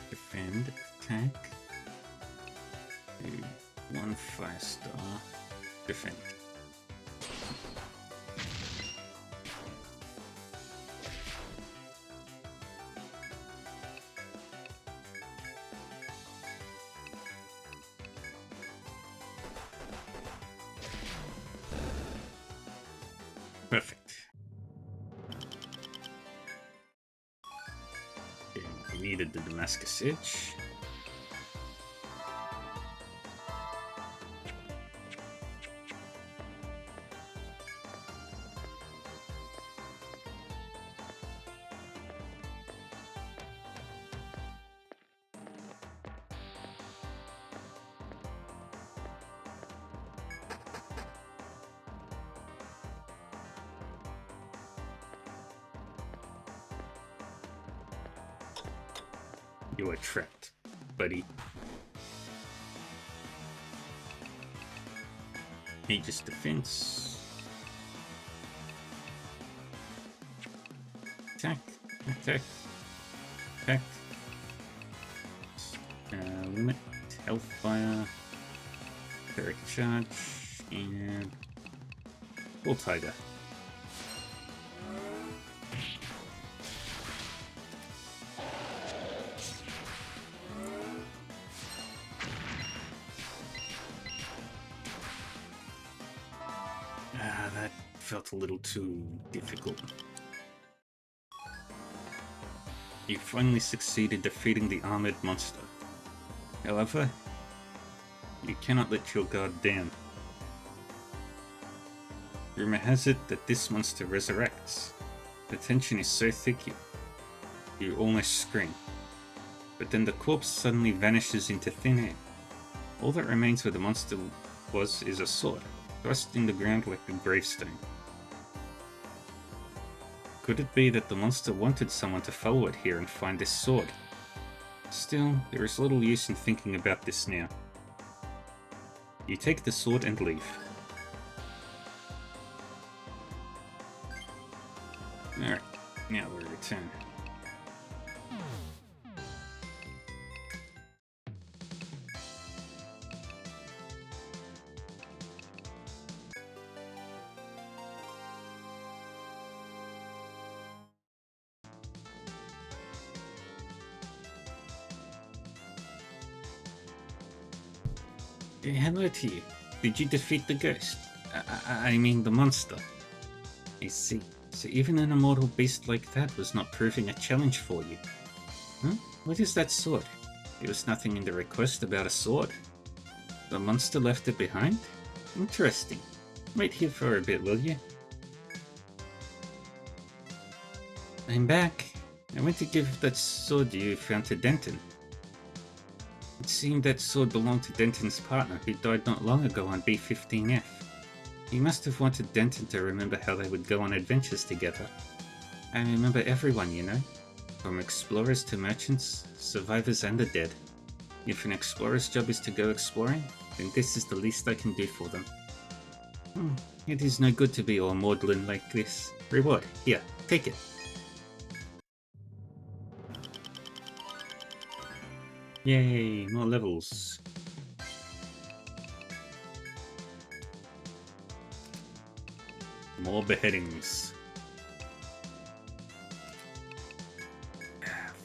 Defend, attack. Do 1 5-star, defend. Perfect. Okay, we needed the Damascus Edge. You are trapped, buddy. Aegis defense. Attack, attack, attack. Limit, Hellfire, Cleric Charge, and Bull Tiger. That felt a little too difficult. You finally succeeded defeating the armored monster. However, you cannot let your guard down. Rumor has it that this monster resurrects. The tension is so thick you almost scream. But then the corpse suddenly vanishes into thin air. All that remains where the monster was is a sword, thrust in the ground like a gravestone. Could it be that the monster wanted someone to follow it here and find this sword? Still, there is little use in thinking about this now. You take the sword and leave. Alright, now we return. Hello to you. Did you defeat the ghost? I mean the monster. I see. So even an immortal beast like that was not proving a challenge for you. Huh? What is that sword? There was nothing in the request about a sword. The monster left it behind? Interesting. Wait here for a bit, will you? I'm back. I went to give that sword you found to Denton. It seemed that sword belonged to Denton's partner, who died not long ago on B-15F. He must have wanted Denton to remember how they would go on adventures together. I remember everyone, you know? From explorers to merchants, survivors and the dead. If an explorer's job is to go exploring, then this is the least I can do for them. It is no good to be all maudlin like this. Reward, here, take it. Yay, more levels. More beheadings.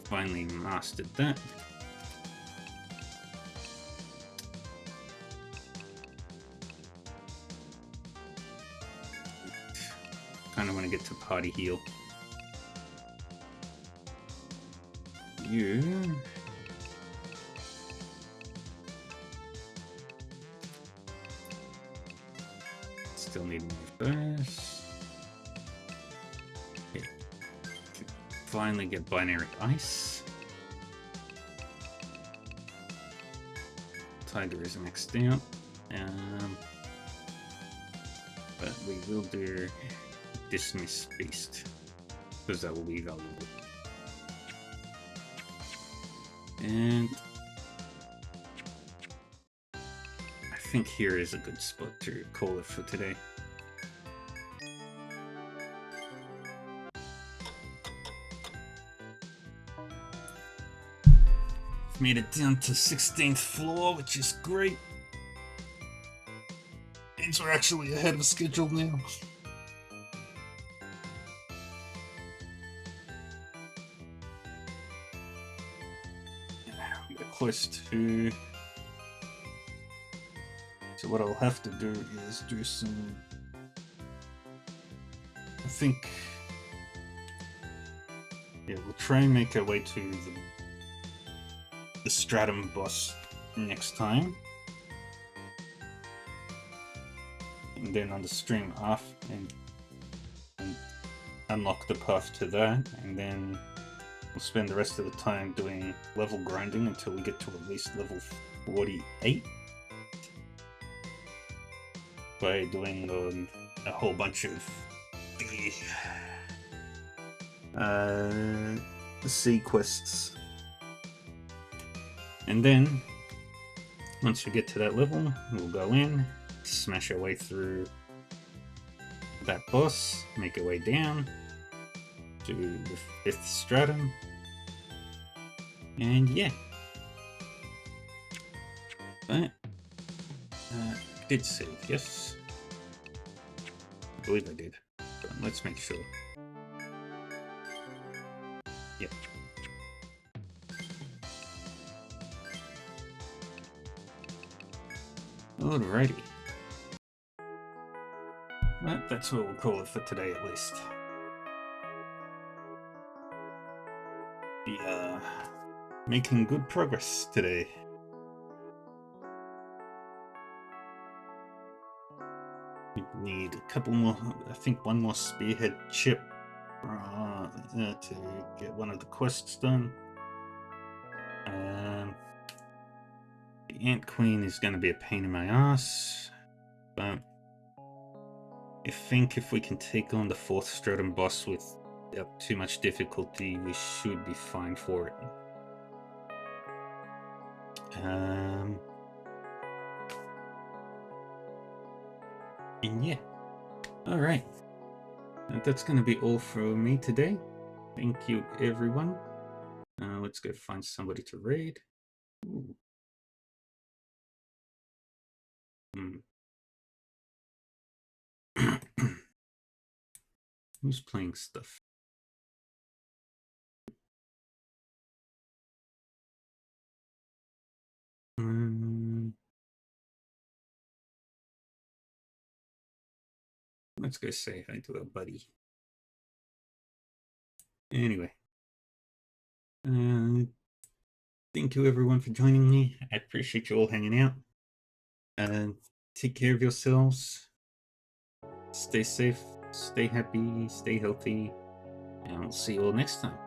Finally mastered that. Kinda want to get to party heal. You... Still need more first. Okay. Finally get binary ice. Tiger is next down. But we will do Dismiss Beast, because that will be valuable. And I think here is a good spot to call it for today. I've made it down to 16th floor, which is great. Means we're actually ahead of schedule now. We're close to... So what I'll have to do is do some... I think... Yeah, we'll try and make our way to the Stratum boss next time. And then on the stream off and unlock the path to that, and then we'll spend the rest of the time doing level grinding until we get to at least level 48 by doing a whole bunch of the sea quests. And then once we get to that level, we'll go in, smash our way through that boss, make our way down to the 5th stratum, and yeah. But did save, yes? I believe I did, but let's make sure. Yep. Alrighty. Well, that's what we'll call it for today, at least. We are making good progress today. We need a couple more, I think one more spearhead chip to get one of the quests done. The Ant Queen is going to be a pain in my ass, but I think if we can take on the 4th stratum boss without too much difficulty, we should be fine for it. And yeah, alright. That's going to be all for me today. Thank you, everyone. Let's go find somebody to raid. Ooh. Who's playing stuff? Let's go say hi to our buddy. Anyway. Thank you everyone for joining me. I appreciate you all hanging out. Take care of yourselves. Stay safe, stay happy, stay healthy, and I'll see you all next time.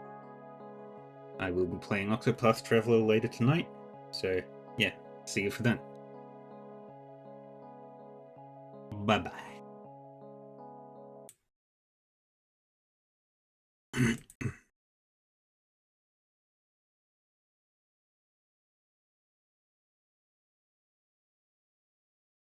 I will be playing Octopath Traveler later tonight, so yeah, see you for then. Bye-bye.